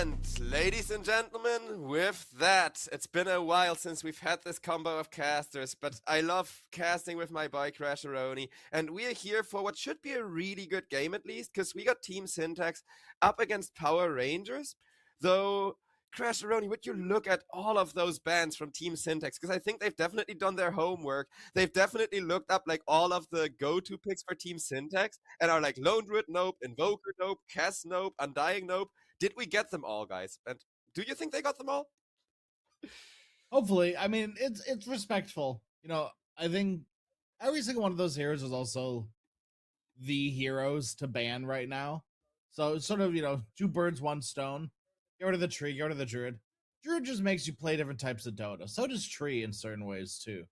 And ladies and gentlemen, with that, it's been a while since we've had this combo of casters, but I love casting with my boy Crasheroni, and we are here for what should be a really good game at least, because we got Team Syntax up against Power Rangers, though Crasheroni, would you look at all of those bans from Team Syntax? Because I think they've definitely done their homework. They've definitely looked up like all of the go-to picks for Team Syntax and are like Lone Druid Nope, Invoker Nope, Cass Nope, Undying Nope. Did we get them all, guys? And do you think they got them all? Hopefully. I mean, it's respectful. You know, I think every single one of those heroes is also the heroes to ban right now. So it's sort of, two birds, one stone. Get rid of the tree, get rid of the druid. Druid just makes you play different types of Dota. So does tree in certain ways too.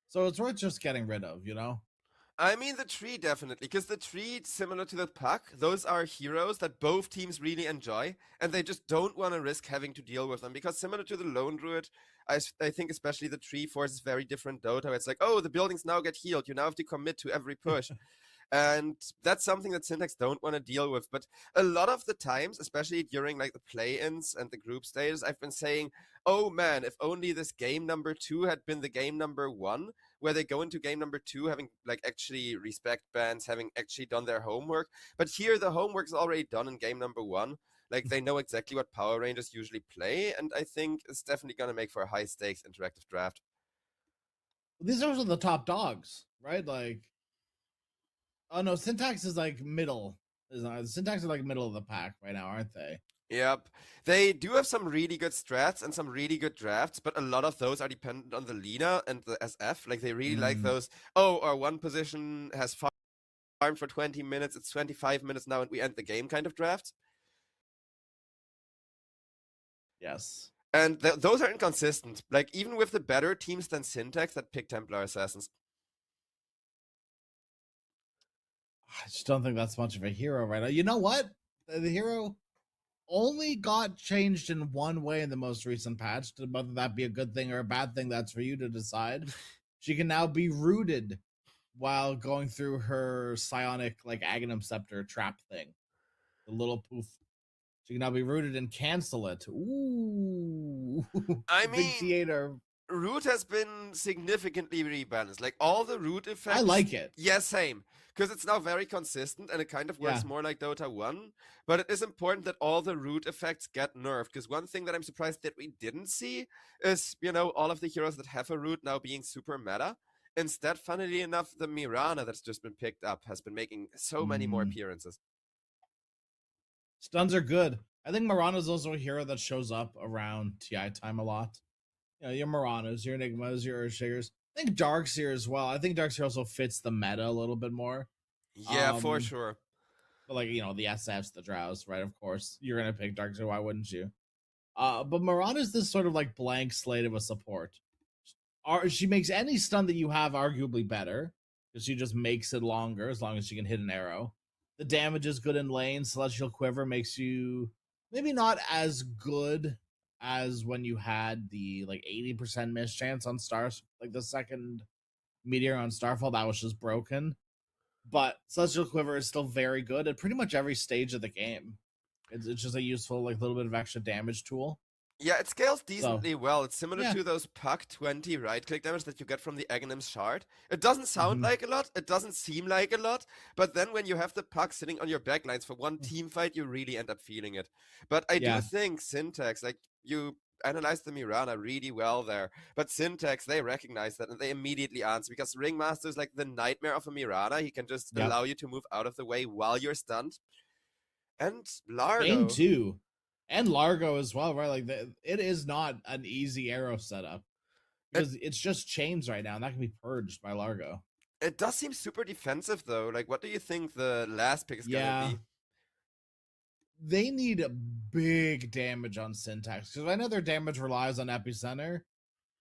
So it's worth just getting rid of, I mean the tree definitely, because the tree, similar to the puck, those are heroes that both teams really enjoy, and they just don't want to risk having to deal with them, because similar to the Lone Druid, I think especially the tree forces very different Dota. It's like, oh, the buildings now get healed, you now have to commit to every push. And that's something that Syntax don't want to deal with. But a lot of the times, especially during like the play-ins and the group stages, I've been saying, oh man, if only this game number 2 had been the game number 1, where they go into game number 2 having like actually respect bans, having actually done their homework. But here the homework is already done in game number 1. Like they know exactly what Power Rangers usually play, and I think it's definitely going to make for a high stakes interactive draft. These are also the top dogs, right? Like, oh no, Syntax is like middle. Syntax are like middle of the pack right now, aren't they? Yep. They do have some really good strats and some really good drafts, but a lot of those are dependent on the leader and the SF. Like, they really like those, oh, our one position has farmed for 20 minutes, it's 25 minutes now, and we end the game kind of drafts. Yes. And those are inconsistent. Like, even with the better teams than Syntax that pick Templar Assassins. I just don't think that's much of a hero right now. You know what? The hero only got changed in one way in the most recent patch. Whether that be a good thing or a bad thing, that's for you to decide. She can now be rooted while going through her psionic like Aghanim Scepter trap thing. The little poof. She can now be rooted and cancel it. Ooh. I Big mean, theater. Root has been significantly rebalanced. Like, all the root effects. I like it. Yeah, same. Because it's now very consistent and it kind of works more like Dota 1. But it is important that all the root effects get nerfed. Because one thing that I'm surprised that we didn't see is, all of the heroes that have a root now being super meta. Instead, funnily enough, the Mirana that's just been picked up has been making so many more appearances. Stuns are good. I think Mirana is also a hero that shows up around TI time a lot. Your Miranas, your Enigmas, your Earthshakers. I think Darkseer as well. I think Darkseer also fits the meta a little bit more. Yeah, for sure. But like, the SFs, the Drows, right? Of course, you're going to pick Darkseer. Why wouldn't you? But Mirana is this sort of like blank slate of a support. She makes any stun that you have arguably better, because she just makes it longer as long as she can hit an arrow. The damage is good in lane. Celestial Quiver makes you maybe not as good as when you had the like 80% miss chance on stars, like the second meteor on Starfall that was just broken. But Celestial Quiver is still very good at pretty much every stage of the game. It's just a useful like little bit of extra damage tool. Yeah, it scales decently well. It's similar to those Puck 20 right-click damage that you get from the Aghanim's Shard. It doesn't sound like a lot, it doesn't seem like a lot, but then when you have the Puck sitting on your backlines for one team fight, you really end up feeling it. But I do think Syntax, like, you analyzed the Mirana really well there, but Syntax, they recognize that and they immediately answer, because Ringmaster is like the nightmare of a Mirana. He can just allow you to move out of the way while you're stunned. And Largo. Bane too. And Largo as well, right? Like, it is not an easy arrow setup, because it's just chains right now, and that can be purged by Largo. It does seem super defensive, though. Like, what do you think the last pick is gonna be? They need big damage on Syntax, because I know their damage relies on Epicenter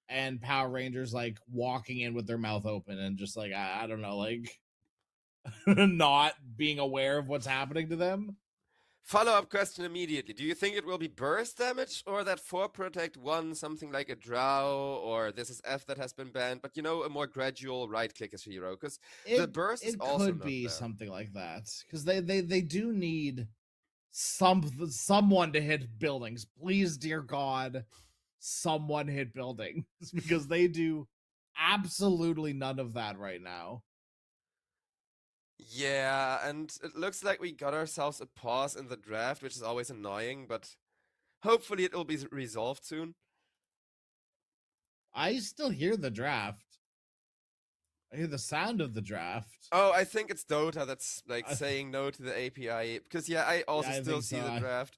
and Power Rangers like walking in with their mouth open and just like, I don't know, like not being aware of what's happening to them. Follow-up question immediately. Do you think it will be burst damage, or that 4 Protect 1, something like a Drow, or this is F that has been banned, but a more gradual right-click as hero? Because the burst is also could be something like that, because they do need someone to hit buildings. Please, dear God, someone hit buildings because they do absolutely none of that right now. Yeah, and it looks like we got ourselves a pause in the draft, which is always annoying, but hopefully it will be resolved soon. I still hear the draft. I hear the sound of the draft. Oh, I think it's Dota that's like saying no to the API, because yeah, I also I still think see so. the draft.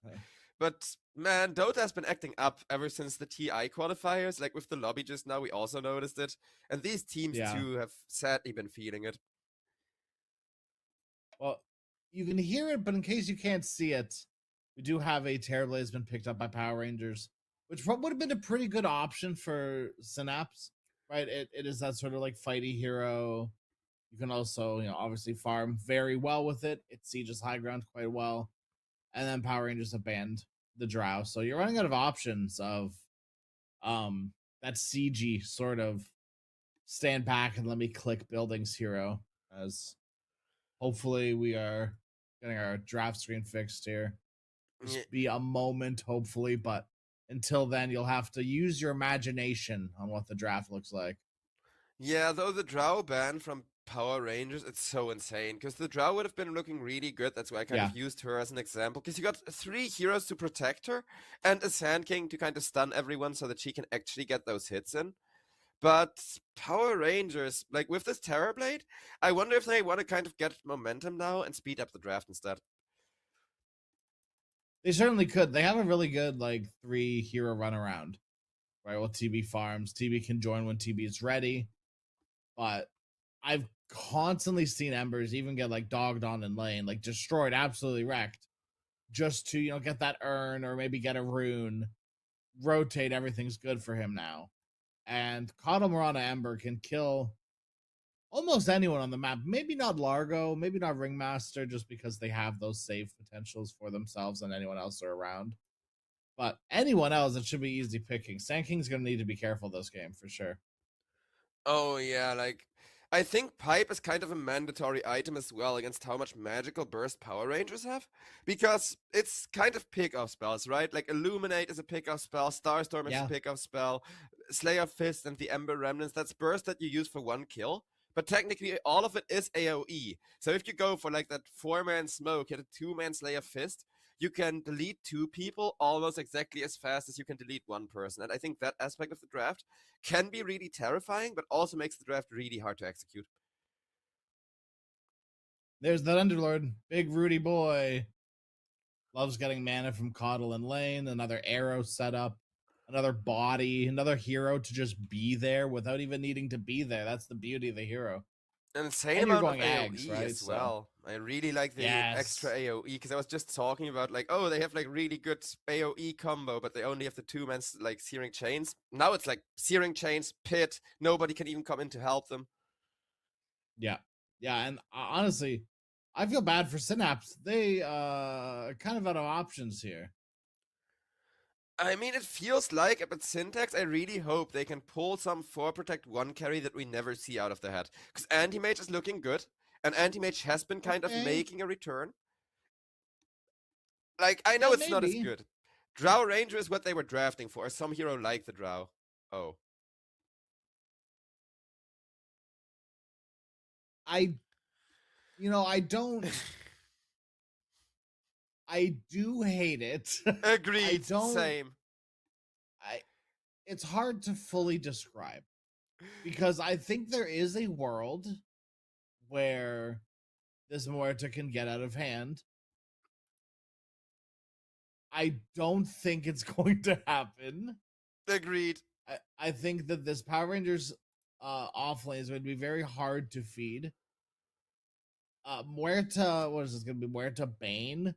But man, Dota has been acting up ever since the TI qualifiers. Like with the lobby just now, we also noticed it. And these teams Yeah. too have sadly been feeling it. Well, you can hear it, but in case you can't see it, we do have a Terrorblade has been picked up by Power Rangers, which would have been a pretty good option for Synapse, right? It is that sort of like fighty hero. You can also, obviously farm very well with it. It sieges high ground quite well. And then Power Rangers have banned the Drow. So you're running out of options of that CG sort of stand back and let me click buildings hero, as hopefully we are getting our draft screen fixed here. Just be a moment, hopefully, but until then you'll have to use your imagination on what the draft looks like. Yeah, though the Drow ban from Power Rangers, it's so insane, because the Drow would have been looking really good. That's why I kind of used her as an example, because you got 3 heroes to protect her and a Sand King to kind of stun everyone so that she can actually get those hits in. But Power Rangers, like with this Terrorblade, I wonder if they want to kind of get momentum now and speed up the draft instead. They certainly could. They have a really good 3 hero run around, right? With TB farms, TB can join when TB is ready. But I've constantly seen Embers even get dogged on in lane, destroyed, absolutely wrecked, just to get that urn or maybe get a rune, rotate. Everything's good for him now. And Coddle Marana Ember can kill almost anyone on the map. Maybe not Largo, maybe not Ringmaster, just because they have those save potentials for themselves and anyone else are around. But anyone else, it should be easy picking. Sand King's going to need to be careful this game for sure. Oh yeah, I think Pipe is kind of a mandatory item as well against how much magical burst Power Rangers have, because it's kind of pick-off spells, right? Like Illuminate is a pick-off spell, Starstorm is a pick-off spell, Slayer Fist and the Ember Remnants, that's burst that you use for 1 kill. But technically, all of it is AoE. So if you go for that 4-man smoke, hit a 2-man Slayer Fist, you can delete 2 people almost exactly as fast as you can delete 1 person. And I think that aspect of the draft can be really terrifying, but also makes the draft really hard to execute. There's that Underlord, big Rudy boy. Loves getting mana from Coddle and lane, another arrow setup, another body, another hero to just be there without even needing to be there. That's the beauty of the hero. An insane And amount you're going of AoE eggs, right? as well. I really like the extra AoE, because I was just talking about oh, they have really good AoE combo, but they only have the 2-man Searing Chains. Now it's Searing Chains, Pit, nobody can even come in to help them. Yeah, and honestly, I feel bad for Synapse. They kind of out of options here. I mean, it feels like, but Syntax, I really hope they can pull some 4 Protect 1 carry that we never see out of the hat. Because Anti-Mage is looking good, and Anti-Mage has been kind of making a return. I know it's not as good. Drow Ranger is what they were drafting for. Some hero like the Drow. Oh. I don't... I do hate it. Agreed. Same. It's hard to fully describe, because I think there is a world where this Muerta can get out of hand. I don't think it's going to happen. Agreed. I think that this Power Rangers offlane is going to be very hard to feed. Muerta, what is this going to be? Muerta Bane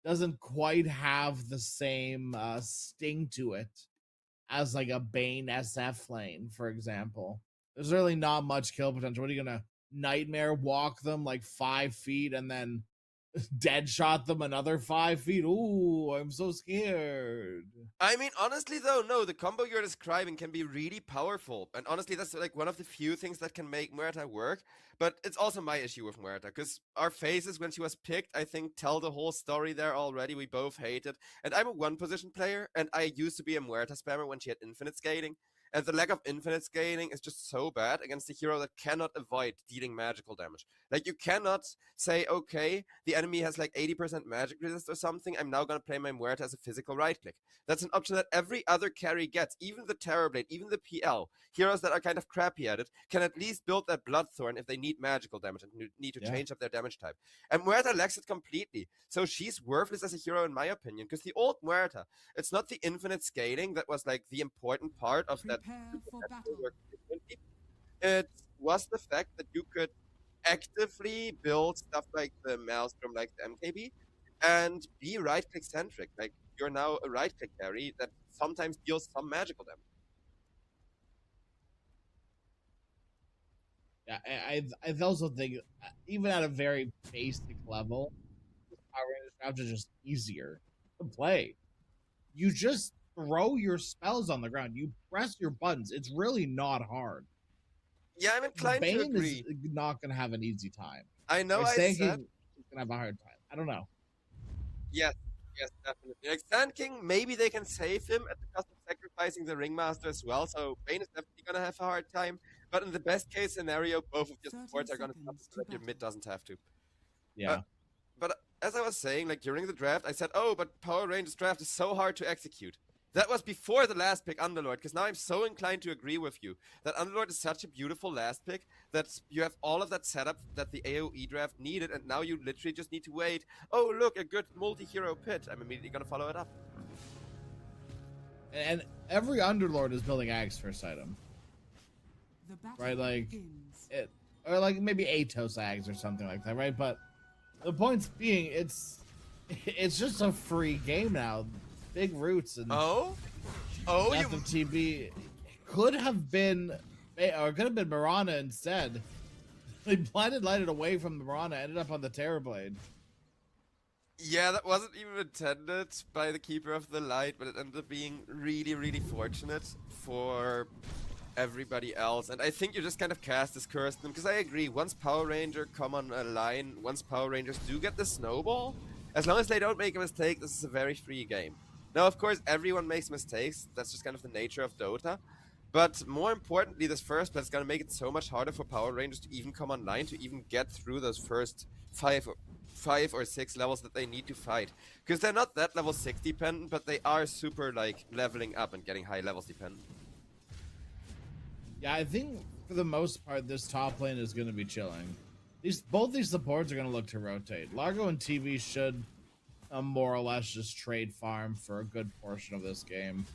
doesn't quite have the same sting to it as a Bane SF lane, for example. There's really not much kill potential. What are you gonna Nightmare walk them 5 feet and then dead shot them another 5 feet. Ooh, I'm so scared. I mean, honestly though, no, the combo you're describing can be really powerful. And honestly, that's like one of the few things that can make Muerta work. But it's also my issue with Muerta, because our faces when she was picked, I think, tell the whole story there already. We both hate it. And I'm a one-position player, and I used to be a Muerta spammer when she had infinite scaling. And the lack of infinite scaling is just so bad against a hero that cannot avoid dealing magical damage. Like, you cannot say, okay, the enemy has like 80% magic resist or something, I'm now gonna play my Muerta as a physical right-click. That's an option that every other carry gets, even the Terrorblade, even the PL. Heroes that are kind of crappy at it can at least build that Bloodthorn if they need magical damage and need to change up their damage type. And Muerta lacks it completely. So she's worthless as a hero in my opinion, because the old Muerta, it's not the infinite scaling that was like the important part of that. It was the fact that you could actively build stuff like the Maelstrom, like the MKB, and be right-click centric. Like, you're now a right-click carry that sometimes deals some magical damage. Yeah, I also think, even at a very basic level, Power Rangers draft is just easier to play. You just throw your spells on the ground. You press your buttons. It's really not hard. Yeah, I'm inclined Bane to agree. is not going to have an easy time. I know Or I Sand said... King is going to have a hard time. I don't know. Yes, definitely. Like, Sand King, maybe they can save him at the cost of sacrificing the Ringmaster as well, so Bane is definitely gonna have a hard time. But in the best case scenario, both of your supports are gonna suffer so that your mid doesn't have to. Yeah. But as I was saying, like, during the draft, I said, oh, but Power Rangers draft is so hard to execute. That was before the last pick, Underlord, because now I'm so inclined to agree with you that Underlord is such a beautiful last pick that you have all of that setup that the AoE draft needed, and now you literally just need to wait. Oh, look, a good multi-hero pit. I'm immediately going to follow it up. And every Underlord is building Ag's first item. Right, like, or like maybe Atos Ags or something like that, right? But the points being, it's just a free game now. Big roots and Death of TB could have been, or could have been Mirana instead. They blinded lighted away from the Mirana, ended up on the Terrorblade. Yeah, that wasn't even intended by the Keeper of the Light, but it ended up being really, really fortunate for everybody else. And I think you just kind of cast this curse them, because I agree, once Power Ranger come on a line, once Power Rangers do get the snowball, as long as they don't make a mistake, this is a very free game. Now, of course, everyone makes mistakes. That's just kind of the nature of Dota. But more importantly, this first play is going to make it so much harder for Power Rangers to even come online, to even get through those first five or six levels that they need to fight. Because they're not that level 6 dependent, but they are super, like, leveling up and getting high levels dependent. Yeah, I think for the most part, this top lane is going to be chilling. Both these supports are going to look to rotate. Largo and TV should more or less just trade farm for a good portion of this game.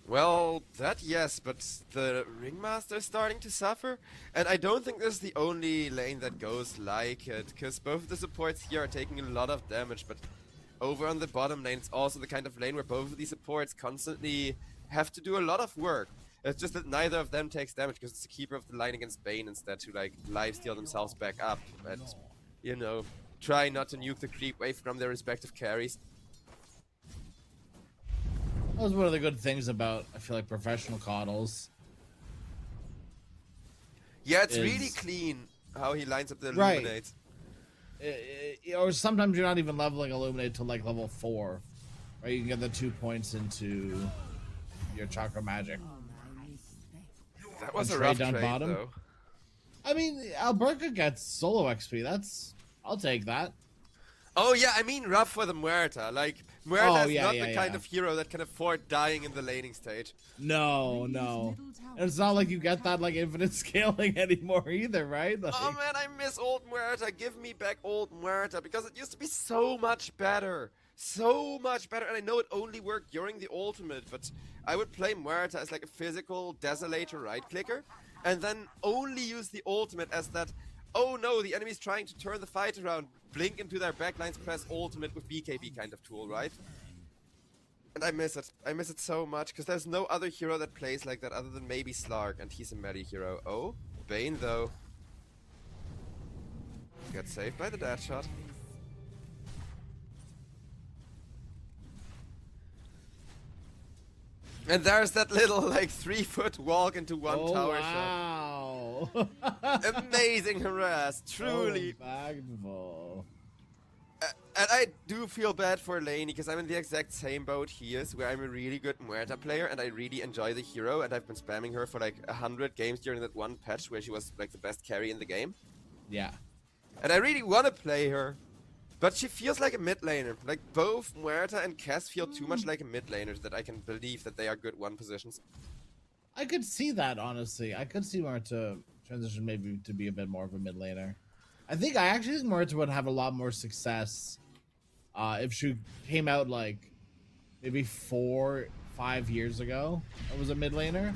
Well, that yes, but the Ringmaster is starting to suffer, and I don't think this is the only lane that goes like it, because both of the supports here are taking a lot of damage, but over on the bottom lane, it's also the kind of lane where both of these supports constantly have to do a lot of work. It's just that neither of them takes damage, because it's the Keeper of the Line against Bane instead, to like lifesteal themselves back up, and, you know, try not to nuke the creep wave from their respective carries. That was one of the good things about, I feel like, professional coddles. Yeah, it's really clean how he lines up the Illuminate. Or sometimes you're not even leveling Illuminate till like level 4. Right? You can get the 2 points into your Chakra Magic. That was a rough trade, though. I mean, Alberca gets solo XP. I'll take that. Oh yeah, I mean rough for the Muerta. Like, Muerta is not the kind of hero that can afford dying in the laning stage. No. And it's not like you get that like infinite scaling anymore either, right? Like... Oh man, I miss old Muerta. Give me back old Muerta, because it used to be so much better. So much better. And I know it only worked during the ultimate, but I would play Muerta as like a physical desolator right clicker, and then only use the ultimate as that, oh no, the enemy's trying to turn the fight around, blink into their backlines, press ultimate with BKB kind of tool, right? And I miss it. I miss it so much, because there's no other hero that plays like that other than maybe Slark, and he's a melee hero. Oh, Bane though. Gets saved by the dash shot. And there's that little like 3-foot walk into one tower shot. Wow. Amazing harass, truly. Impactful. And I do feel bad for Lainey because I'm in the exact same boat he is, where I'm a really good Muerta player and I really enjoy the hero, and I've been spamming her for like 100 games during that one patch where she was like the best carry in the game. Yeah. And I really want to play her, but she feels like a mid laner. Like both Muerta and Cass feel too much like a mid laner that I can believe that they are good one positions. I could see that, honestly. I could see Muerta transition maybe to be a bit more of a mid laner. I think Muerta would have a lot more success if she came out like maybe 4-5 years ago. I was a mid laner.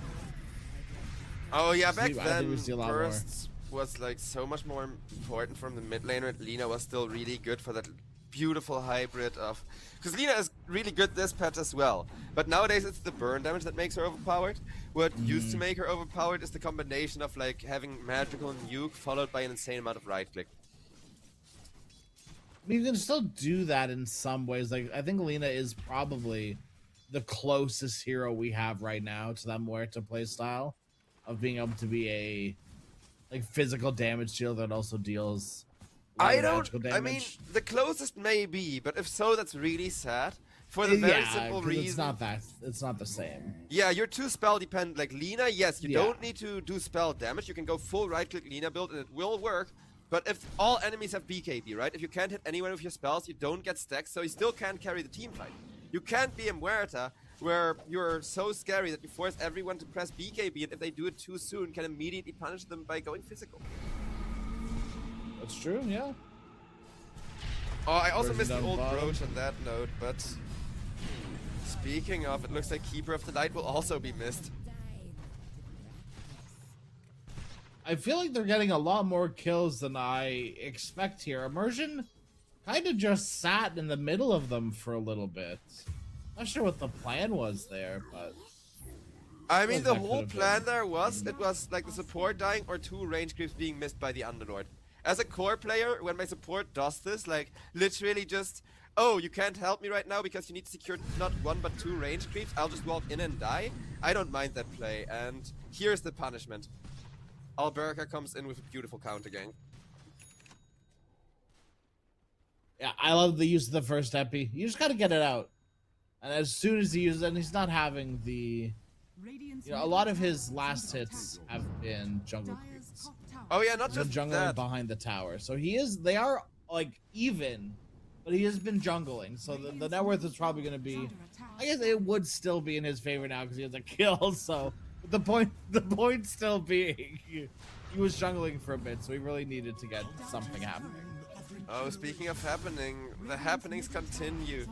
Oh yeah, back then bursts bursts was like so much more important from the mid laner, and Lina was still really good for that beautiful hybrid of, because Lina is really good this patch as well, but nowadays it's the burn damage that makes her overpowered. What used to make her overpowered is the combination of like having magical nuke followed by an insane amount of right click. You can still do that in some ways. Like, I think Lina is probably the closest hero we have right now to that Muerta playstyle of being able to be a like physical damage shield that also deals magical damage. I mean, the closest may be, but if so, that's really sad. For the very simple reason. It's not the same. Yeah, you're too spell dependent. Like Lina, yes, you don't need to do spell damage. You can go full right click Lina build and it will work. But if all enemies have BKB, right? If you can't hit anyone with your spells, you don't get stacks, so you still can't carry the team fight. You can't be a Muerta where you're so scary that you force everyone to press BKB, and if they do it too soon, can immediately punish them by going physical. That's true, yeah. Oh, I also missed the old brooch on that note, but speaking of, it looks like Keeper of the Light will also be missed. I feel like they're getting a lot more kills than I expect here. Immersion kind of just sat in the middle of them for a little bit. Not sure what the plan was there, but... I mean, the whole plan there was, it was like the support dying or 2 range creeps being missed by the Underlord. As a core player, when my support does this, like, literally just, oh, you can't help me right now because you need to secure not 1 but 2 range creeps, I'll just walk in and die. I don't mind that play, and here's the punishment. Alberca comes in with a beautiful counter gang. Yeah, I love the use of the first epi. You just gotta get it out. And as soon as he uses it, and he's not having the... You know, a lot of his last hits have been jungle creeps. Oh yeah, not just jungling that. Behind the tower. So they are, like, even, but he has been jungling. So the net worth is probably going to be... I guess it would still be in his favor now because he has a kill, so... The point still being, he was jungling for a bit, so he really needed to get something happening. Oh, speaking of happening, the happenings continue.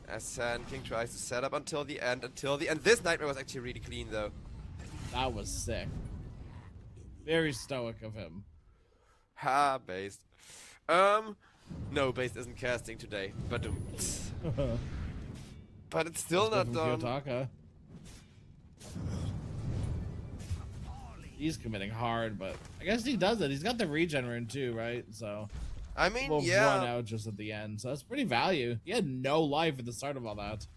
As Sand King tries to set up until the end, This Nightmare was actually really clean, though. That was sick. Very stoic of him. Ha, Based. No, Based isn't casting today, but but it's still not done. He's committing hard, but I guess he does it. He's got the regenerate too, right? So I mean, we'll yeah, run out just at the end. So that's pretty value. He had no life at the start of all that.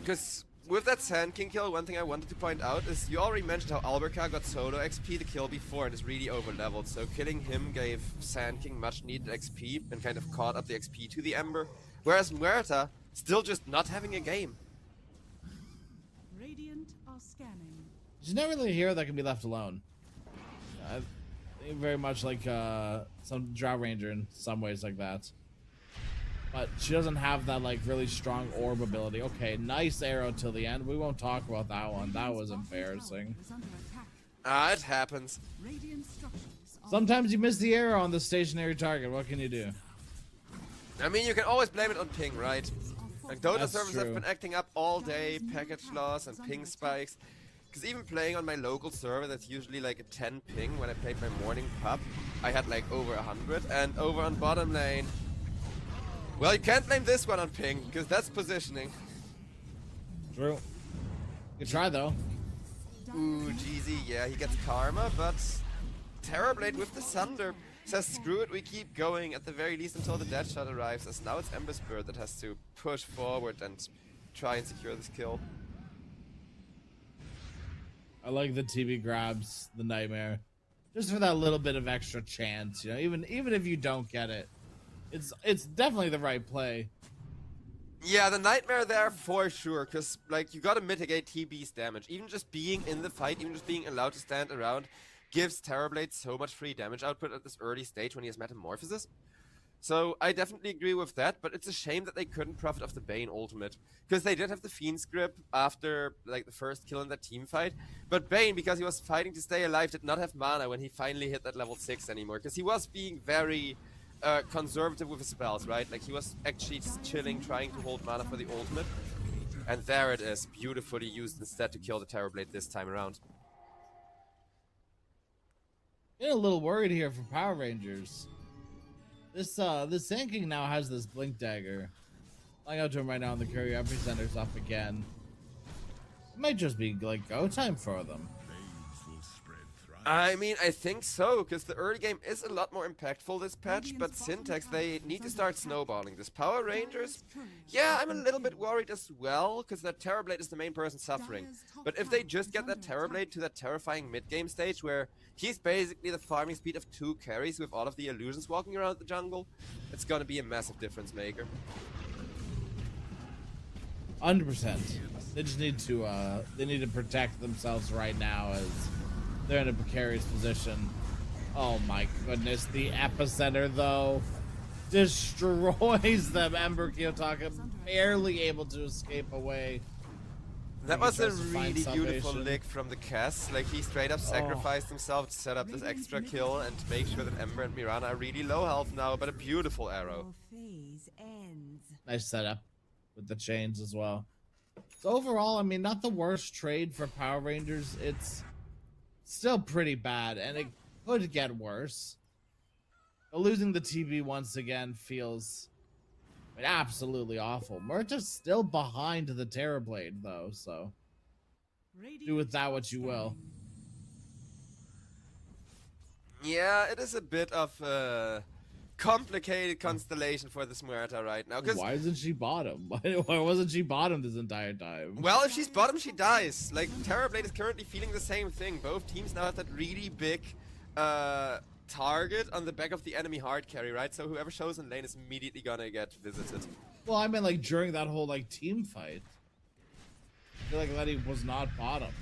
Because with that Sand King kill, one thing I wanted to point out is you already mentioned how Alberca got solo XP the kill before and is really over-leveled. So killing him gave Sand King much needed XP and kind of caught up the XP to the Ember. Whereas Muerta still just not having a game. Radiant are scanning. She's not really a hero that can be left alone. I think very much like some Drow Ranger in some ways like that. But she doesn't have that like really strong orb ability. Okay, nice arrow till the end. We won't talk about that one. That was embarrassing. It happens. Sometimes you miss the arrow on the stationary target. What can you do? I mean, you can always blame it on ping, right? Like Dota servers true. have been acting up all day, package loss and ping spikes. Because even playing on my local server, that's usually like a 10 ping when I played my morning pub, I had like over 100. And over on bottom lane, well, you can't blame this one on ping, because that's positioning. True. Good try, though. Ooh, GZ, yeah, he gets Karma, but Terrorblade with the Sunder. says screw it, we keep going at the very least until the dead shot arrives, as now it's Ember Spirit that has to push forward and try and secure this kill. I like the TB grabs the Nightmare, just for that little bit of extra chance, you know. Even if you don't get it, it's definitely the right play. Yeah, the Nightmare there for sure, because like you gotta mitigate TB's damage. Even just being in the fight, even just being allowed to stand around, gives Terrorblade so much free damage output at this early stage when he has Metamorphosis. So I definitely agree with that, but it's a shame that they couldn't profit off the Bane ultimate, because they did have the Fiend's Grip after like the first kill in that team fight. But Bane, because he was fighting to stay alive, did not have mana when he finally hit that level 6 anymore, because he was being very conservative with his spells, right? Like he was actually just chilling, trying to hold mana for the ultimate. And there it is, beautifully used instead to kill the Terrorblade this time around. Getting a little worried here for Power Rangers. This Sand King now has this Blink Dagger. Flying out to him right now, and the Courier Epicenter's up again. It might just be like go time for them. I mean, I think so, because the early game is a lot more impactful this patch, but Syntax, they need to start snowballing this. Power Rangers, yeah, I'm a little bit worried as well, because that Terrorblade is the main person suffering. But if they just get that Terrorblade to that terrifying mid-game stage, where he's basically the farming speed of 2 carries with all of the illusions walking around the jungle, it's gonna be a massive difference maker. 100%. They just need to protect themselves right now, as they're in a precarious position. Oh my goodness, the Epicenter though destroys them. Ember Kiyotaka barely able to escape away. That was a really beautiful lick from the Cass. Like he straight up sacrificed himself to set up this extra kill and make sure that Ember and Mirana are really low health now, but a beautiful arrow. Nice setup with the chains as well. So overall, I mean, not the worst trade for Power Rangers. It's still pretty bad, and it could get worse. But losing the TB once again feels absolutely awful. Murta's still behind the Terrorblade, though, so do with that what you will. Yeah, it is a bit of a complicated constellation for this Muerta right now. Why isn't she bottom? Why wasn't she bottom this entire time? Well, if she's bottom, she dies. Like, Terrorblade is currently feeling the same thing. Both teams now have that really big target on the back of the enemy hard carry, right? So whoever shows in lane is immediately gonna get visited. Well, I mean, like, during that whole, like, team fight. I feel like Letty was not bottom.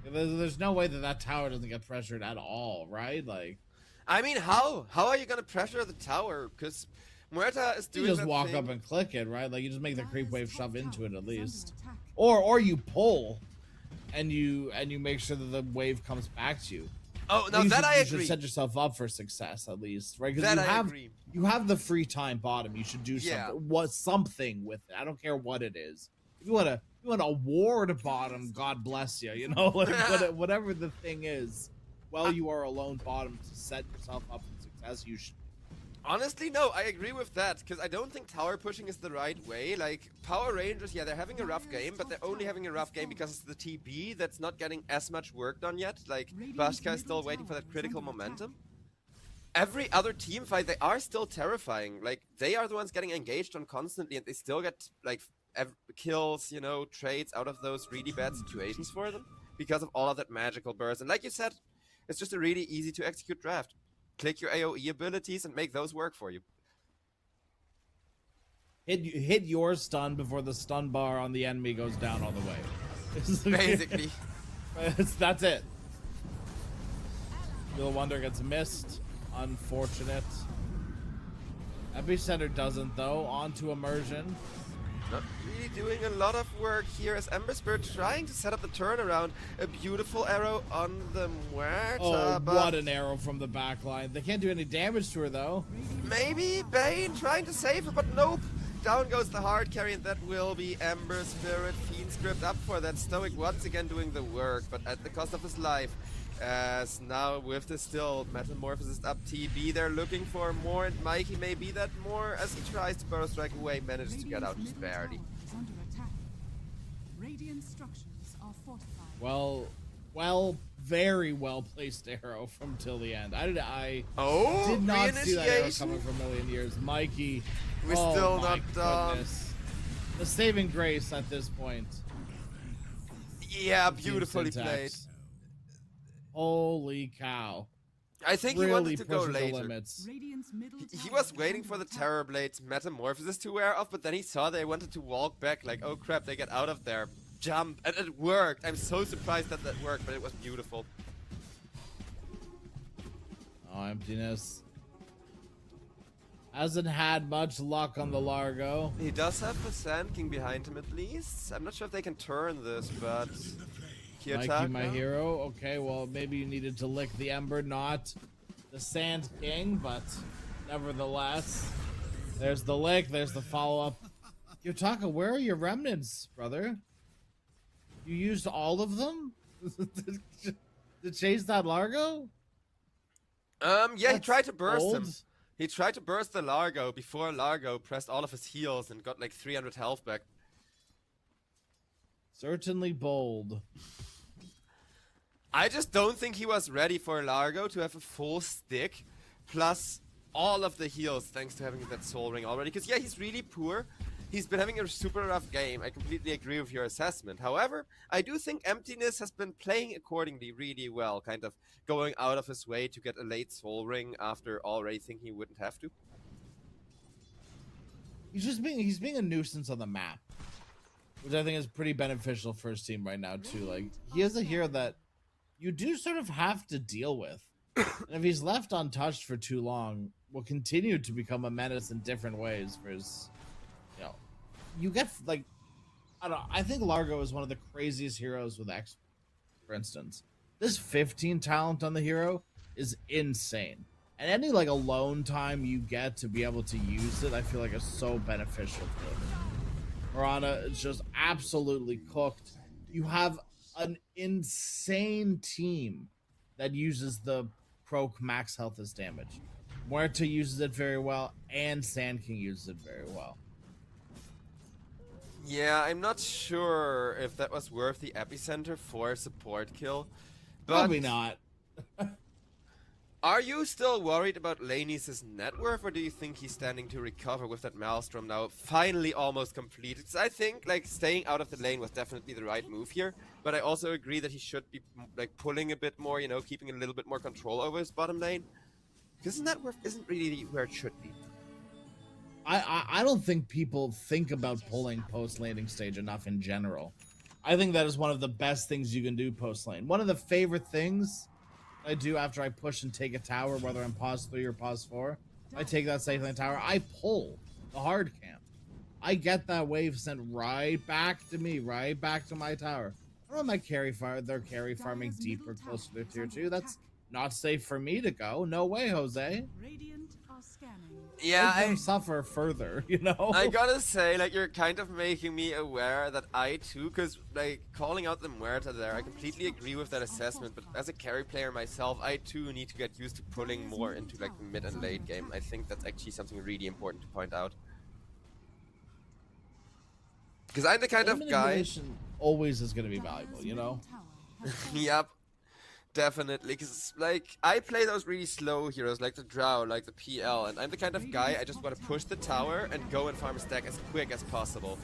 There's no way that tower doesn't get pressured at all, right? Like, I mean, how are you gonna pressure the tower? Because Muerta is doing. You just walk up and click it, right? Like you just make the creep wave shove into it at least, or you pull, and you make sure that the wave comes back to you. Oh no, that I agree. You should set yourself up for success at least, right? Because you have the free time bottom. You should do something with it. I don't care what it is. If you want to ward bottom, God bless you. You know, like whatever the thing is. Well, you are alone bottom to set yourself up for success. You should. Honestly, no, I agree with that, because I don't think tower pushing is the right way. Like, Power Rangers, yeah, they're having a rough game, but they're only having a rough game because it's the TB that's not getting as much work done yet. Like, Bashka is still waiting for that critical momentum. Every other team fight, they are still terrifying. Like, they are the ones getting engaged on constantly, and they still get, like, kills, you know, trades out of those really bad situations for them because of all of that magical burst. And like you said, it's just a really easy to execute draft. Click your AoE abilities and make those work for you. Hit your stun before the stun bar on the enemy goes down all the way. Basically. That's it. Will Wonder gets missed. Unfortunate. Epicenter doesn't, though. On to Immersion. Not really doing a lot of work here as Ember Spirit trying to set up the turnaround. A beautiful arrow on the Muerta. Oh, what an arrow from the back line. They can't do any damage to her, though. Maybe Bane trying to save her, but nope. Down goes the hard carry, and that will be Ember Spirit. Fiend Script up for that. Stoic once again doing the work, but at the cost of his life. As now with the still Metamorphosis up TB, they're looking for more, and Mikey may be that more as he tries to burrow strike away, manages to get out just barely. Well very well placed arrow from till the end. I did not see that arrow coming for a million years. Mikey, We're still not done. The saving grace at this point. Yeah, beautifully played. Holy cow. I think really he wanted to go the later. Limits. He was waiting for the Terror Blade's metamorphosis to wear off, but then he saw they wanted to walk back, like, oh crap, they get out of there. Jump, and it worked. I'm so surprised that that worked, but it was beautiful. Oh, emptiness. Hasn't had much luck on the Largo. He does have the Sand King behind him at least. I'm not sure if they can turn this, but... Mikey, my hero. Okay, well, maybe you needed to lick the Ember, not the Sand King, but nevertheless. There's the lick, there's the follow-up. Yotaka, where are your remnants, brother? You used all of them? to chase that Largo? Yeah, That's he tried to burst old. him. He tried to burst the Largo before Largo pressed all of his heals and got like 300 health back. Certainly bold. I just don't think he was ready for Largo to have a full stick, plus all of the heals thanks to having that soul ring already. Because yeah, he's really poor. He's been having a super rough game. I completely agree with your assessment. However, I do think Emptiness has been playing accordingly really well, kind of going out of his way to get a late soul ring after already thinking he wouldn't have to. He's being a nuisance on the map, which I think is pretty beneficial for his team right now too. Like, he is a hero that you do sort of have to deal with. And if he's left untouched for too long, will continue to become a menace in different ways for his, you know, you get like, I don't know, I think Largo is one of the craziest heroes with X, for instance. This 15 talent on the hero is insane. And any like alone time you get to be able to use it, I feel like is so beneficial for him. Mirana is just absolutely cooked. You have an insane team that uses the Croak max health as damage. Muerta uses it very well, and Sand King uses it very well. Yeah, I'm not sure if that was worth the epicenter for a support kill. But Probably not. Are you still worried about Laney's net worth, or do you think he's standing to recover with that Maelstrom now finally almost completed? 'Cause I think like staying out of the lane was definitely the right move here, but I also agree that he should be like pulling a bit more, you know, keeping a little bit more control over his bottom lane. Because his net worth isn't really where it should be. I don't think people think about pulling post laning stage enough in general. I think that is one of the best things you can do post lane. One of the favorite things I do after I push and take a tower, whether I'm pause 3 or pause 4, I take that safe lane tower, I pull the hard camp. I get that wave sent right back to me, right back to my tower. I don't know my they're carry farming deeper closer to tier 2. That's not safe for me to go. No way, Jose. Yeah, I suffer further, you know? I gotta say, like, you're kind of making me aware that I too, because, like, calling out the Muerta there, I completely agree with that assessment, but as a carry player myself, I too need to get used to pulling more into, like, the mid and late game. I think that's actually something really important to point out. Because I'm the kind of guy... always is going to be valuable, you know? Yep. Definitely, because, like, I play those really slow heroes, like the Drow, like the PL, and I'm the kind of guy, I just want to push the tower and go and farm a stack as quick as possible.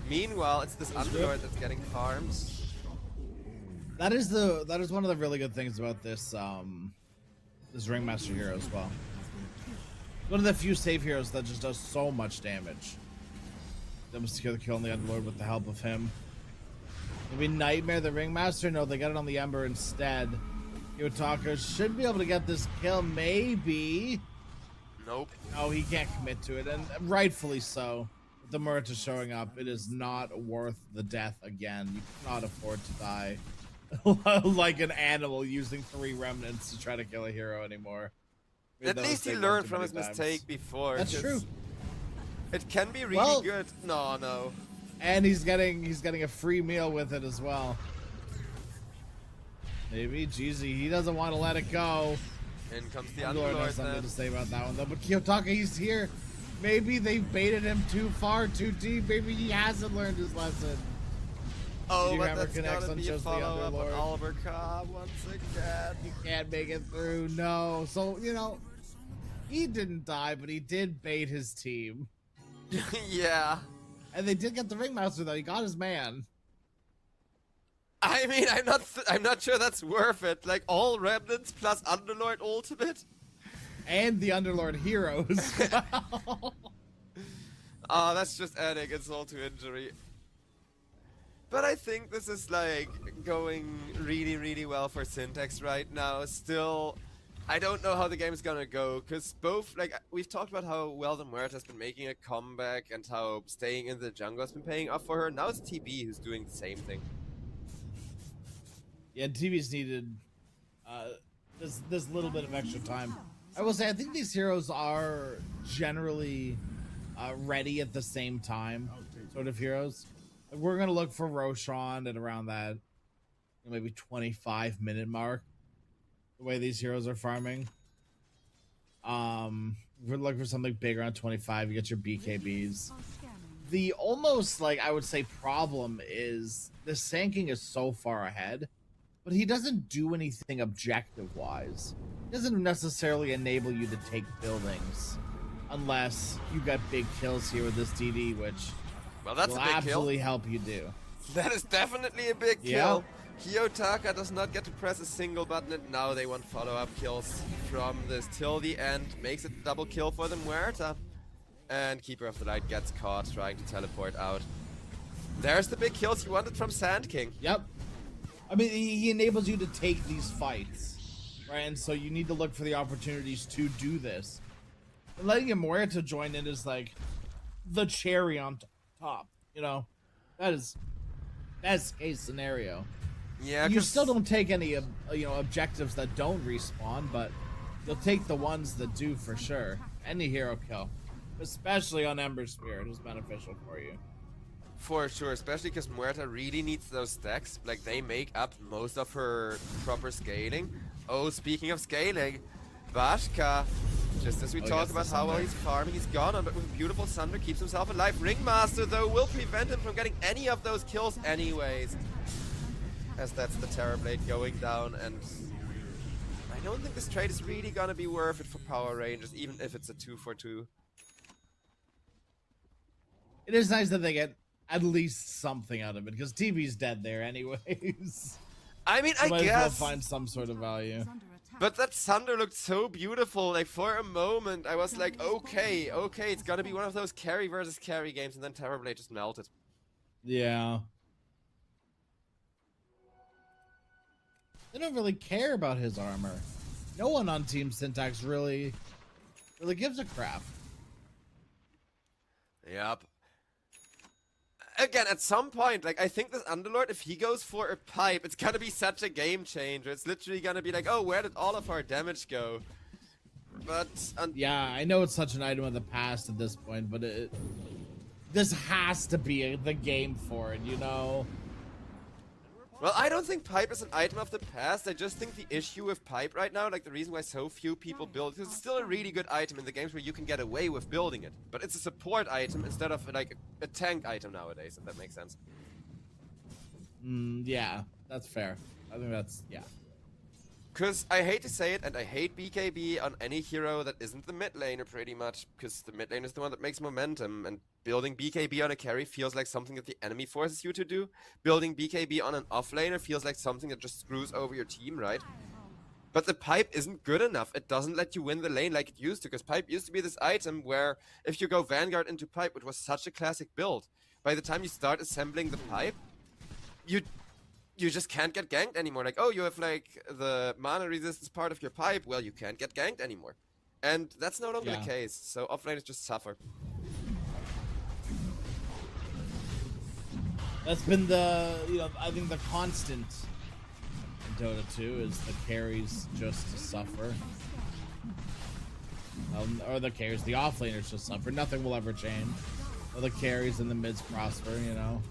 Meanwhile, it's this Underlord that's getting farms. That is one of the really good things about this, this Ringmaster hero as well. One of the few safe heroes that just does so much damage. They must secure the kill on the Underlord with the help of him. Maybe Nightmare the Ringmaster? No, they got it on the Ember instead. Yotaka should be able to get this kill, maybe. Nope. No, he can't commit to it, and rightfully so. With the Muerta showing up, it is not worth the death again. You cannot afford to die like an animal using 3 remnants to try to kill a hero anymore. At least he learned from his mistake before. That's true. It can be really good. No. And he's getting a free meal with it as well. Maybe Jeezy, he doesn't want to let it go. In comes the Underlord Underlord has something then. to say about that one though. But Kiyotaka, he's here. Maybe they baited him too far, too deep. Maybe he hasn't learned his lesson. Oh, Your but hammer that's connects gonna on be a just the follow-up on Underlord. Alberca once again. You can't make it through. No. So, you know, he didn't die, but he did bait his team. Yeah. And they did get the Ringmaster, though. He got his man. I mean, I'm not sure that's worth it. Like, all Remnants plus Underlord Ultimate? And the Underlord hero as well. Oh, that's just adding insult to injury. But I think this is, like, going really, really well for Syntax right now. Still, I don't know how the game's gonna go, because both, like, we've talked about how well the Muerta has been making a comeback and how staying in the jungle has been paying off for her. Now it's TB who's doing the same thing. Yeah, TV's needed this little bit of extra time. I will say, I think these heroes are generally ready at the same time, sort of heroes. Like, we're gonna look for Roshan at around that maybe 25-minute mark. The way these heroes are farming, we're looking for something big around 25. You get your BKBs. The almost, like, I would say, problem is the Sanking is so far ahead, but he doesn't do anything objective-wise. He doesn't necessarily enable you to take buildings unless you got big kills here with this DD, which Well, that's will a big absolutely help you do. kill. That is definitely a big Yeah. kill. Kiyotaka does not get to press a single button, and now they want follow-up kills from this till the end. Makes it a double kill for the Muerta. And Keeper of the Light gets caught trying to teleport out. There's the big kills you wanted from Sand King. Yep. I mean, he enables you to take these fights, right? And so you need to look for the opportunities to do this. And letting a Muerta join in is like the cherry on top, you know? That is best case scenario. Yeah, You 'cause- still don't take any, objectives that don't respawn, but you'll take the ones that do for sure. Any hero kill, especially on Ember Spirit, is beneficial for you. For sure, especially because Muerta really needs those stacks. Like, they make up most of her proper scaling. Oh, speaking of scaling, Bashka, just as we talk about how well he's farming, he's gone on, but with beautiful Sunder keeps himself alive. Ringmaster, though, will prevent him from getting any of those kills anyways. As that's the Terrorblade going down, and I don't think this trade is really gonna be worth it for Power Rangers, even if it's a 2-for-2. It is nice that they get at least something out of it, because TV's dead there anyways. I mean, I Might as well guess, find some sort of value. but that Sunder looked so beautiful. Like, for a moment, I was like, okay, it's gonna be one of those carry versus carry games, and then Terrorblade just melted. Yeah. They don't really care about his armor. No one on Team Syntax really gives a crap. Yep. Again, at some point, like, I think this Underlord, if he goes for a pipe, it's gonna be such a game changer. It's literally gonna be like, oh, where did all of our damage go? But, Yeah, I know it's such an item of the past at this point, but this has to be the game for it, you know? well, I don't think pipe is an item of the past. I just think the issue with pipe right now, like the reason why so few people build it, is it's still a really good item in the games where you can get away with building it. But it's a support item instead of like a tank item nowadays, if that makes sense. Yeah, that's fair. I think that's, yeah. Because I hate to say it, and I hate BKB on any hero that isn't the mid laner pretty much, because the mid lane is the one that makes momentum, and building BKB on a carry feels like something that the enemy forces you to do. Building BKB on an offlaner feels like something that just screws over your team, right? But the pipe isn't good enough. It doesn't let you win the lane like it used to, because pipe used to be this item where if you go Vanguard into pipe, which was such a classic build, by the time you start assembling the pipe, you just can't get ganked anymore. Like, oh, you have like the mana resistance part of your pipe. Well, you can't get ganked anymore. And that's no longer the case. So offlaners just suffer. That's been the, I think the constant in Dota 2 is the carries just suffer. Or the carries, the offlaners just suffer. Nothing will ever change. Or the carries and the mids prosper, you know?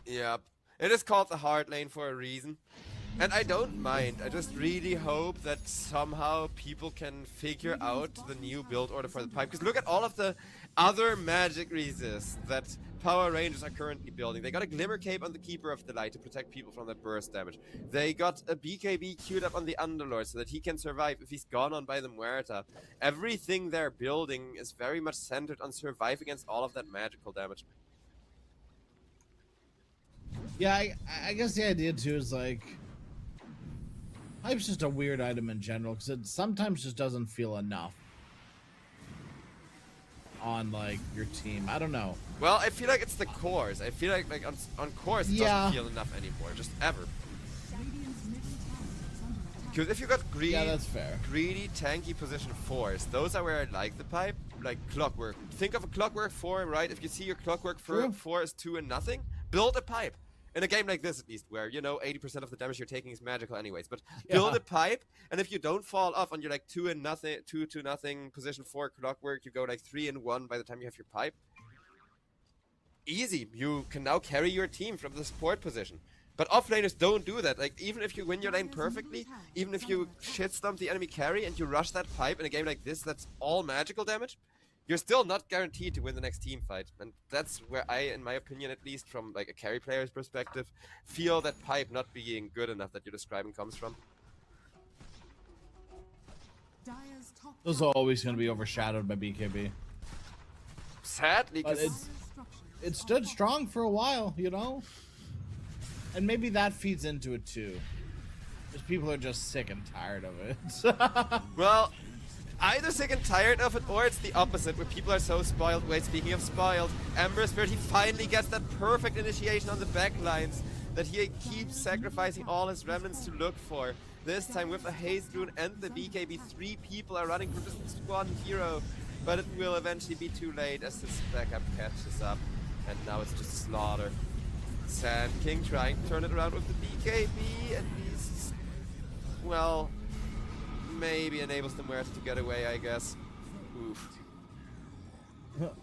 Yep. It is called the hard lane for a reason. And I don't mind. I just really hope that somehow people can figure out the new build order for the pipe. Because look at all of the other magic resists that Power Rangers are currently building. They got a Glimmer Cape on the Keeper of the Light to protect people from that burst damage. They got a BKB queued up on the Underlord so that he can survive if he's gone on by the Muerta. Everything they're building is very much centered on survive against all of that magical damage. Yeah, I guess the idea too is like, hype's just a weird item in general because it sometimes just doesn't feel enough on like your team. I don't know. Well, I feel like it's the cores. I feel like on cores it doesn't feel enough anymore, just ever. Because if you got greedy, yeah, that's fair. Greedy, tanky position 4s, those are where I like the pipe. Like Clockwork. Think of a Clockwork 4, right? If you see your Clockwork 4 is 2 and nothing, build a pipe. In a game like this, at least, where, you know, 80% of the damage you're taking is magical anyways. But build a pipe, and if you don't fall off on your, like, 2 and nothing, 2 to nothing, position 4 Clockwork, you go, like, 3 and 1 by the time you have your pipe. Easy. You can now carry your team from the support position. But offlaners don't do that. Like, even if you win your lane perfectly, even if you shitstomp the enemy carry and you rush that pipe in a game like this that's all magical damage, you're still not guaranteed to win the next team fight. And that's where I, in my opinion at least, from like a carry player's perspective, feel that pipe not being good enough that you're describing comes from. Those are always going to be overshadowed by BKB. Sadly, but it stood strong for a while, you know? And maybe that feeds into it too. Because people are just sick and tired of it. Well, either sick and tired of it, or it's the opposite, where people are so spoiled. Wait, speaking of spoiled, Ember Spirit, he finally gets that perfect initiation on the back lines that he keeps sacrificing all his remnants to look for. This time with the Haze Rune and the BKB, 3 people are running for just 1 hero, but it will eventually be too late as his backup catches up, and now it's just slaughter. Sand King trying to turn it around with the BKB, at least, well, maybe enables the Muerta to get away, I guess. Oof.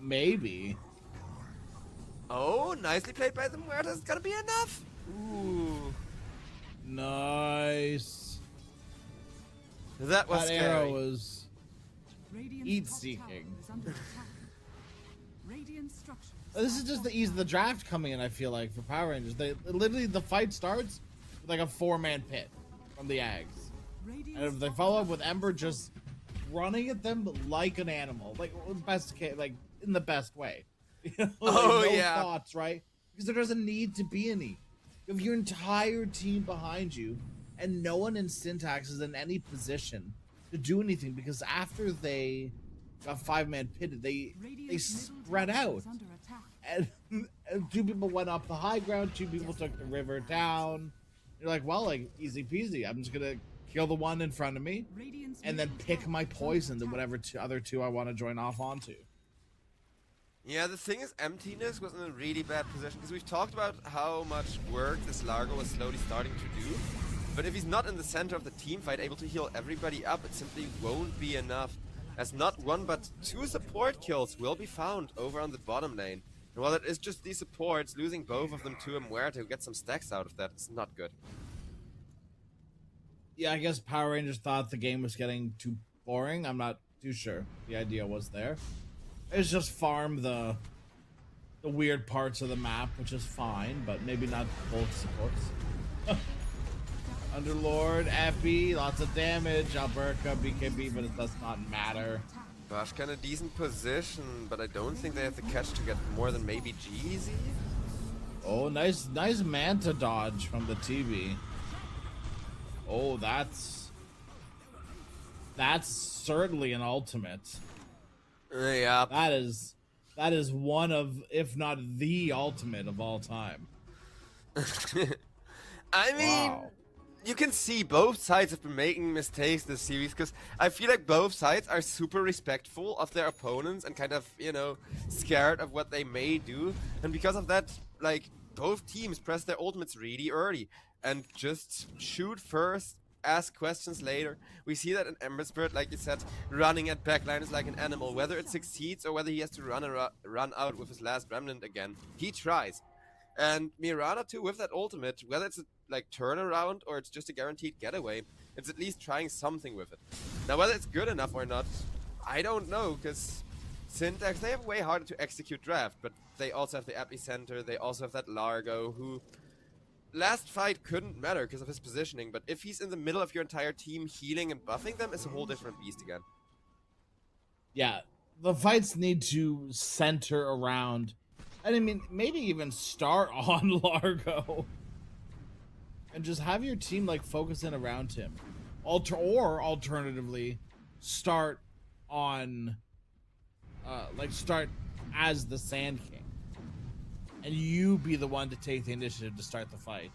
Maybe. Oh, nicely played by the Muerta. It's gonna be enough. Ooh. Nice. That was scary. Arrow was heat-seeking. This is just the ease of the draft coming in, I feel like, for Power Rangers. Literally, the fight starts with like a 4-man pit from the Ags. And if they follow up with Ember just running at them like an animal, like in the best way. You know, like no thoughts, right? Because there doesn't need to be any. You have your entire team behind you, and no one in Syntax is in any position to do anything, because after they got 5-man pitted, they spread out. And 2 people went up the high ground, 2 people took the river down. You're like, well, like, easy peasy. I'm just gonna kill the one in front of me, and then pick my poison to whatever other 2 I want to join off onto. Yeah, the thing is, Emptiness was in a really bad position, because we've talked about how much work this Largo was slowly starting to do. But if he's not in the center of the team fight, able to heal everybody up, it simply won't be enough. As not 1 but 2 support kills will be found over on the bottom lane. And while it is just these supports, losing both of them to a Muerta who gets some stacks out of that is not good. Yeah, I guess Power Rangers thought the game was getting too boring. I'm not too sure the idea was there. It's just farm the weird parts of the map, which is fine, but maybe not both supports. Underlord, Epi, lots of damage, Alberca, BKB, but it does not matter. Bashka in a decent position, but I don't think they have the catch to get more than maybe Jeezy. Oh, nice Manta dodge from the TV. Oh, that's certainly an ultimate. Yeah. That is one of, if not the ultimate of all time. I mean, wow. You can see both sides have been making mistakes this series, because I feel like both sides are super respectful of their opponents and kind of, you know, scared of what they may do. And because of that, like, both teams press their ultimates really early and just shoot first, ask questions later. We see that in Ember Spirit, like you said, running at backline is like an animal. Whether it succeeds or whether he has to run out with his last remnant again, he tries. And Mirana too, with that ultimate, whether it's a like turnaround or it's just a guaranteed getaway, it's at least trying something with it. Now whether it's good enough or not, I don't know, because Syntax, they have way harder to execute draft, but they also have the Epicenter, they also have that Largo, who last fight couldn't matter because of his positioning, but if he's in the middle of your entire team healing and buffing them, it's a whole different beast again. Yeah, the fights need to center around, and I mean, maybe even start on Largo. And just have your team like focus in around him. Or alternatively, start on start as the Sand King. And you be the one to take the initiative to start the fight.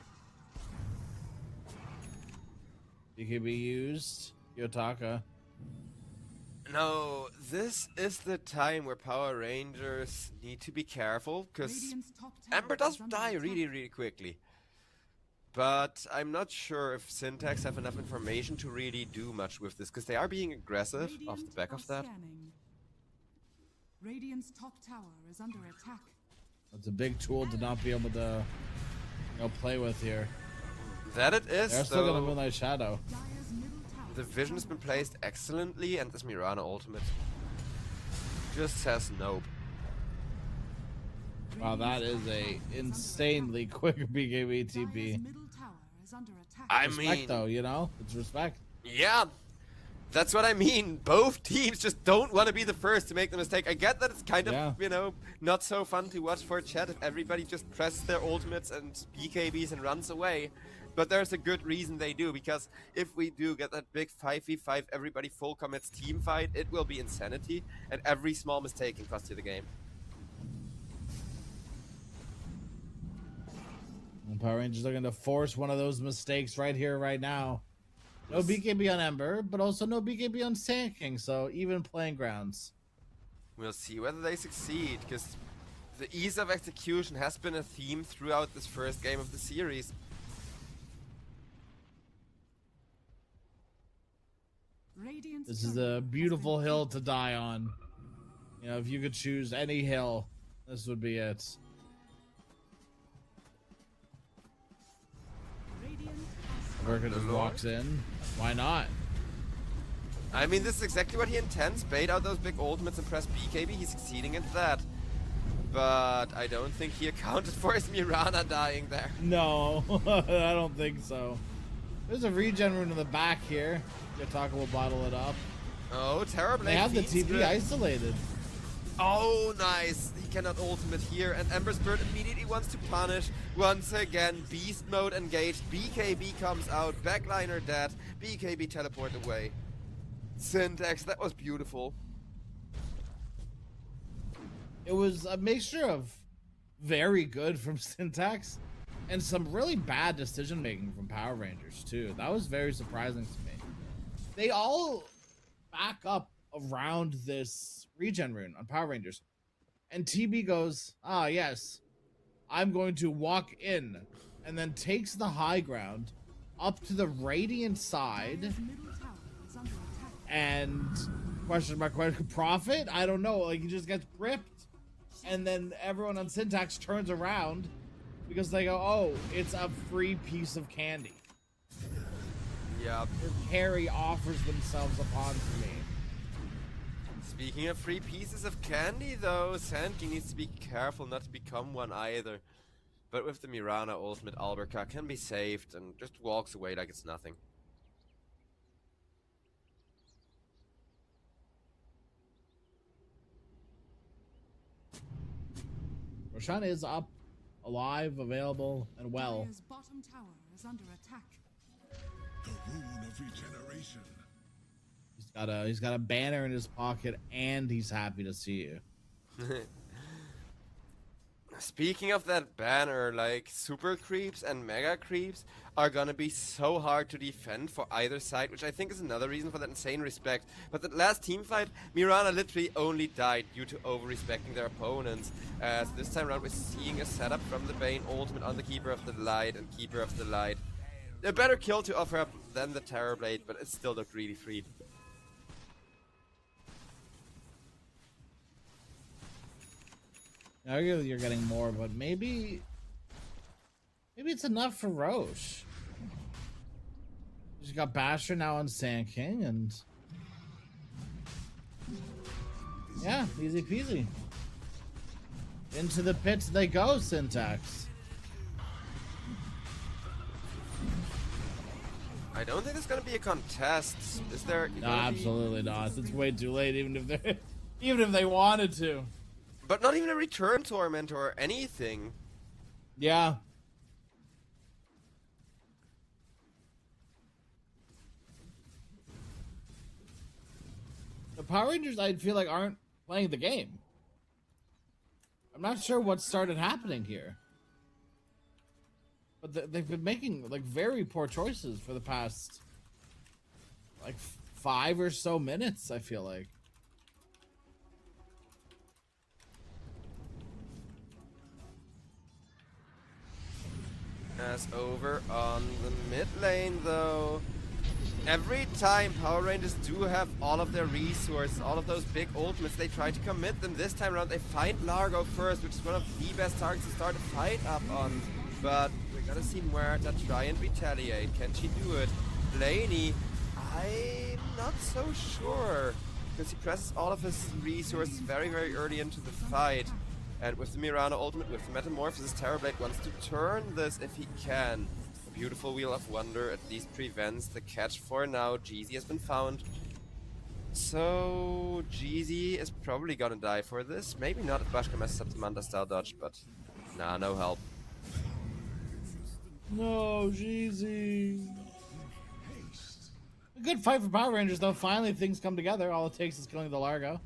BKB used. Yotaka. No, this is the time where Power Rangers need to be careful, because Ember does die really quickly. But I'm not sure if Syntax have enough information to really do much with this, because they are being aggressive off the back of that. Radiant's top tower is under attack. That's a big tool to not be able to play with here. That it is, They're still gonna Moonlight Shadow. The vision has been placed excellently, and this Mirana ultimate just says nope. Wow, that is a insanely quick BKB TP. I Respect, mean, though, you know? It's respect. Yeah, that's what I mean. Both teams just don't want to be the first to make the mistake. I get that it's kind of, you know, not so fun to watch for chat if everybody just presses their ultimates and BKBs and runs away. But there's a good reason they do, because if we do get that big 5v5 everybody full commits team fight, it will be insanity, and every small mistake can cost you the game. And Power Rangers are going to force one of those mistakes right here, right now. No BKB on Ember, but also no BKB on Sand King, so even playing grounds. We'll see whether they succeed, because the ease of execution has been a theme throughout this first game of the series. This is a beautiful hill to die on. You know, if you could choose any hill, this would be it. Worker just walks in. Why not? I mean, this is exactly what he intends. Bait out those big ultimates and press BKB. He's succeeding at that. But I don't think he accounted for his Mirana dying there. No, I don't think so. There's a regen rune in the back here. Yotaka will bottle it up. Oh, terrible. They have the TP isolated. Oh, nice. He cannot ultimate here, and Ember's Bird immediately wants to punish. Once again, beast mode engaged. BKB comes out. Backliner dead. BKB teleport away. Syntax, that was beautiful. It was a mixture of very good from Syntax and some really bad decision making from Power Rangers too. That was very surprising to me. They all back up around this regen rune on Power Rangers, and TB goes, ah yes, I'm going to walk in, and then takes the high ground up to the Radiant side, and question mark profit? I don't know, like he just gets ripped, and then everyone on Syntax turns around because they go, oh, it's a free piece of candy. Yeah. Their carry offers themselves upon for me. Speaking of free pieces of candy, though, Sand King needs to be careful not to become one either. But with the Mirana ultimate, Alberca can be saved and just walks away like it's nothing. Roshan is up, alive, available, and well. Dire's bottom tower is under attack. The rune of regeneration. He's got a banner in his pocket, and he's happy to see you. Speaking of that banner, like, super creeps and mega creeps are gonna be so hard to defend for either side, which I think is another reason for that insane respect. But the last team fight, Mirana literally only died due to over-respecting their opponents. So this time around we're seeing a setup from the Bane ultimate on the Keeper of the Light and Keeper of the Light. A better kill to offer up than the Terrorblade, but it still looked really free. I argue that you're getting more, but maybe it's enough for Roche. She's got Basher now on Sand King, and Yeah, easy peasy. Into the pits they go, Syntax. I don't think there's gonna be a contest. Is there? No, absolutely not. It's way too late, even if they even if they wanted to. But not even a return torment or anything. Yeah. The Power Rangers, I feel like, aren't playing the game. I'm not sure what started happening here. But they've been making, like, very poor choices for the past, like, 5 or so minutes, I feel like. As over on the mid lane, though. Every time Power Rangers do have all of their resources, all of those big ultimates, they try to commit them. This time around, they find Largo first, which is one of the best targets to start a fight up on. But we're gonna see Muerta try and retaliate. Can she do it? Blaney, I'm not so sure, because he presses all of his resources very, very early into the fight. And with the Mirana ultimate, with the Metamorphosis, Terrorblade wants to turn this if he can. A beautiful Wheel of Wonder at least prevents the catch for now. Jeezy has been found. So Jeezy is probably gonna die for this. Maybe not if Bashka messes up the Manta style dodge, but nah, no help. No, Jeezy. A good fight for Power Rangers, though. Finally, things come together. All it takes is killing the Largo.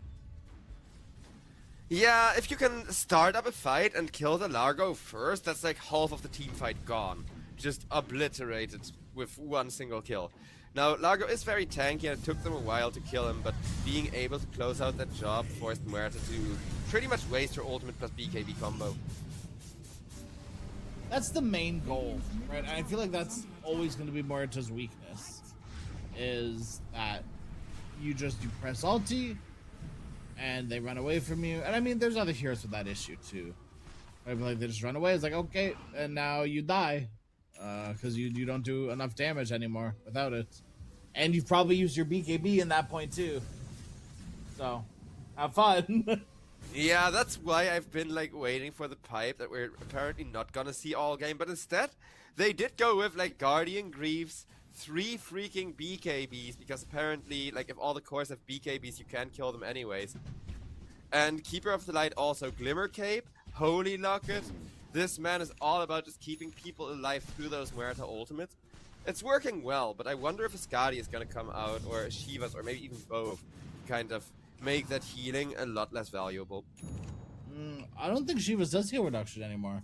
Yeah, if you can start up a fight and kill the Largo first, that's like half of the team fight gone. Just obliterated with one single kill. Now, Largo is very tanky and it took them a while to kill him, but being able to close out that job forced Muerta to pretty much waste her ultimate plus BKB combo. That's the main goal, right? And I feel like that's always going to be Muerta's weakness, is that you press ulti, and they run away from you. And I mean, there's other heroes with that issue too. Right? Like they just run away. It's like, okay, and now you die because you don't do enough damage anymore without it, and you've probably used your BKB in that point too. So, have fun. Yeah, that's why I've been like waiting for the pipe that we're apparently not gonna see all game. But instead, they did go with like Guardian Greaves, 3 freaking BKBs, because apparently, like, if all the cores have BKBs, you can't kill them anyways. And Keeper of the Light also, Glimmer Cape, Holy Locket. This man is all about just keeping people alive through those Muerta ultimates. It's working well, but I wonder if a Skadi is gonna come out, or a Shivas, or maybe even both, kind of make that healing a lot less valuable. I don't think Shivas does heal reduction anymore.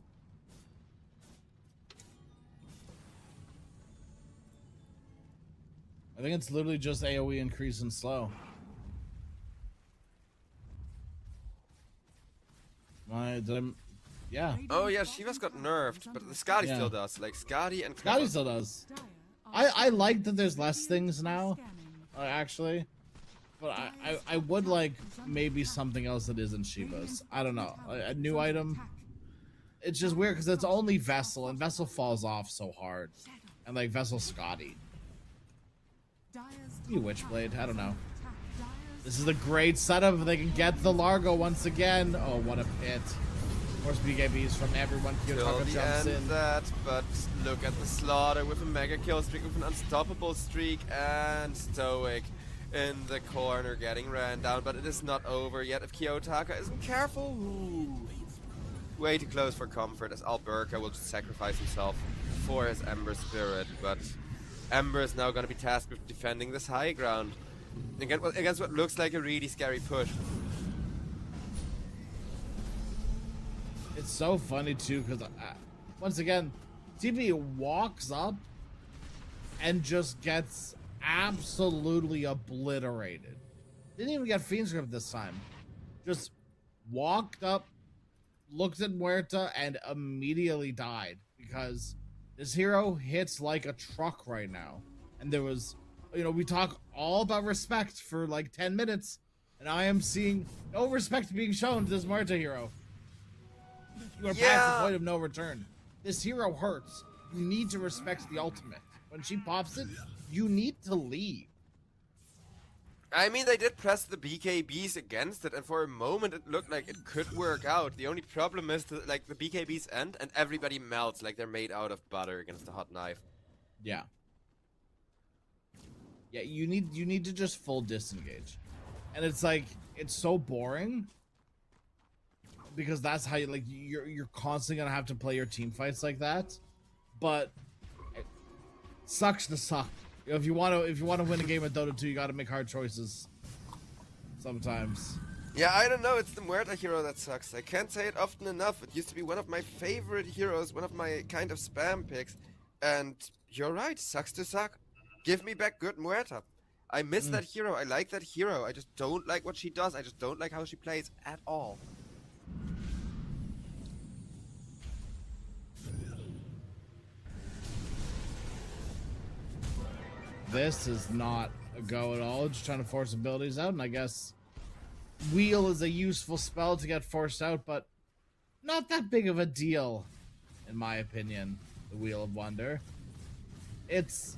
I think it's literally just AoE increase and slow. Yeah. Oh yeah, Shivas got nerfed, but the Skadi Yeah. still does. Like, Skadi and Scotty still does. I like that there's less things now, actually. But I would like maybe something else that isn't Shiva's. I don't know. A new item. It's just weird because it's only Vessel, and Vessel falls off so hard. And like Vessel Scotty. Maybe Witchblade, I don't know. This is a great setup if they can get the Largo once again. Oh, what a pit. Of course, BKBs from everyone. Till Kiyotaka the jumps end in. that, but look at the Slaughter with a mega kill streak, with an unstoppable streak, and Stoic in the corner getting ran down, but it is not over yet if Kiyotaka isn't careful. Ooh. Way too close for comfort, as Alberca will just sacrifice himself for his Ember Spirit, but Ember is now going to be tasked with defending this high ground against what looks like a really scary push. It's so funny too because once again, TB walks up and just gets absolutely obliterated. Didn't even get Fiend's Grip this time. Just walked up, looked at Muerta, and immediately died because this hero hits like a truck right now. And there was, you know, we talk all about respect for like 10 minutes, and I am seeing no respect being shown to this Muerta hero. You are past the point of no return. This hero hurts. You need to respect the ultimate. When she pops it, you need to leave. I mean, they did press the BKBs against it, and for a moment it looked like it could work out. The only problem is that, like, the BKBs end and everybody melts like they're made out of butter against a hot knife. Yeah. Yeah, you need to just full disengage. And it's like, it's so boring because that's how you're constantly gonna have to play your team fights like that. But it sucks to suck. If you want to win a game of Dota 2, you got to make hard choices sometimes. Yeah, I don't know, it's the Muerta hero that sucks. I can't say it often enough. It used to be one of my favorite heroes, one of my kind of spam picks. And you're right, sucks to suck. Give me back good Muerta. I miss that hero, I like that hero. I just don't like what she does. I just don't like how she plays at all. This is not a go at all. Just trying to force abilities out, and I guess Wheel is a useful spell to get forced out, but not that big of a deal, in my opinion. The Wheel of Wonder. It's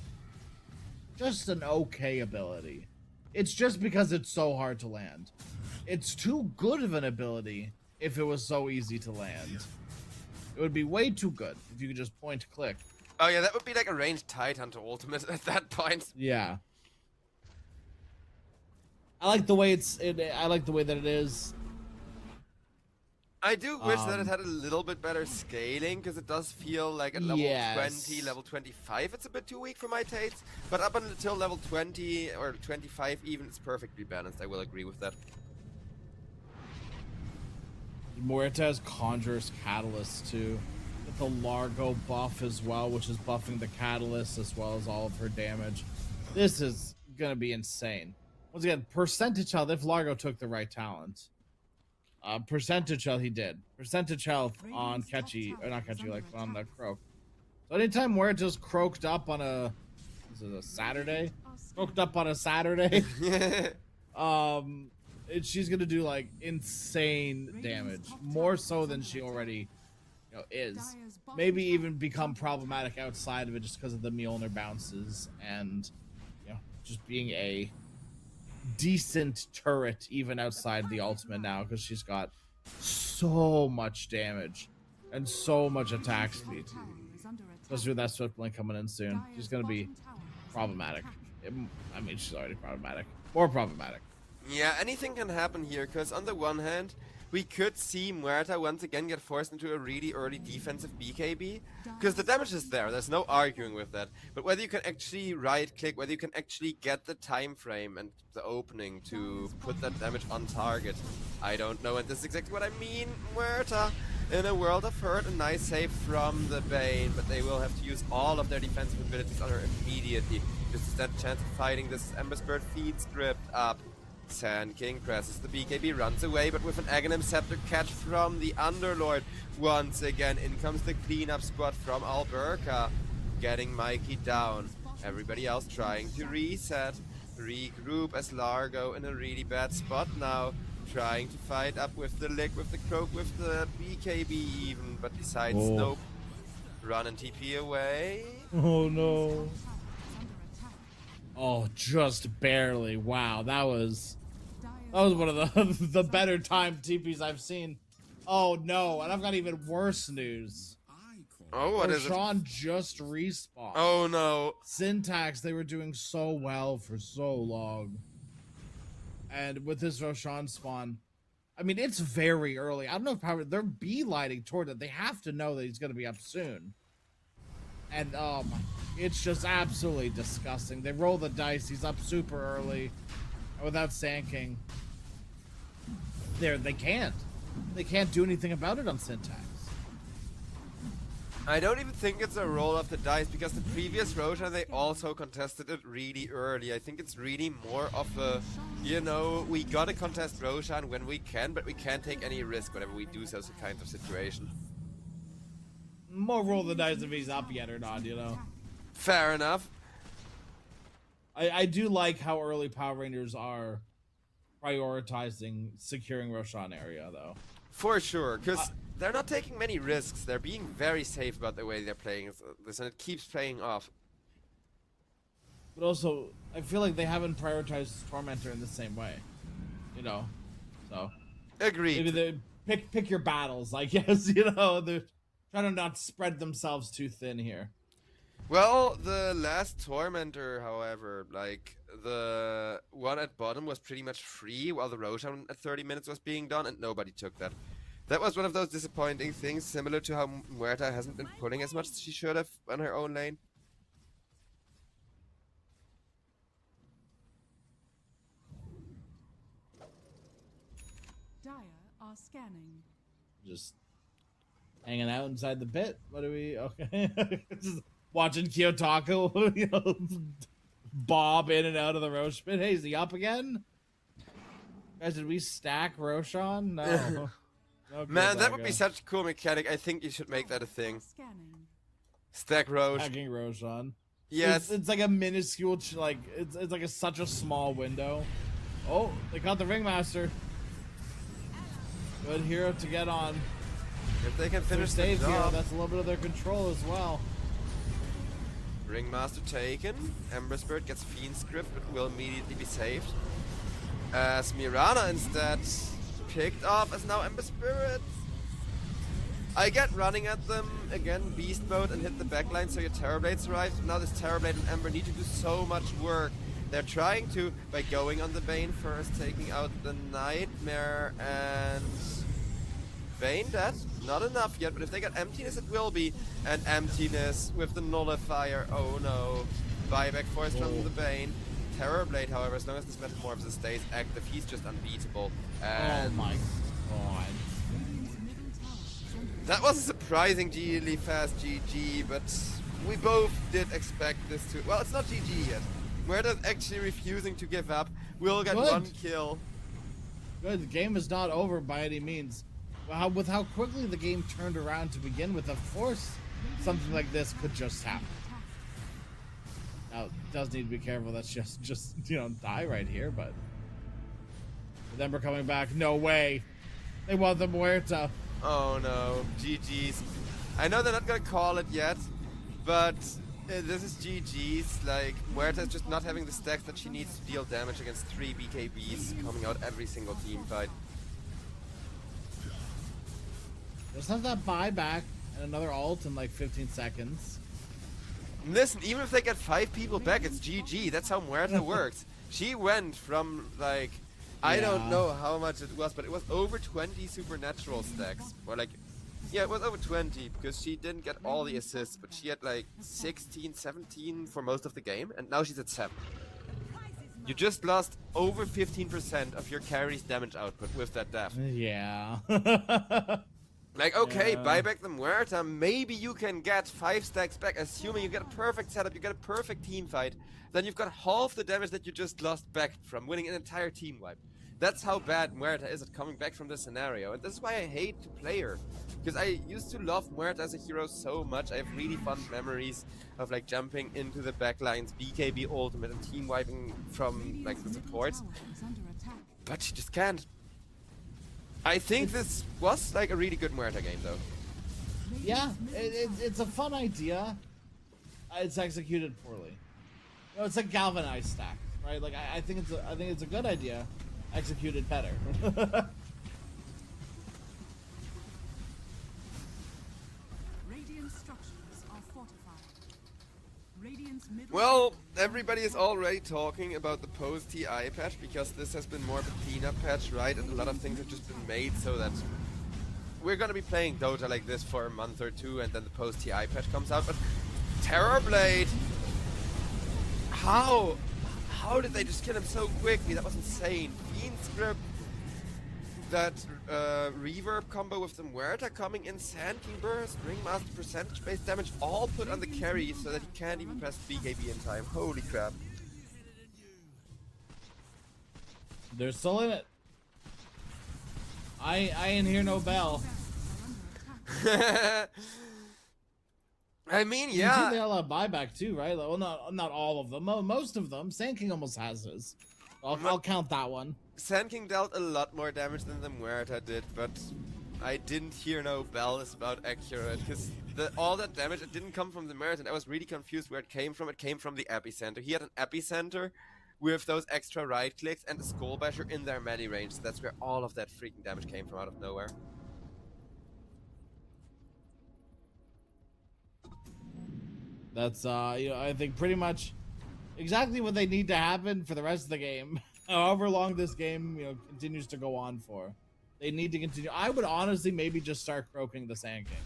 just an okay ability. It's just because it's so hard to land. It's too good of an ability if it was so easy to land. It would be way too good if you could just point click. Oh yeah, that would be like a ranged Tidehunter ultimate at that point. Yeah. I like the way I like the way that it is. I do wish that it had a little bit better scaling, because it does feel like at level 20, level 25, it's a bit too weak for my tastes. But up until level 20 or 25 even, it's perfectly balanced. I will agree with that. Muerta has Conjurer's Catalyst too. With the Largo buff as well, which is buffing the Catalyst as well as all of her damage. This is gonna be insane. Once again, percentage health if Largo took the right talent. Percentage health he did. Percentage health on Catchy, or not Catchy, like on the Croak. So anytime Muerta's croaked up on is it a Saturday? Croaked up on a Saturday. She's gonna do like insane damage, more so than she already is. Maybe even become problematic outside of it just because of the Mjolnir bounces and just being a decent turret even outside the ultimate now, because she's got so much damage and so much attack speed. Especially with that Swift Blink coming in soon, she's gonna be problematic. I mean, she's already problematic. More problematic. Yeah, anything can happen here, because on the one hand, we could see Muerta once again get forced into a really early defensive BKB, because the damage is there, there's no arguing with that. But whether you can actually right-click, whether you can actually get the time frame and the opening to put that damage on target, I don't know, and this is exactly what I mean. Muerta, in a world of hurt, a nice save from the Bane, but they will have to use all of their defensive abilities on her immediately, just to stand a chance of fighting this Ember Spirit feed script up. Sand King presses the BKB, runs away, but with an Aghanim Scepter catch from the Underlord. Once again, in comes the cleanup squad from Alberca, getting Mikey down. Everybody else trying to reset, regroup, as Largo in a really bad spot now, trying to fight up with the Lick, with the Croak, with the BKB even, but decides nope. Run and TP away. Oh no. Oh, just barely. Wow, that was one of the better timed TPs I've seen. Oh no, and I've got even worse news. Oh, what is it? Roshan just respawned. Oh no. Syntax, they were doing so well for so long. And with this Roshan spawn, I mean, it's very early. I don't know if they're beelining toward it. They have to know that he's going to be up soon. And it's just absolutely disgusting. They roll the dice. He's up super early, without Sand King. They can't do anything about it on Syntax. I don't even think it's a roll of the dice, because the previous Roshan, they also contested it really early. I think it's really more of a, we gotta contest Roshan when we can, but we can't take any risk whenever we do such a kind of situation. More roll the dice if he's up yet or not, Fair enough. I do like how early Power Rangers are prioritizing securing Roshan area, though. For sure, because they're not taking many risks. They're being very safe about the way they're playing this, and it keeps paying off. But also, I feel like they haven't prioritized Tormentor in the same way. You know, so Agreed. maybe they pick your battles. I guess you know they're trying to not spread themselves too thin here. Well, the last Tormentor, however, like, the one at bottom was pretty much free, while the Roshan at 30 minutes was being done, and nobody took that. That was one of those disappointing things, similar to how Muerta hasn't been pulling as much as she should have on her own lane. Dire are scanning. Just hanging out inside the pit. What are we? Okay, just watching Kyotaku, you know, bob in and out of the Roche pit. Hey, is he up again? Guys, did we stack Roshan? No. Okay, Man, that would be Daga. such a cool mechanic. I think you should make that a thing. Scanning. Stack Roche. Stacking Roshan. Yes. It's like a minuscule, like it's like such a small window. Oh, they caught the Ringmaster. Good hero to get on. If they can Their finish the save hero, job. that's a little bit of their control as well. Ringmaster taken. Ember Spirit gets Fiend Script, but will immediately be saved. As Mirana instead picked off as now Ember Spirit. I get running at them again, beast mode, and hit the backline so your Terrorblade arrives. Now this Terrorblade and Ember need to do so much work. They're trying to by going on the Bane first, taking out the Nightmare and Bane. That's not enough yet, but if they get Emptiness, it will be. And Emptiness with the Nullifier. Oh no. Buyback force from the Bane. Terrorblade, however, as long as this Metamorphosis stays active, he's just unbeatable. And Oh my god. Radiant's middle tower is under that was a surprising really fast GG, but we both did expect this to... Well, it's not GG yet. Muerta's actually refusing to give up. We'll get Good. one kill. Good, the game is not over by any means. With how quickly the game turned around to begin with, of course, something like this could just happen. attack. Now, it does need to be careful. That's just you know, die right here, but with Ember coming back, no way. They want the Muerta. Oh no, GG's. I know they're not gonna call it yet, but this is GG's. Like, Muerta's just not having the stacks that she needs to deal damage against 3 BKBs coming out every single team fight. Just have that buyback and another ult in like 15 seconds. Listen, even if they get 5 people back, it's GG. That's how Muerta works. She went from, like, I don't Yeah. know how much it was, but it was over 20 supernatural stacks. Or like, yeah, it was over 20, because she didn't get all the assists, but she had like 16, 17 for most of the game, and now she's at 7. You just lost over 15% of your carry's damage output with that death. Yeah. Like, okay, Yeah. buy back the Muerta, maybe you can get 5 stacks back, assuming you get a perfect setup, you get a perfect team fight, then you've got half the damage that you just lost back from winning an entire team wipe. That's how bad Muerta is at coming back from this scenario, and this is why I hate to play her. Because I used to love Muerta as a hero so much, I have really fun memories of like jumping into the backlines, BKB ultimate, and team wiping from like the Radiant's middle supports, tower is under attack. but she just can't. I think this was like a really good Muerta game though. Yeah, it's a fun idea. It's executed poorly. You know, it's like galvanized stack, right? Like I think it's a good idea, executed better. Radiant structures are fortified. Radiant's middle Well, tower is everybody under is attack. already talking about the post-TI patch because this has been more of a cleanup patch, right? And a lot of things have just been made so that we're gonna be playing Dota like this for a month or two, and then the post-TI patch comes out. But Terrorblade, how did they just kill him so quickly? That was insane. Fiend Script, that reverb combo with the Muerta coming in, Sand King Burst, Ringmaster percentage-based damage, all put on the carry so that he can't even press BKB in time. Holy crap. They're still in it. I ain't hear no bell. Barracks are under attack. I mean, You see yeah. they all have buyback too, right? Well, not all of them. Most of them. Sand King almost has his. I'll count that one. Sand King dealt a lot more damage than the Muerta did, but I didn't hear no bells about accurate, because all that damage, it didn't come from the Merit, and I was really confused where it came from. It came from the epicenter. He had an epicenter with those extra right clicks and a skull basher in their melee range. So that's where all of that freaking damage came from out of nowhere. That's I think pretty much exactly what they need to happen for the rest of the game. However long this game, continues to go on for. They need to continue. I would honestly maybe just start croaking the Sand King.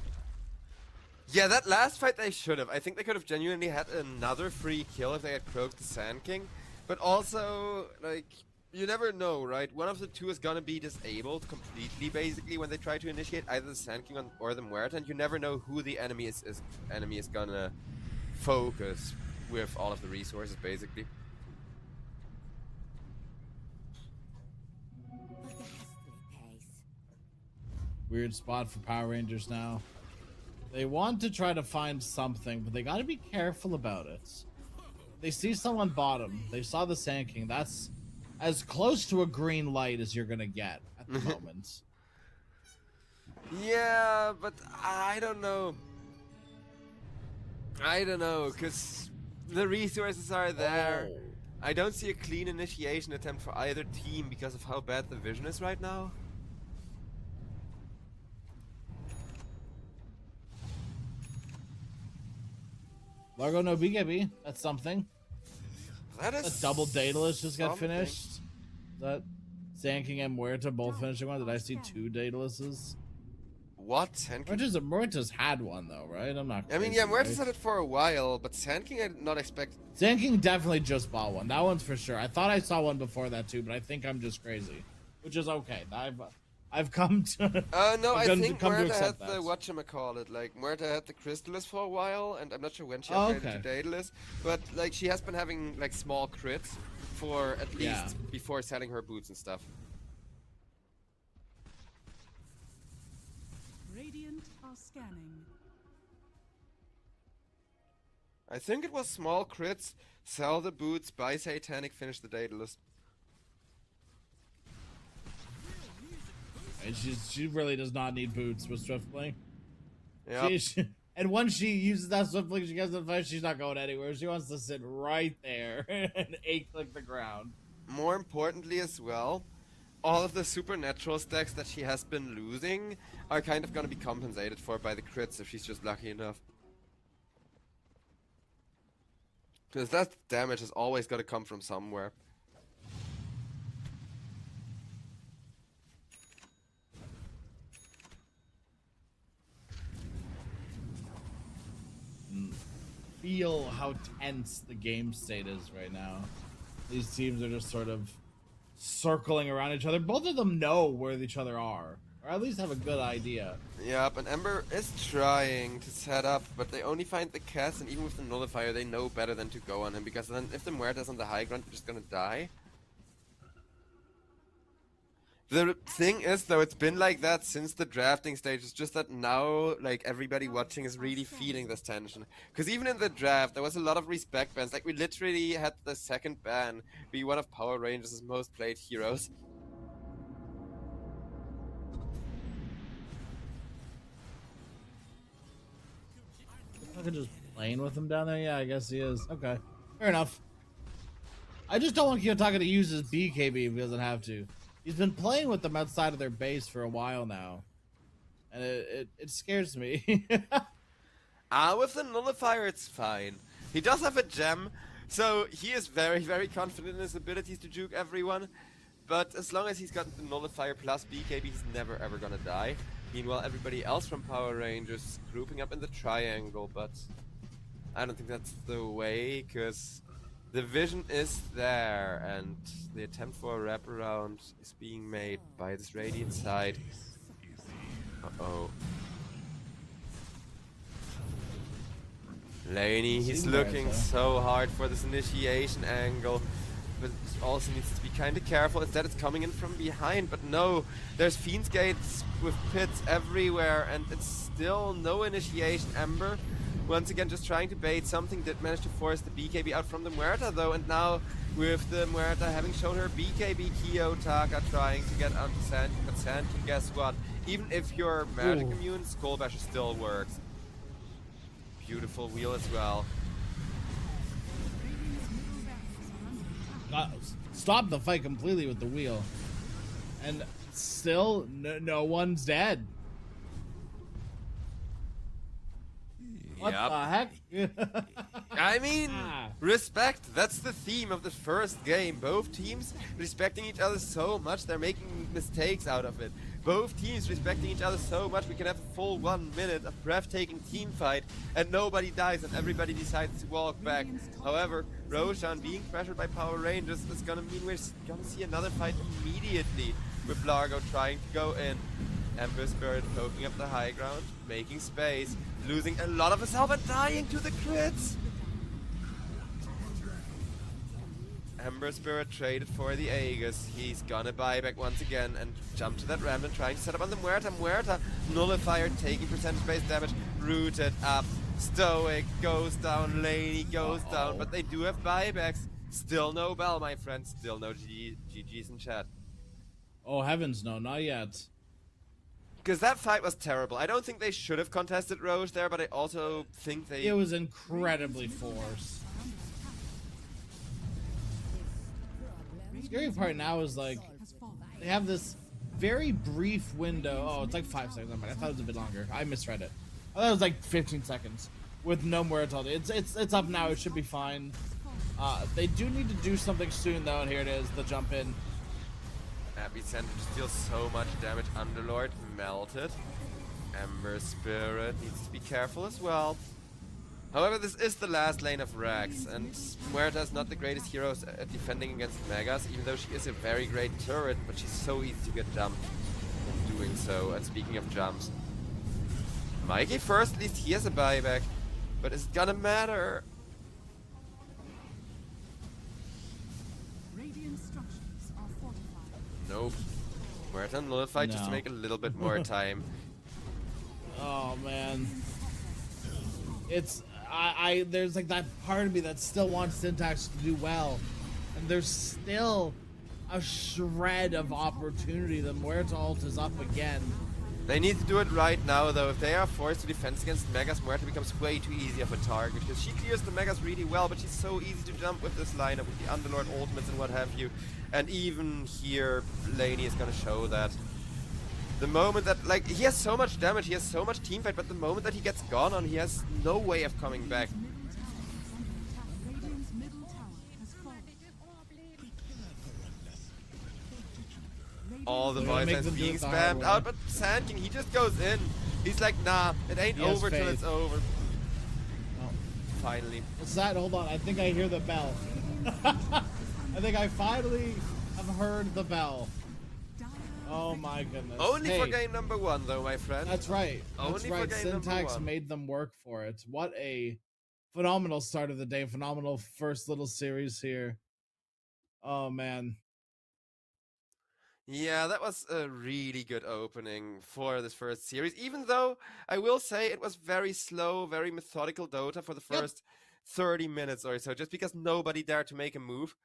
Yeah, that last fight they should have. I think they could have genuinely had another free kill if they had croaked the Sand King. But also, like, you never know, right? One of the two is gonna be disabled completely, basically, when they try to initiate either the Sand King or the Muerta, and you never know who the enemy is gonna focus with all of the resources, basically. Weird spot for Power Rangers now. They want to try to find something, but they gotta be careful about it. They see someone bottom. They saw the Sand King. That's as close to a green light as you're gonna get at the moment. Yeah, but I don't know. Because the resources are there. Oh. I don't see a clean initiation attempt for either team because of how bad the vision is right now. Largo no BKB. That's something. That is A double Daedalus just got something. finished. Is that Sand King and Muerta both finishing one? Did I see 2 Daedaluses? What? Sand King? Muerta's had one though, right? I'm not. I mean, crazy, yeah, Muerta's right? had it for a while, but Sand King I did not expect. Sand King definitely just bought one. That one's for sure. I thought I saw one before that too, but I think I'm just crazy, which is okay. I've come to. No, I come to- think come to Muerta had accept the that. whatchamacallit. Like, Muerta had the Crystallis for a while, and I'm not sure when she Oh, upgraded okay. to Daedalus, but like she has been having like small crits for at least Yeah. before selling her boots and stuff. Radiant are scanning. I think it was small crits, sell the boots, buy Satanic, finish the Daedalus. And she really does not need boots with Swiftling. Yep. And once she uses that Swiftling, she gets the fight. She's not going anywhere. She wants to sit right there and 8-click the ground. More importantly as well, all of the supernatural stacks that she has been losing are kind of gonna be compensated for by the crits if she's just lucky enough. Because that damage has always gotta come from somewhere. Feel how tense the game state is right now. These teams are just sort of circling around each other. Both of them know where each other are, or at least have a good idea. Yep, and Ember is trying to set up, but they only find the cast, and even with the nullifier, they know better than to go on him, because then if the Muerta's on the high ground, they're just gonna die. The thing is, though, it's been like that since the drafting stage. It's just that now, like, everybody watching is really feeling this tension. Because even in the draft, there was a lot of respect bans. Like, we literally had the second ban be one of Power Rangers' most played heroes. Fucking just playing with him down there? Yeah, I guess he is. Okay, fair enough. I just don't want Kiyotaka to use his BKB if he doesn't have to. He's been playing with them outside of their base for a while now, and it scares me. With the nullifier, it's fine. He does have a gem, so he is very, very confident in his abilities to juke everyone. But as long as he's got the nullifier plus BKB, he's never ever gonna die. Meanwhile, everybody else from Power Rangers is grouping up in the triangle, but I don't think that's the way, because the vision is there, and the attempt for a wraparound is being made by this Radiant side. Uh-oh. Laney, he's looking so hard for this initiation angle, but also needs to be kind of careful. Instead, it's coming in from behind, but no, there's Fiend's Gates with pits everywhere, and it's still no initiation. Ember, once again, just trying to bait. Something did manage to force the BKB out from the Muerta, though, and now with the Muerta having shown her BKB, Kiyotaka trying to get onto Sand, but Sand, guess what? Even if you're magic Ooh. immune, Skull Basher still works. Beautiful wheel as well. Stop the fight completely with the wheel. And still, no one's dead. What Yep. the heck? I mean, Ah. respect. That's the theme of the first game. Both teams respecting each other so much, they're making mistakes out of it. Both teams respecting each other so much, we can have a full 1 minute of breathtaking team fight, and nobody dies, and everybody decides to walk back. However, Roshan being pressured by Power Rangers is gonna mean we're gonna see another fight immediately, with Largo trying to go in. Ember Spirit poking up the high ground, making space, losing a lot of his health and dying to the crits. Ember Spirit traded for the Aegis. He's gonna buy back once again and jump to that ramp and trying to set up on the Muerta. Muerta, Nullifier taking percentage-based damage, rooted up. Stoic goes down, Laney goes down, but they do have buybacks. Still no Bell, my friend. Still no GG's in chat. Oh heavens, no, not yet. Because that fight was terrible. I don't think they should have contested Roche there, but I also think they... It was incredibly forced. The scary part now is like they have this very brief window. Oh, it's like 5 seconds. I thought it was a bit longer. I misread it. I thought it was like 15 seconds with no Muerta. It's up now. It should be fine. They do need to do something soon though, and here it is, the jump in. Epicenter deals so much damage. Underlord melted. Ember Spirit needs to be careful as well. However, this is the last lane of Rax, and Muerta is not the greatest hero at defending against Megas, even though she is a very great turret, but she's so easy to get jumped in doing so. And speaking of jumps, Mikey first, at least he has a buyback, but is it gonna matter? Radiant structures are fortified. Nope. Muerta nullified just to No. make a little bit more time. Oh man, it's there's like that part of me that still wants Syntax to do well, and there's still a shred of opportunity. The Muerta ult is up again. They need to do it right now, though. If they are forced to defend against Megas, Muerta becomes way too easy of a target, because she clears the Megas really well, but she's so easy to jump with this lineup, with the Underlord ultimates and what have you. And even here, Laney is gonna show that. The moment that, like, he has so much damage, he has so much teamfight, but the moment that he gets gone on, he has no way of coming back. Radiant's middle tower has fallen. All the We're gonna voice make lines them do being it the hard spammed way. out, but Sand King, he just goes in. He's like, nah, it ain't He has over till faith. it's over. Oh. Finally. What's that? Hold on, I think I hear the bell. I think I finally have heard the bell. Oh my goodness. Only Hey, for game number 1, though, my friend. That's right. Only That's for right. game number Syntax 1. made them work for it. What a phenomenal start of the day. Phenomenal first little series here. Oh man. Yeah, that was a really good opening for this first series, even though I will say it was very slow, very methodical Dota for the Yep. first 30 minutes or so, just because nobody dared to make a move.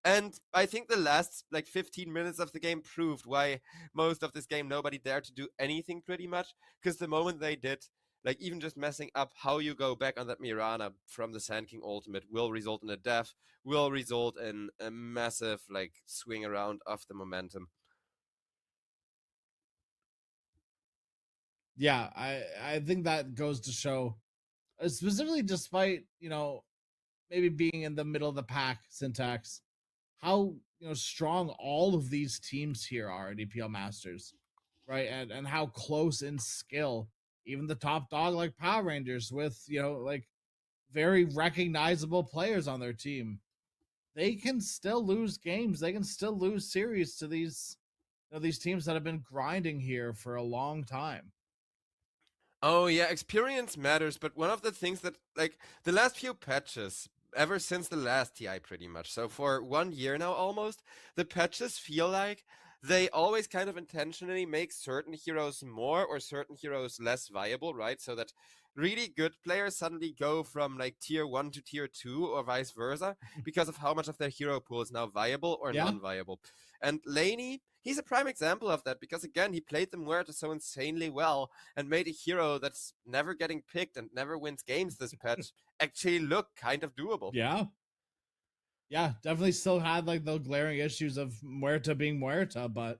And I think the last, like, 15 minutes of the game proved why most of this game nobody dared to do anything pretty much, because the moment they did, like, even just messing up how you go back on that Mirana from the Sand King ultimate will result in a death, will result in a massive, like, swing around of the momentum. Yeah, I think that goes to show, specifically despite, maybe being in the middle of the pack, Syntax, how strong all of these teams here are at EPL Masters, right? And how close in skill even the top dog like Power Rangers with like very recognizable players on their team, they can still lose games. They can still lose series to these these teams that have been grinding here for a long time. Oh yeah, experience matters, but one of the things that, like, the last few patches, ever since the last TI pretty much, so for 1 year now almost, the patches feel like they always kind of intentionally make certain heroes more or certain heroes less viable, right? So that really good players suddenly go from like tier 1 to tier 2 or vice versa because of how much of their hero pool is now viable or Yeah. non-viable. And Laney, he's a prime example of that because again, he played the Muerta so insanely well and made a hero that's never getting picked and never wins games this patch actually look kind of doable. Yeah. Yeah, definitely still had like the glaring issues of Muerta being Muerta, but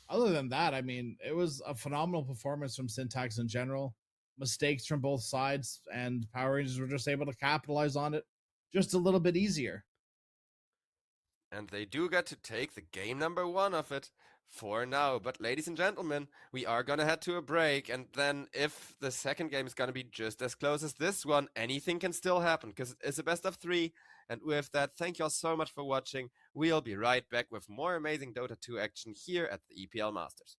other than that, I mean, it was a phenomenal performance from Syntax in general. Mistakes from both sides, and Power Rangers were just able to capitalize on it just a little bit easier. And they do get to take the game number 1 of it for now. But ladies and gentlemen, we are gonna head to a break, and then if the second game is gonna be just as close as this one, anything can still happen because it is a best of 3. And with that, thank you all so much for watching. We'll be right back with more amazing Dota 2 action here at the EPL Masters.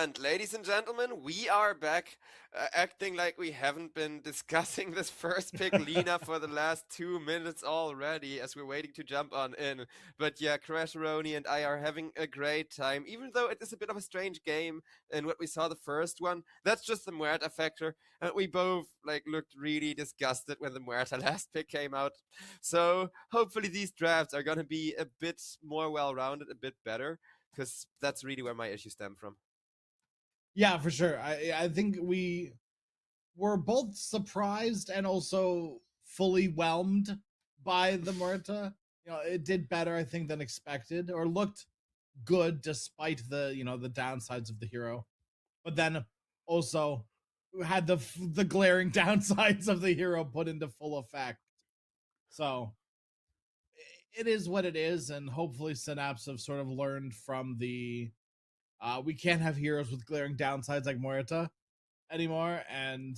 And ladies and gentlemen, we are back, acting like we haven't been discussing this first pick, Lina, for the last 2 minutes already, as we're waiting to jump on in. But yeah, Crasheroni and I are having a great time, even though it is a bit of a strange game in what we saw the first one. That's just the Muerta factor, and we both looked really disgusted when the Muerta last pick came out. So hopefully these drafts are gonna be a bit more well-rounded, a bit better, because that's really where my issues stem from. Yeah, for sure. I think we were both surprised and also fully whelmed by the Muerta. It did better, I think, than expected, or looked good despite the the downsides of the hero. But then also had the glaring downsides of the hero put into full effect. So it is what it is, and hopefully Synapse have sort of learned from the we can't have heroes with glaring downsides like Muerta anymore, and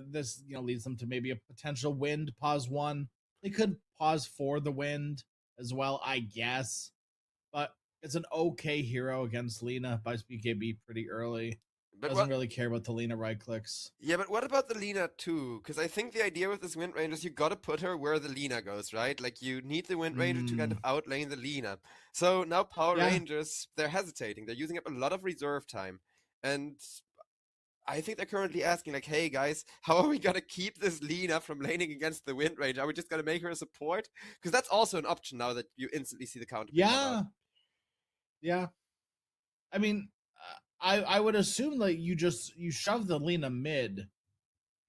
this leads them to maybe a potential wind pause 1. They could pause for the wind as well, I guess, but it's an okay hero against Lina. Buys BKB pretty early. But Doesn't really care about the Lina right clicks. Yeah, but what about the Lina too? Because I think the idea with this Wind Ranger is you gotta put her where the Lina goes, right? Like, you need the Wind Ranger to kind of outlane the Lina. So now Power Rangers, they're hesitating. They're using up a lot of reserve time. And I think they're currently asking, like, hey guys, how are we gonna keep this Lina from laning against the Wind Ranger? Are we just gonna make her a support? Because that's also an option now that you instantly see the counter. Yeah. I mean, I would assume that you shove the Lina mid,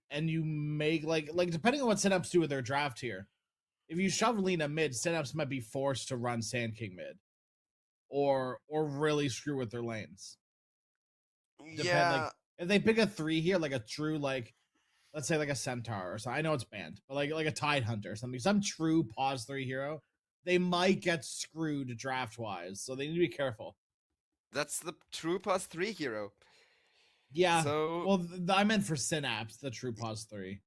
and you make like depending on what Synapse do with their draft here. If you shove Lina mid, Synapse might be forced to run Sand King mid, or really screw with their lanes. Yeah. If they pick a 3 here, like a true let's say like a Centaur or something. I know it's banned, but like a Tide Hunter or something, some true pause 3 hero, they might get screwed draft wise. So they need to be careful. That's the true pause 3 hero. Yeah. So, well, I meant for Synapse, the true pause 3.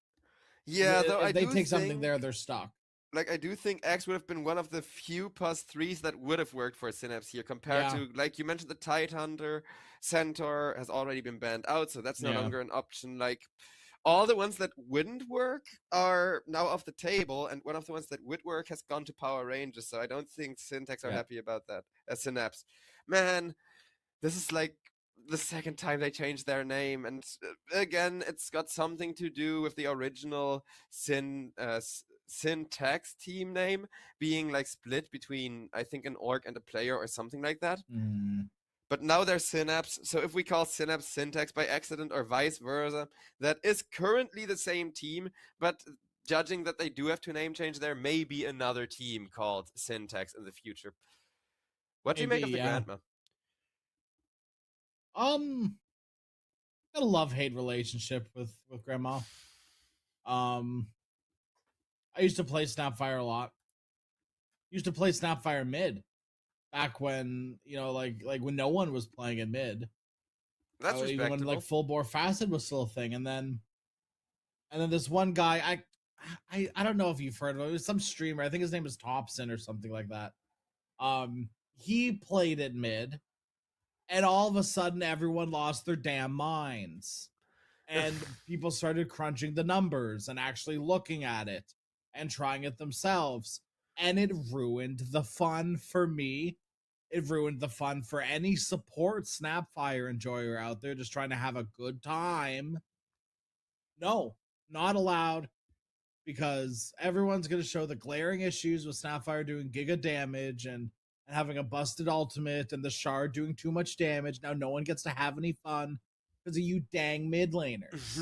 Yeah, though if they take something there, they're stuck. Like, I do think X would have been one of the few pause 3s that would have worked for Synapse here, compared to, like you mentioned, the Tide Hunter. Centaur has already been banned out, so that's no longer an option. Like, all the ones that wouldn't work are now off the table, and one of the ones that would work has gone to Power Rangers, so I don't think Syntax are happy about that. Synapse. Man, this is like the second time they changed their name, and again, it's got something to do with the original Syntax team name being like split between, I think, an orc and a player or something like that. But now they're Synapse, so if we call Synapse Syntax by accident or vice versa, that is currently the same team, but judging that they do have to name change, there may be another team called Syntax in the future. What do you make of the Grandma? Got a love-hate relationship with Grandma. I used to play Snapfire a lot. Used to play Snapfire mid back when, like when no one was playing in mid. That's respectable. Even when like full bore facet was still a thing, and then this one guy, I don't know if you've heard of him. It was some streamer. I think his name was Thompson or something like that. He played at mid, and all of a sudden everyone lost their damn minds, and people started crunching the numbers and actually looking at it and trying it themselves, and it ruined the fun for me. It ruined the fun for any support Snapfire enjoyer out there just trying to have a good time. No, not allowed, because everyone's going to show the glaring issues with Snapfire doing giga damage and having a busted ultimate and the shard doing too much damage. Now no one gets to have any fun because of you dang mid laners.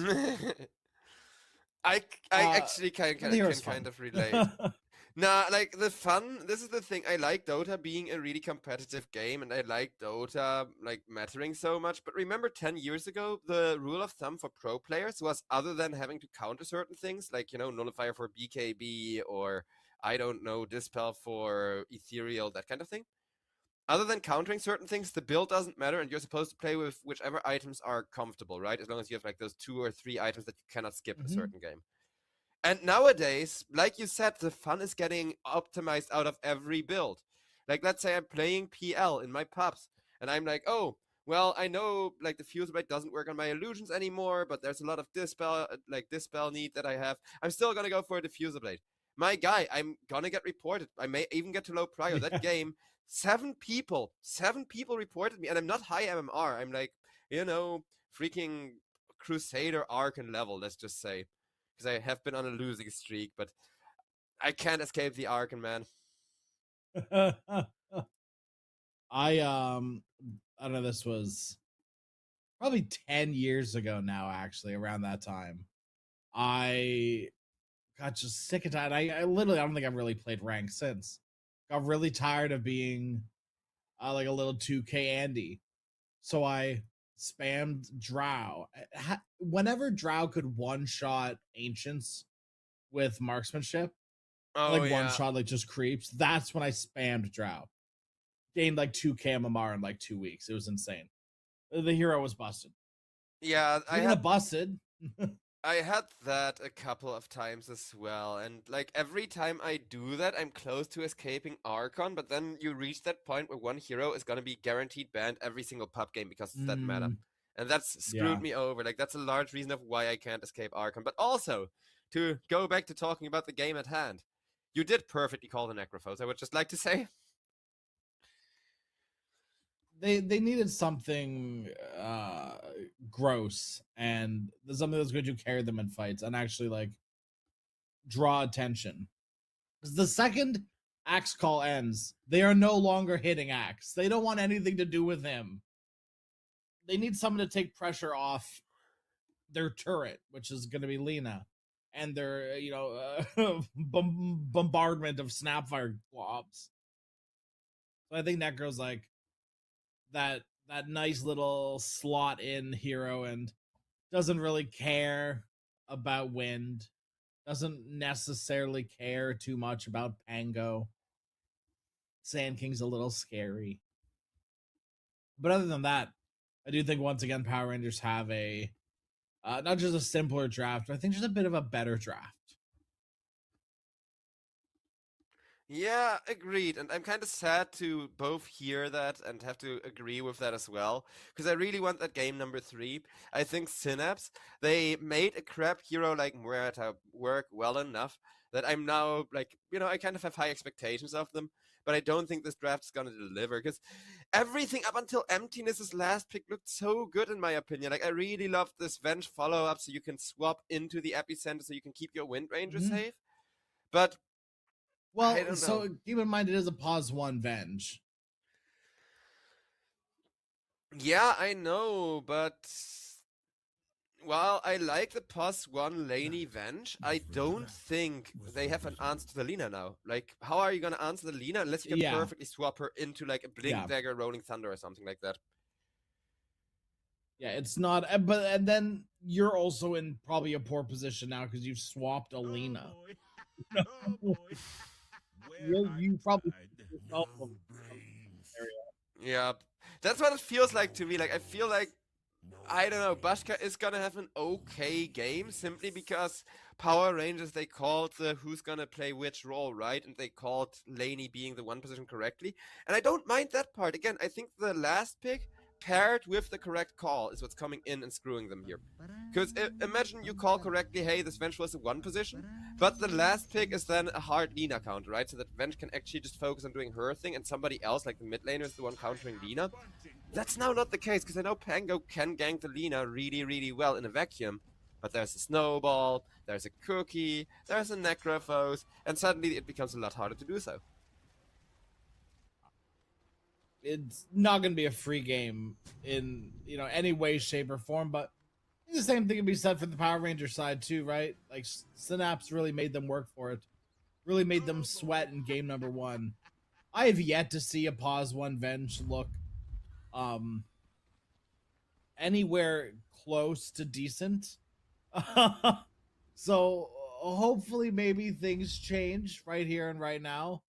I actually can kind of relate. Nah, like, the fun, this is the thing, I like Dota being a really competitive game, and I like Dota, like, mattering so much, but remember 10 years ago, the rule of thumb for pro players was, other than having to counter certain things, like, Nullifier for BKB, or, I don't know, Dispel for Ethereal, that kind of thing. Other than countering certain things, the build doesn't matter, and you're supposed to play with whichever items are comfortable, right? As long as you have, like, those 2 or 3 items that you cannot skip in a certain game. And nowadays, like you said, the fun is getting optimized out of every build. Like, let's say I'm playing PL in my pubs, and I'm like, oh, well, I know like the fuse blade doesn't work on my illusions anymore, but there's a lot of dispel need that I have. I'm still gonna go for a diffuser blade. My guy, I'm gonna get reported. I may even get to low prio. That game, 7 people reported me, and I'm not high MMR. I'm like, freaking Crusader Archon level, let's just say. Because I have been on a losing streak, but I can't escape the Archon, man. I don't know, this was probably 10 years ago now, actually, around that time. I got just sick and tired. I literally, I don't think I've really played ranked since. Got really tired of being like a little 2K Andy. So I spammed Drow. Whenever Drow could one-shot Ancients with marksmanship, Oh, like yeah. one-shot, like just creeps, that's when I spammed Drow. Gained like 2K MMR in like 2 weeks. It was insane. The hero was busted. Yeah, Busted. I had that a couple of times as well, and like every time I do that, I'm close to escaping Archon, but then you reach that point where one hero is gonna be guaranteed banned every single pub game because it's that meta. And that's screwed me over. Like that's a large reason of why I can't escape Archon. But also, to go back to talking about the game at hand, you did perfectly call the Necrophos, I would just like to say. They needed something gross and something that's going to carry them in fights and actually like draw attention. Because the second Axe call ends, they are no longer hitting Axe. They don't want anything to do with him. They need someone to take pressure off their turret, which is going to be Lina, and their bombardment of Snapfire globs. So I think Necro's like that nice little slot in hero and doesn't really care about wind, doesn't necessarily care too much about Pango. Sand King's a little scary. But other than that, I do think once again Power Rangers have a not just a simpler draft, but I think just a bit of a better draft. Yeah, agreed. And I'm kind of sad to both hear that and have to agree with that as well. Because I really want that game number 3. I think Synapse, they made a crap hero like Muerta work well enough that I'm now, like, I kind of have high expectations of them. But I don't think this draft is going to deliver. Because everything up until Emptiness's last pick looked so good, in my opinion. Like, I really loved this Venge follow-up so you can swap into the Epicenter so you can keep your Wind Ranger safe. But well, so keep in mind it is a pause 1 Venge. Yeah, I know, but while I like the pause 1 Laney Venge, I don't think they have an answer to the Lina now. Like, how are you gonna answer the Lina unless you can perfectly swap her into like a Blink Dagger, Rolling Thunder, or something like that? Yeah, it's not. And then you're also in probably a poor position now because you've swapped a Lina. Oh boy. You probably yeah, that's what it feels like to me. Like I feel like I don't know, Bashka is gonna have an okay game simply because Power Rangers, they called the who's gonna play which role right, and they called Laney being the one position correctly, and I don't mind that part. Again, I think the last pick paired with the correct call is what's coming in and screwing them here. Because imagine you call correctly, hey, this Venge was a 1 position, but the last pick is then a hard Lina counter, right? So that Venge can actually just focus on doing her thing, and somebody else, like the mid laner, is the one countering Lina. That's now not the case, because I know Pango can gank the Lina really, really well in a vacuum. But there's a Snowball, there's a Cookie, there's a Necrophos, and suddenly it becomes a lot harder to do so. It's not going to be a free game in any way, shape, or form, but the same thing can be said for the Power Ranger side too, right? Like Synapse really made them work for it, really made them sweat in game number 1. I have yet to see a pause 1 Venge look anywhere close to decent. So hopefully maybe things change right here and right now.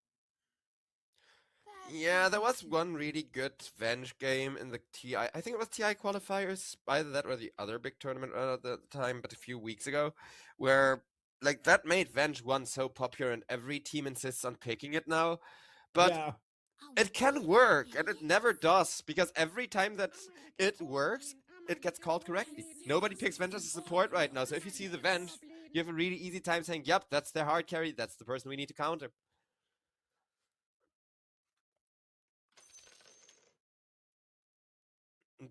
Yeah, there was one really good Venge game in the TI. I think it was TI qualifiers, either that or the other big tournament at the time, but a few weeks ago, where like that made Venge 1 so popular and every team insists on picking it now. But It can work, and it never does, because every time that it works, it gets called correctly. Nobody picks Vent as a support right now, so if you see the Vent, you have a really easy time saying, yep, that's their hard carry, that's the person we need to counter.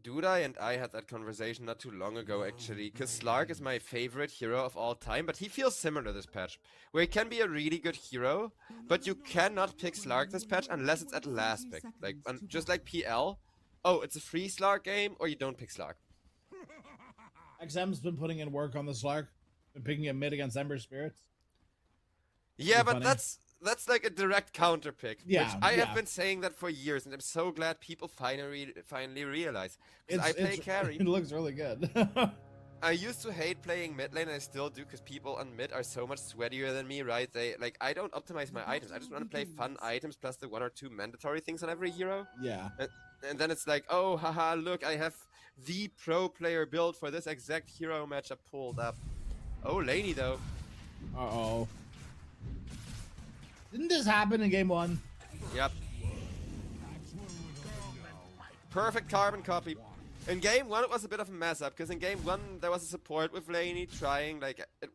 Dudai and I had that conversation not too long ago, actually, because Slark is my favorite hero of all time, but he feels similar this patch, where he can be a really good hero, but you cannot pick Slark this patch unless it's at last pick. Like, just like PL, oh, it's a free Slark game, or you don't pick Slark. XM's been putting in work on the Slark, been picking a mid against Ember Spirits. Yeah, Pretty but funny. that's like a direct counter pick. Yeah, which I yeah. have been saying that for years, and I'm so glad people finally realize. Because I play carry. It looks really good. I used to hate playing mid lane, and I still do, because people on mid are so much sweatier than me, right? I don't optimize my items. I just want to play fun items plus the 1 or 2 mandatory things on every hero. Yeah. And then it's like, oh, haha, look, I have the pro player build for this exact hero matchup pulled up. Oh, Laney, though. Uh-oh. Didn't this happen in game 1? Yep. Perfect carbon copy. In game 1, it was a bit of a mess up, because in game 1, there was a support with Laney trying, like, it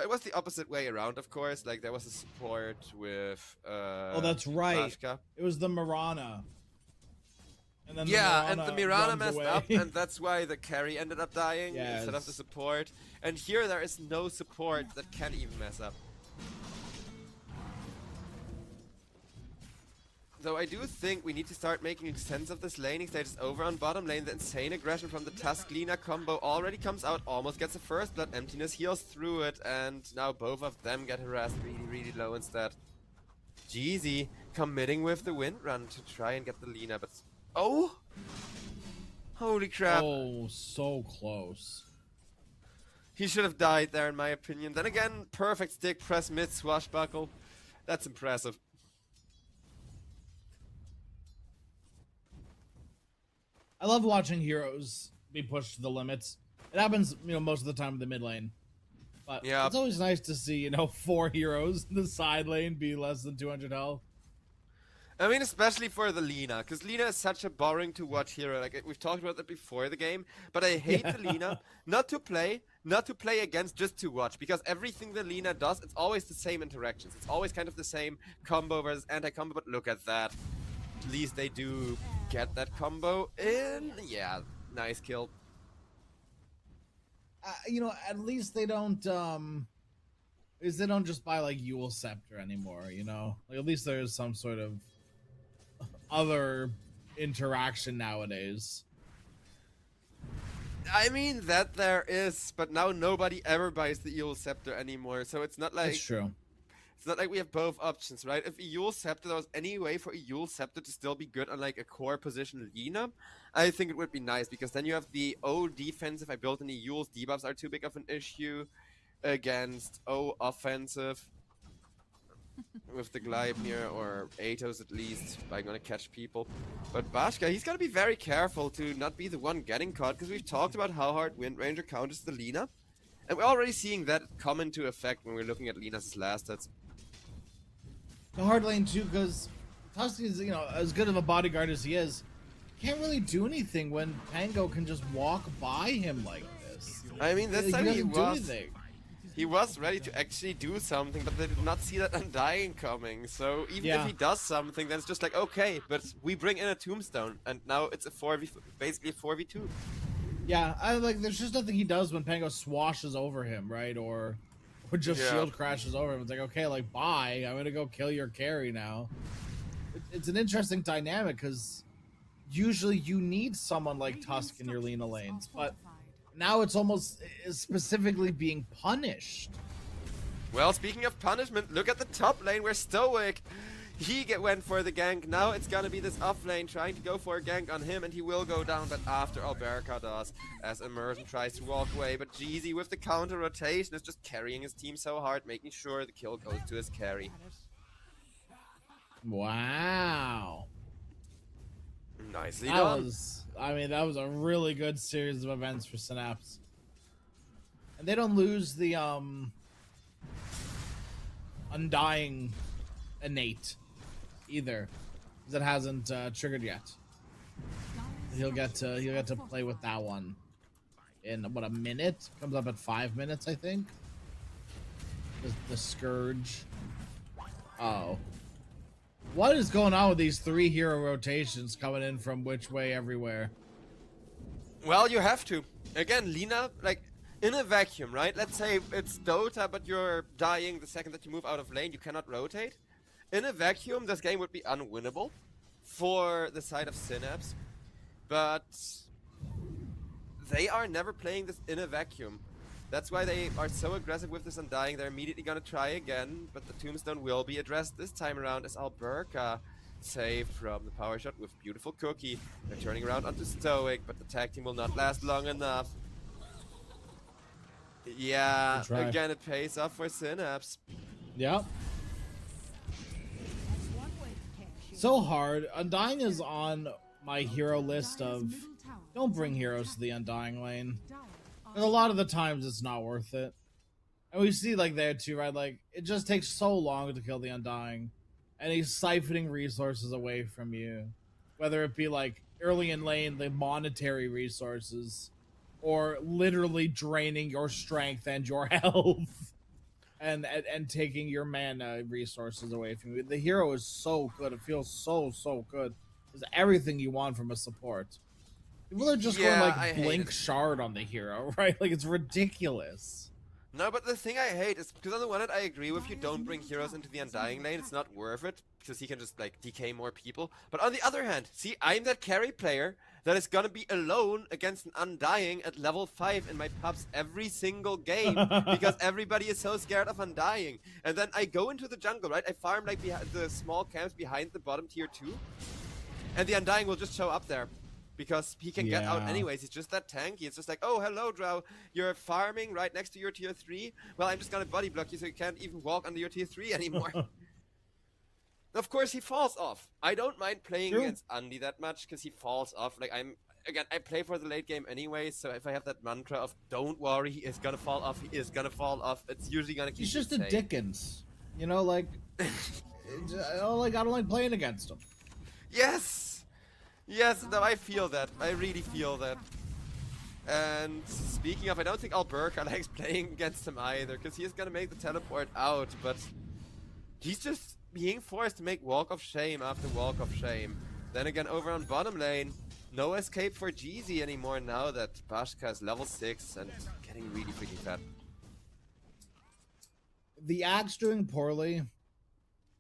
was the opposite way around, of course. Like, there was a support with, Oh, that's right. Bashka. It was the Mirana. And then Yeah, and the Mirana runs messed away. up, and that's why the carry ended up dying instead of the Yes. support. And here, there is no support that can even mess up. So I do think we need to start making sense of this laning status over on bottom lane. The insane aggression from the Tusk Lina combo already comes out, almost gets a first blood, Emptiness heals through it, and now both of them get harassed really low instead. Jeezy committing with the wind run to try and get the Lina, but... Oh! Holy crap. Oh, so close. He should have died there, in my opinion. Then again, perfect stick press mid swashbuckle. That's impressive. I love watching heroes be pushed to the limits. It happens, most of the time in the mid lane. But Yeah. it's always nice to see, 4 heroes in the side lane be less than 200 health. I mean, especially for the Lina, because Lina is such a boring to watch hero. Like, we've talked about that before the game, but I hate the Lina. Not to play against, just to watch, because everything the Lina does, it's always the same interactions. It's always kind of the same combo versus anti-combo, but look at that. At least they do get that combo in. Yeah, nice kill. At least they don't, is they don't just buy, like, Yule Scepter anymore, Like, at least there's some sort of other interaction nowadays. I mean, that there is, but now nobody ever buys the Eul Scepter anymore, so it's not like... That's true. It's not like we have both options, right? If Eul Scepter, there was any way for Eul Scepter to still be good on, like, a core position Lina, I think it would be nice, because then you have the O defensive. I built any Euls, debuffs are too big of an issue against O offensive. With the Gleipnir, or Atos at least, if I'm gonna catch people. But Bashka, he's gotta be very careful to not be the one getting caught, because we've talked about how hard Wind Ranger counters the Lina. And we're already seeing that come into effect when we're looking at Lina's last stats. The hard lane too, because Tusk is, as good of a bodyguard as he is, can't really do anything when Pango can just walk by him like this. I mean, this He time doesn't do anything. he was ready to actually do something, but they did not see that Undying coming. So even Yeah. if he does something, then it's just like, okay, but we bring in a Tombstone, and now it's a basically a 4v2. Yeah, there's just nothing he does when Pango swashes over him, right? Or just Yeah. shield crashes over him. It's like, okay, like, bye. I'm gonna go kill your carry now. It's an interesting dynamic, because usually you need someone like Tusk in your Lina lanes, but now it's almost specifically being punished. Well, speaking of punishment, look at the top lane where Stoic, he went for the gank. Now it's gonna be this off lane trying to go for a gank on him, and he will go down, but after Alberca does, as Immersion tries to walk away. But Jeezy with the counter rotation is just carrying his team so hard, making sure the kill goes to his carry. Wow. Nicely That done. that was a really good series of events for Synapse. And they don't lose the Undying innate either. That hasn't triggered yet. He'll get to play with that one in what, a minute? Comes up at 5 minutes, I think. The Scourge. Oh, what is going on with these 3 hero rotations coming in from which way everywhere? Well, you have to. Again, Lina, like, in a vacuum, right? Let's say it's Dota, but you're dying the second that you move out of lane. You cannot rotate. In a vacuum, this game would be unwinnable for the side of Synapse. But they are never playing this in a vacuum. That's why they are so aggressive with this Undying. They're immediately gonna try again, but the Tombstone will be addressed this time around as Alberca saved from the power shot with beautiful Cookie. They're turning around onto Stoic, but the tag team will not last long enough. Yeah, again it pays off for Synapse. Yep. So hard. Undying is on my hero list of don't bring heroes to the Undying lane. And a lot of the times it's not worth it. And we see like there too, right? Like it just takes so long to kill the Undying. And he's siphoning resources away from you. Whether it be like early in lane, the monetary resources, or literally draining your strength and your health. And taking your mana resources away from you. The hero is so good. It feels so good. It's everything you want from a support. People are just going like blink shard on the hero, right? Like it's ridiculous. No, but the thing I hate is because on the one hand I agree with you, don't bring heroes into the Undying lane, it's not worth it, because he can just like DK more people. But on the other hand, see, I'm that carry player that is gonna be alone against an Undying at level 5 in my pubs every single game, because everybody is so scared of Undying. And then I go into the jungle, right? I farm like the small camps behind the bottom tier 2, and the Undying will just show up there. Because he can get out anyways, he's just that tanky. It's just like, oh, hello, Drow. You're farming right next to your tier 3. Well, I'm just gonna body block you so you can't even walk under your tier 3 anymore. Of course, he falls off. I don't mind playing against Andy that much, because he falls off. Like, I play for the late game anyway, so if I have that mantra of, don't worry, he is gonna fall off, he is gonna fall off, it's usually gonna keep He's just a safe. Dickens. You know, like, I don't like playing against him. Yes! Yes, no, I feel that. I really feel that. And speaking of, I don't think Alberca likes playing against him either, because he is gonna make the teleport out, but he's just being forced to make walk of shame after walk of shame. Then again, over on bottom lane, no escape for Jeezy anymore now that Bashka is level 6 and getting really freaking fat. The Axe doing poorly.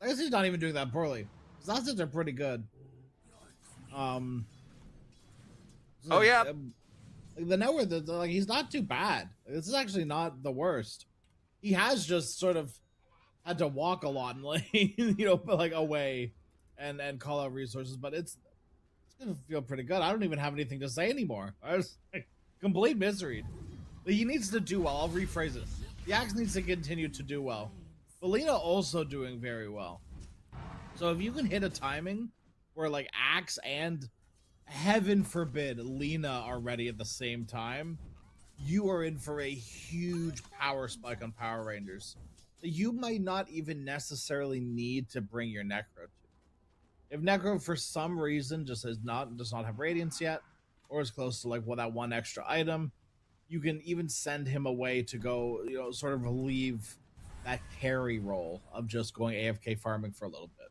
I guess he's not even doing that poorly. His assets are pretty good. Oh yeah. The network, like, he's not too bad. This is actually not the worst. He has just sort of had to walk a lot in lane, you know, like away and call out resources, but it's gonna feel pretty good. I don't even have anything to say anymore. I was like complete misery. He needs to do well. I'll rephrase it. The Axe needs to continue to do well. Belina also doing very well. So if you can hit a timing where like Axe and, heaven forbid, Lina are ready at the same time, you are in for a huge power spike on Power Rangers. You might not even necessarily need to bring your Necro to. If Necro for some reason does not have Radiance yet, or is close to like that one extra item, you can even send him away to go, you know, sort of relieve that carry role of just going AFK farming for a little bit.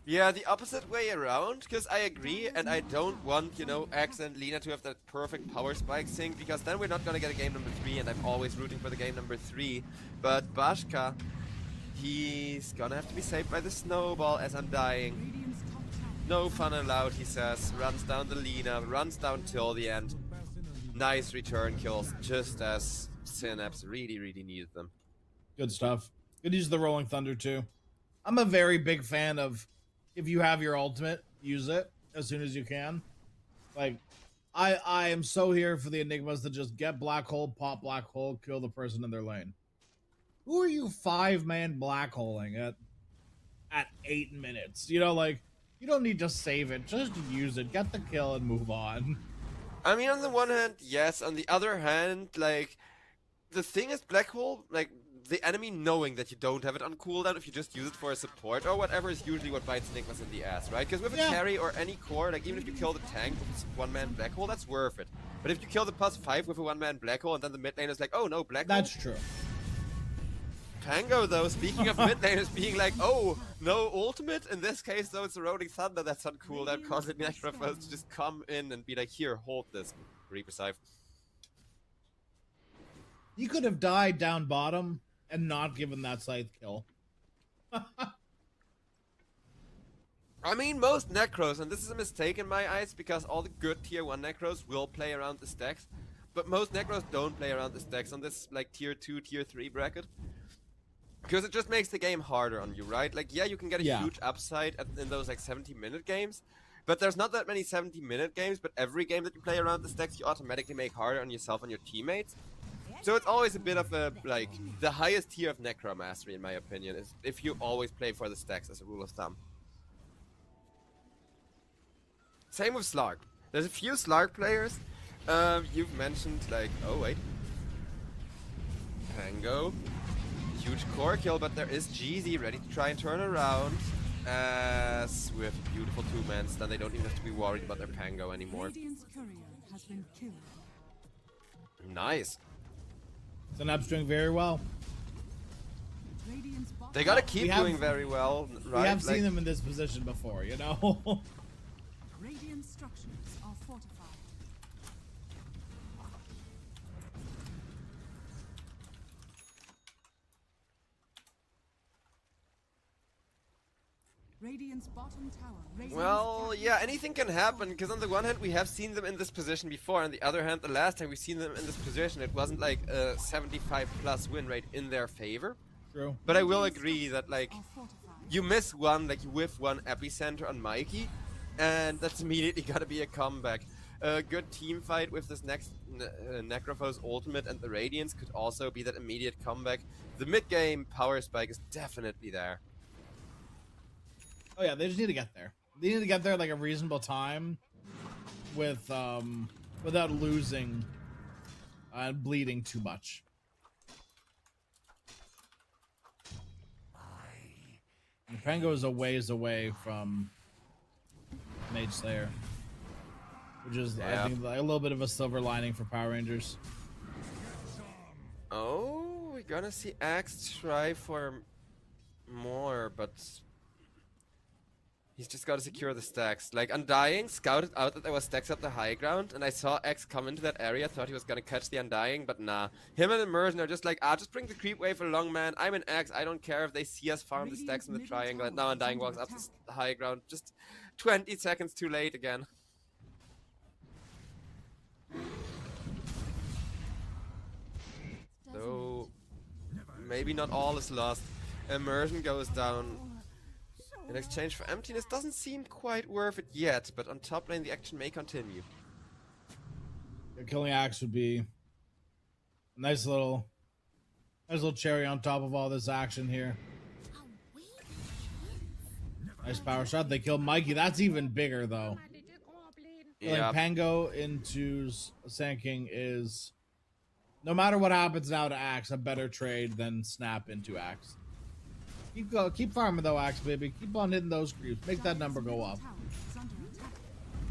Yeah, the opposite way around, because I agree, and I don't want, you know, Axe and Lina to have that perfect power spike sync, because then we're not gonna get a game number 3, and I'm always rooting for the game number 3. But Bashka, he's gonna have to be saved by the snowball as I'm dying. No fun allowed, he says. Runs down the Lina, runs down till the end. Nice return kills, just as Synapse really needed them. Good stuff. Good use of the Rolling Thunder too. I'm a very big fan of, if you have your ultimate, use it as soon as you can. Like, I am so here for the Enigmas that just get black hole, pop black hole, kill the person in their lane. Who are you 5-man black holing at 8 minutes? You know, like, you don't need to save it, just use it, get the kill and move on. I mean, on the one hand, yes. On the other hand, like, the thing is, black hole, like, the enemy knowing that you don't have it on cooldown if you just use it for a support or whatever is usually what bites Enigmas in the ass, right? Because with a carry or any core, like even if you kill the tank with a one-man black hole, that's worth it. But if you kill the +5 with a one-man black hole and then the mid lane is like, oh no, black hole. That's true. Pango though, speaking of mid laners being like, oh, no ultimate, in this case though it's Eroding Thunder that's on cooldown, causing Necrophos to just come in and be like, here, hold this, Reaper Scythe. He could have died down bottom and not given that scythe kill. I mean, most Necros, and this is a mistake in my eyes, because all the good tier 1 Necros will play around the stacks, but most Necros don't play around the stacks on this, like, tier 2, tier 3 bracket. Because it just makes the game harder on you, right? Like, yeah, you can get a huge upside in those, like, 70-minute games, but there's not that many 70-minute games, but every game that you play around the stacks, you automatically make harder on yourself and your teammates. So it's always a bit of a, like, the highest tier of Necro Mastery, in my opinion, is if you always play for the stacks as a rule of thumb. Same with Slark. There's a few Slark players. You've mentioned, like, oh wait. Pango. Huge core kill, but there is Jeezy ready to try and turn around. As with beautiful two-man stun, they don't even have to be worried about their Pango anymore. Radiant's courier has been killed. Nice. Synapse doing very well. Radiant's bottom They gotta keep We have- doing very well, right? We have Like, seen them in this position before, you know? Radiant structures are fortified. Radiant's bottom tower. Radiant's well, capital yeah, anything can happen, because on the one hand we have seen them in this position before, on the other hand, the last time we've seen them in this position, it wasn't like a 75+ win rate in their favor. True. But I will agree that, like, are fortified. you miss one, like you whiff one epicenter on Mikey, and that's immediately gotta be a comeback. A good team fight with this next Necrophos ultimate and the Radiance could also be that immediate comeback. The mid-game power spike is definitely there. Oh yeah, they just need to get there. They need to get there like a reasonable time with without losing and bleeding too much. And Pango is a ways away from Mage Slayer, which is I think like a little bit of a silver lining for Power Rangers. Oh, we're gonna see Axe try for more, but he's just gotta secure the stacks. Like, Undying scouted out that there was stacks at the high ground, and I saw Axe come into that area, thought he was gonna catch the Undying, but nah. Him and Immersion are just like, just bring the creep wave along, man. I'm an Axe, I don't care if they see us farm the stacks in the triangle, and now Undying walks up the high ground, just 20 seconds too late again. So, maybe not all is lost. Immersion goes down. In exchange for emptiness doesn't seem quite worth it yet, but on top lane the action may continue. Killing Axe would be a nice little cherry on top of all this action here. Nice power shot. They killed Mikey. That's even bigger though. Killing Yeah, Pango into Sand King is, no matter what happens now to Axe, a better trade than Snap into Axe. Keep farming though, Axe baby. Keep on hitting those creeps. Make that number go up. Tower is under attack.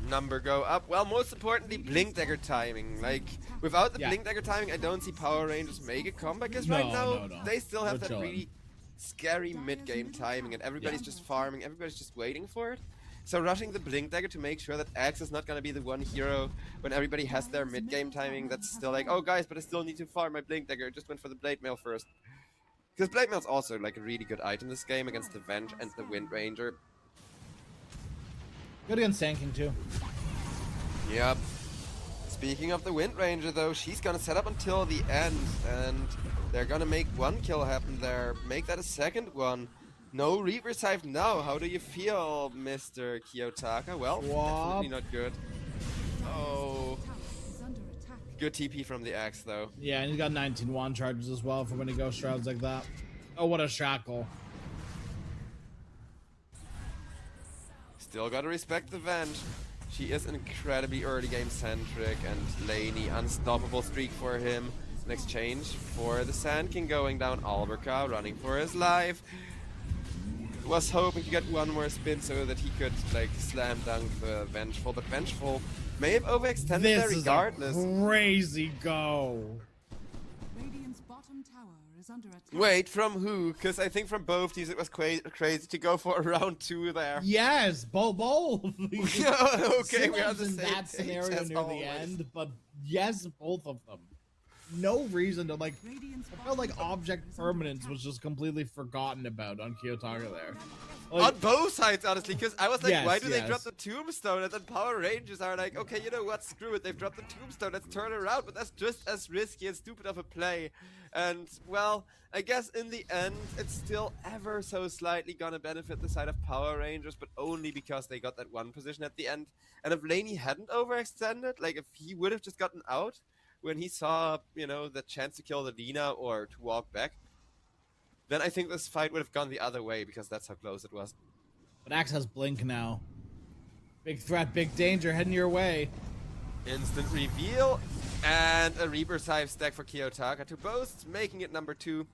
number go up. Well, most importantly, Blink Dagger timing. Like, without the Yeah. Blink Dagger timing, I don't see Power Rangers make a comeback, because No, right now no. they still have We're that chilling. really scary mid-game timing, and everybody's just farming, everybody's just waiting for it. So rushing the Blink Dagger to make sure that Axe is not going to be the one hero when everybody has their mid-game timing that's still like, oh guys, but I still need to farm my Blink Dagger, I just went for the Blade Mail first. Because Blade Mail's also like a really good item this game against the Venge and the Wind Ranger. Good against Sand King too. Yep. Speaking of the Wind Ranger though, she's gonna set up until the end, and they're gonna make one kill happen there. Make that a second one. No Reaper Scythe now. How do you feel, Mr. Kiyotaka? Well, Swap. definitely not good. Oh. Tower is under attack. Good TP from the Axe though. Yeah, and he's got 19 wand charges as well for when he goes shrouds like that. Oh, what a shackle. Still gotta respect the Venge. She is incredibly early game centric and laney, unstoppable streak for him. In exchange for the Sand King going down, Alberca running for his life. Was hoping to get one more spin so that he could like slam dunk the Vengeful, but Vengeful may have overextended there This regardless. is a crazy go. Radiant's bottom tower is under attack. Wait, from who? Because I think from both teams it was crazy to go for a round 2 there. Yes, both. Okay, we are the in same that page scenario as near always. the end, but yes, both of them. No reason to like. Radiant's I felt like bottom tower object is under permanence attack. was just completely forgotten about on Kyotaga there. On Like, both sides, honestly, because I was like, Yes, why do they yes. drop the Tombstone? And then Power Rangers are like, okay, you know what, screw it, they've dropped the Tombstone, let's turn around. But that's just as risky and stupid of a play. And, well, I guess in the end, it's still ever so slightly gonna benefit the side of Power Rangers, but only because they got that one position at the end. And if Laney hadn't overextended, like if he would have just gotten out when he saw, you know, the chance to kill the Lina or to walk back, then I think this fight would have gone the other way because that's how close it was. but Axe has Blink now. Big threat, big danger, heading your way. Instant reveal and a Reaper's Hive stack for Kyotaga to boast, making it number 2.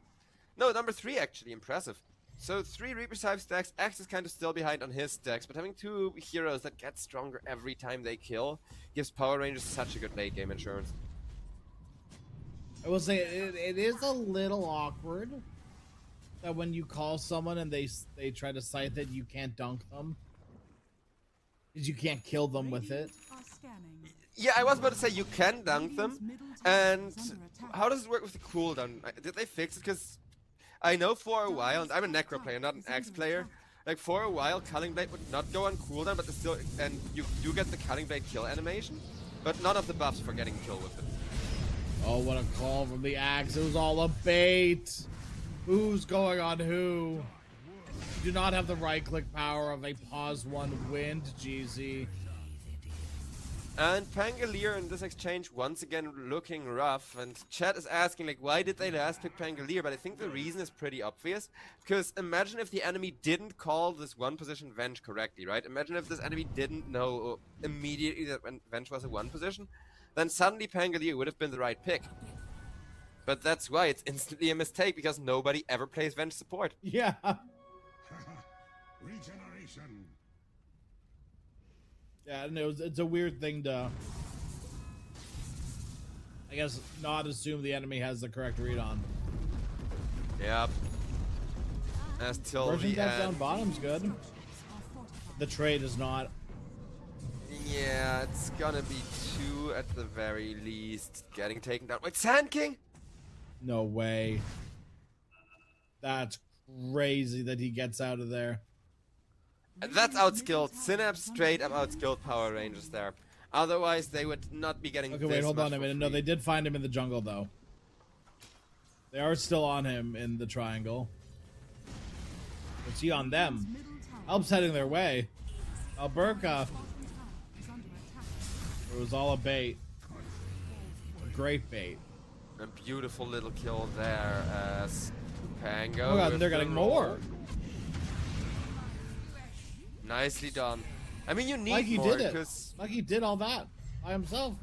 No, number 3 actually, impressive. So 3 Reaper's Hive stacks, Axe is kind of still behind on his stacks, but having 2 heroes that get stronger every time they kill gives Power Rangers such a good late game insurance. I will say it is a little awkward that when you call someone and they try to scythe it, you can't dunk them. Because you can't kill them with it. Radiant are scanning. Yeah, I was about to say you can dunk them, Radiant's middle tower and is under attack. how does it work with the cooldown? Did they fix it? Because I know for a while, and I'm a Necro player, not an Axe player, like for a while Culling Blade would not go on cooldown, but still, and you do get the Culling Blade kill animation, but none of the buffs for getting kill with it. Oh, what a call from the Axe. It was all a bait. Who's going on who? Do not have the right click power of a pause 1 wind, GZ. And Pangolier in this exchange once again looking rough, and chat is asking like why did they last pick Pangolier, but I think the reason is pretty obvious, because imagine if the enemy didn't call this one position Venge correctly, right? Imagine if this enemy didn't know immediately that Venge was a 1 position, then suddenly Pangolier would have been the right pick. But that's why it's instantly a mistake, because nobody ever plays Venge support. Yeah. Regeneration. Yeah, and it's a weird thing to, I guess, not assume the enemy has the correct read on. Yep. As till Version the depth down end. bottom's good. Structures are fortified. The trade is not. Yeah, it's gonna be 2 at the very least. Getting taken down. Wait, Sand King? No way. That's crazy that he gets out of there. That's outskilled. Synapse straight up outskilled Power Rangers there. Otherwise, they would not be getting. Okay, wait, this hold much on a for minute. No, free. they did find him in the jungle, though. They are still on him in the triangle. What's he on them? Radiant's middle tower Help's heading their way. Alberca. bottom tower is under attack. It was all a bait. A great bait. A beautiful little kill there as Pango. Oh god, with they're the getting roll. more. Nicely done. I mean, you need Like he more did it. because, Like he did all that by himself.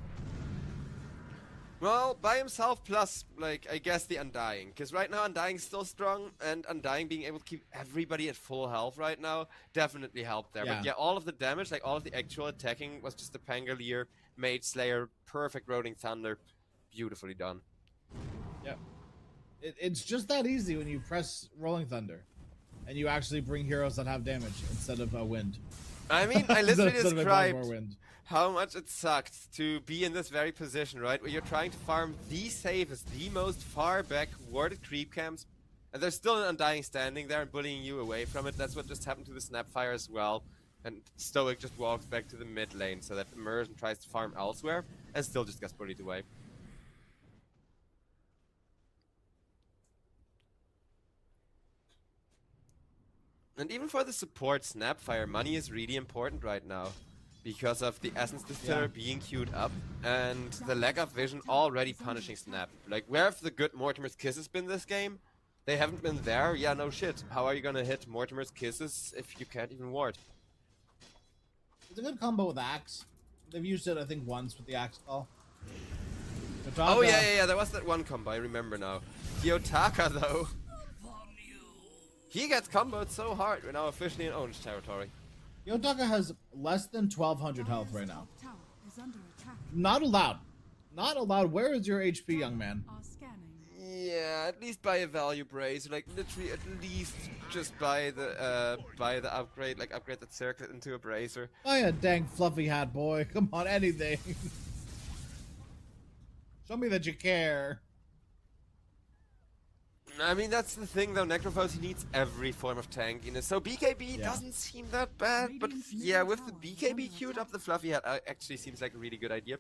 well, by himself plus, like, I guess the Undying. Because right now Undying's still strong, and Undying being able to keep everybody at full health right now definitely helped there. Yeah. But yeah, all of the damage, like all of the actual attacking was just the Pangolier, Mage Slayer, perfect Rolling Thunder. Beautifully done. Yep. It's just that easy when you press Rolling Thunder. And you actually bring heroes that have damage instead of a wind. I mean, I literally Instead of a described more wind. how much it sucked to be in this very position, right? Where you're trying to farm the safest, the most far back warded creep camps, and there's still an Undying standing there and bullying you away from it. That's what just happened to the Snapfire as well. And Stoic just walks back to the mid lane so that Immersion tries to farm elsewhere and still just gets bullied away. And even for the support Snapfire, money is really important right now. Because of the Essence Distiller being queued up, and the lack of vision already punishing Snap. Like, where have the good Mortimer's Kisses been this game? They haven't been there? Yeah, no shit. How are you gonna hit Mortimer's Kisses if you can't even ward? It's a good combo with Axe. They've used it, I think, once with the Axe call. Oh yeah, there was that one combo, I remember now. Kiyotaka though. He gets comboed so hard, we're now officially in orange territory. Kiyotaka has less than 1200 health right now. Top tower is under attack. Not allowed. Not allowed. Where is your HP, young man? Are scanning. Yeah, at least buy a value brace, like literally at least just buy the upgrade, like upgrade that circlet into a bracer. Oh yeah, dang fluffy hat boy. Come on, anything. Show me that you care. I mean, that's the thing though, Necrophos, he needs every form of tankiness. So BKB doesn't seem that bad, but yeah, with the BKB queued up, the fluffy hat actually seems like a really good idea.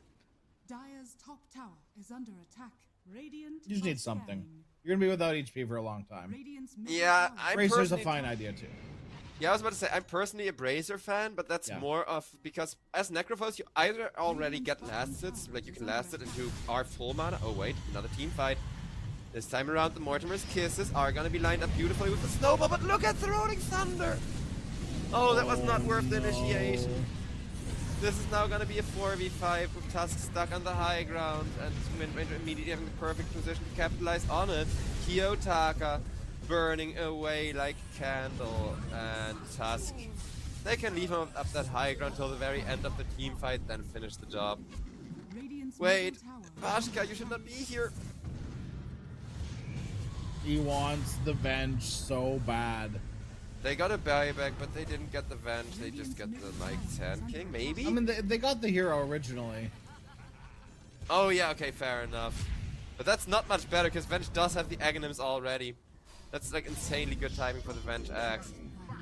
Dire's top tower is under attack. Radiant. You just need something. You're gonna be without HP for a long time. Yeah, I'm Bracer's a personally... fine idea too. Yeah, I was about to say, I'm personally a Bracer fan, but that's more of because as Necrophos, you either already get last hits, like you can last it into our full mana. Oh wait, another team fight. This time around, the Mortimer's Kisses are gonna be lined up beautifully with the Snowball, but look at the Rolling Thunder! Oh, that was not worth the initiation. This is now gonna be a 4v5 with Tusk stuck on the high ground and Windbreaker immediately having the perfect position to capitalize on it. Kiyotaka burning away like candle, and Tusk, they can leave him up that high ground till the very end of the team fight, then finish the job. Wait, Bashka, you should not be here. He wants the Venge so bad. They got a buyback, but they didn't get the Venge, they just got the, like, Sand King, maybe? I mean, they got the hero originally. Oh yeah, okay, fair enough. But that's not much better, because Venge does have the Aghanims already. That's, like, insanely good timing for the Venge Axe.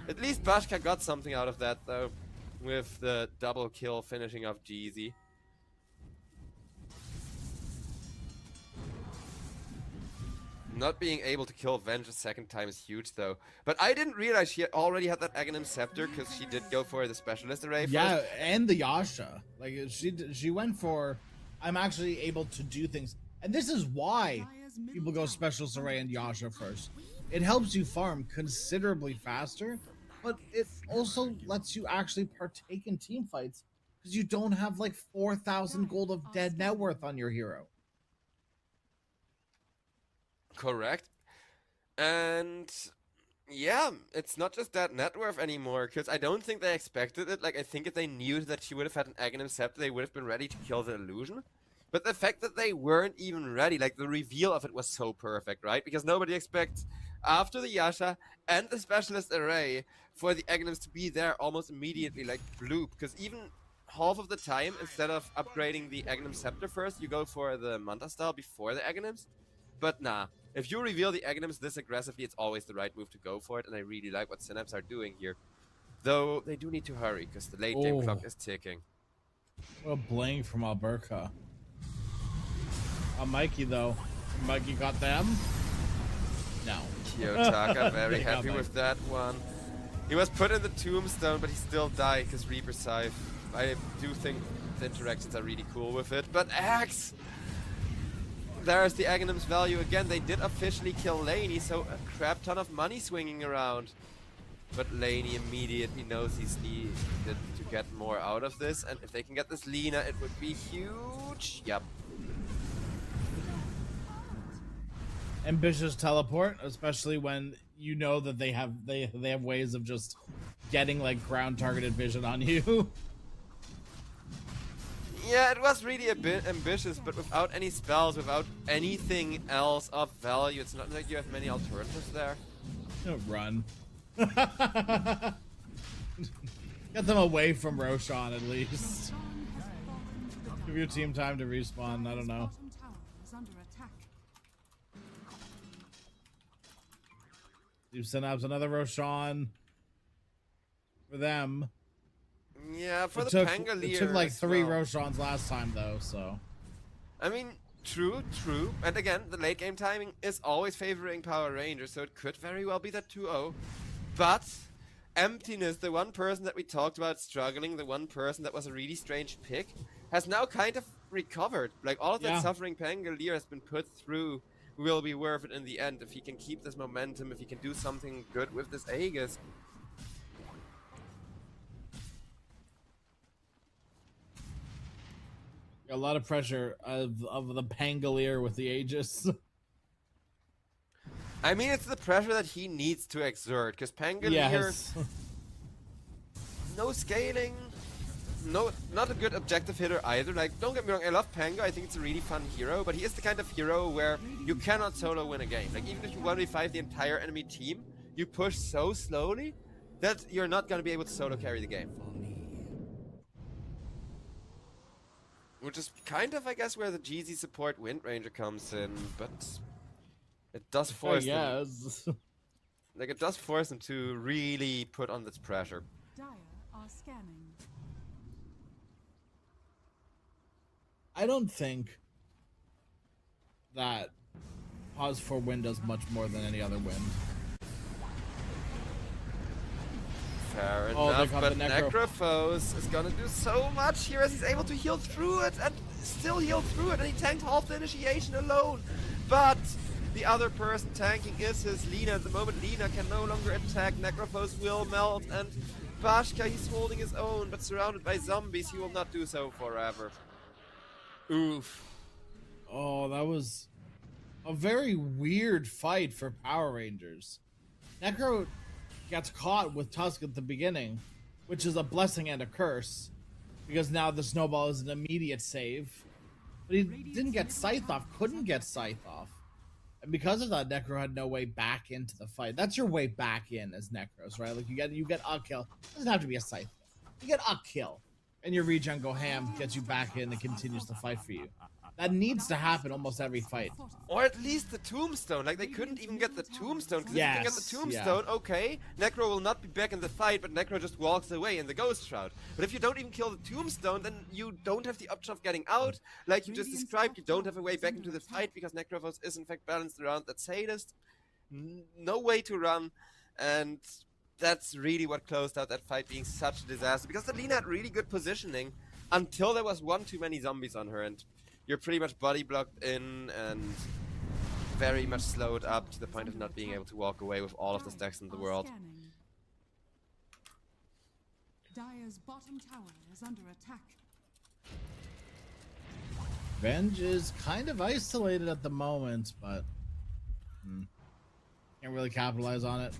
At least Bashka got something out of that, though, with the double kill finishing off Jeezy. Not being able to kill Venge a second time is huge, though. But I didn't realize she already had that Aghanim Scepter, because she did go for the Specialist Array first. Yeah, and the Yasha. Like, she went for, I'm actually able to do things. And this is why people go Specialist Array and Yasha first. It helps you farm considerably faster, but it also lets you actually partake in team fights, because you don't have, like, 4,000 gold of dead net worth on your hero. Correct. And yeah, it's not just that net worth anymore, because I don't think they expected it. Like, I think if they knew that she would have had an Aghanim Scepter, they would have been ready to kill the illusion. But the fact that they weren't even ready, like, the reveal of it was so perfect, right? Because nobody expects, after the Yasha and the Specialist Array, for the Aghanims to be there almost immediately, like, bloop. Because even half of the time, instead of upgrading the Aghanim Scepter first, you go for the Manta Style before the Aghanims. But nah, if you reveal the Aghanims this aggressively, it's always the right move to go for it, and I really like what Synapse are doing here. Though, they do need to hurry, because the late game clock is ticking. What a blank from Alberca. Mikey, though. Mikey got them? No. Kiyotaka, very happy with that one. He was put in the tombstone, but he still died, because Reaper Scythe. I do think the interactions are really cool with it. But Axe! There's the Aghanim's value again. They did officially kill Laney, so a crap ton of money swinging around. But Laney immediately knows he's needed to get more out of this, and if they can get this Lina, it would be huge. Yep. Ambitious teleport, especially when you know that they have ways of just getting, like, ground targeted vision on you. Yeah, it was really a bit ambitious, but without any spells, without anything else of value, it's not like you have many alternatives there. Don't run. Get them away from Roshan, at least. Give your team time to respawn, I don't know. You send out another Roshan for them. Yeah, for the Pangolier. It took like 3 Roshans last time, though, so. I mean, true. And again, the late game timing is always favoring Power Rangers, so it could very well be that 2-0. But Emptiness, the one person that we talked about struggling, the one person that was a really strange pick, has now kind of recovered. Like, all of that suffering Pangolier has been put through, will be worth it in the end if he can keep this momentum, if he can do something good with this Aegis. A lot of pressure of the Pangolier with the Aegis. I mean, it's the pressure that he needs to exert, because Pangolier, Yes. no scaling, not a good objective hitter either. Like, don't get me wrong, I love Pango, I think it's a really fun hero, but he is the kind of hero where you cannot solo win a game. Like, even if you 1v5 the entire enemy team, you push so slowly that you're not going to be able to solo carry the game. Which is kind of, I guess, where the GZ support Wind Ranger comes in, but it does force them. Like, it does force them to really put on this pressure. Dire are scanning. I don't think that Pause for Wind does much more than any other wind. Fair Oh, they enough, got but the Necro. Necrophos is gonna do so much here as he's able to heal through it and still heal through it, and he tanked half the initiation alone. But the other person tanking is his Lina. At the moment, Lina can no longer attack. Necrophos will melt, and Bashka, he's holding his own, but surrounded by zombies, he will not do so forever. Oof. Oh, that was a very weird fight for Power Rangers. Necro gets caught with Tusk at the beginning, which is a blessing and a curse, because now the snowball is an immediate save. But he didn't get Scythe off, couldn't get Scythe off. And because of that, Necro had no way back into the fight. That's your way back in as Necros, right? Like you get a kill. It doesn't have to be a Scythe. You get a kill. And your regen go ham, gets you back in and continues to fight for you. That needs to happen almost every fight. Or at least the tombstone. Like, they couldn't even get the tombstone. Because if you can get the Yes, tombstone, okay, Necro will not be back in the fight, but Necro just walks away in the Ghost Shroud. But if you don't even kill the tombstone, then you don't have the option of getting out. Like you just described, you don't have a way back into the fight, because Necrophos is in fact balanced around that sadist. No way to run, and that's really what closed out that fight being such a disaster. Because the Lina had really good positioning until there was one too many zombies on her, and you're pretty much body blocked in and very much slowed up to the point of not being able to walk away with all of the stacks in the world. Dire's bottom tower is under attack. Venge is kind of isolated at the moment, but can't really capitalize on it.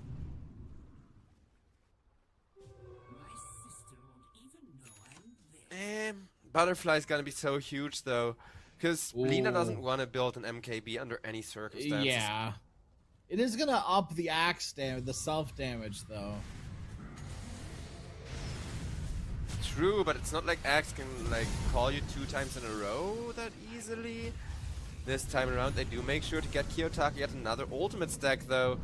Butterfly's gonna be so huge though, because Lina doesn't want to build an MKB under any circumstances. Yeah. It is gonna up the axe damage, the self damage though. True, but it's not like Axe can like call you 2 times in a row that easily. This time around they do make sure to get Kiyotaki yet another ultimate stack though.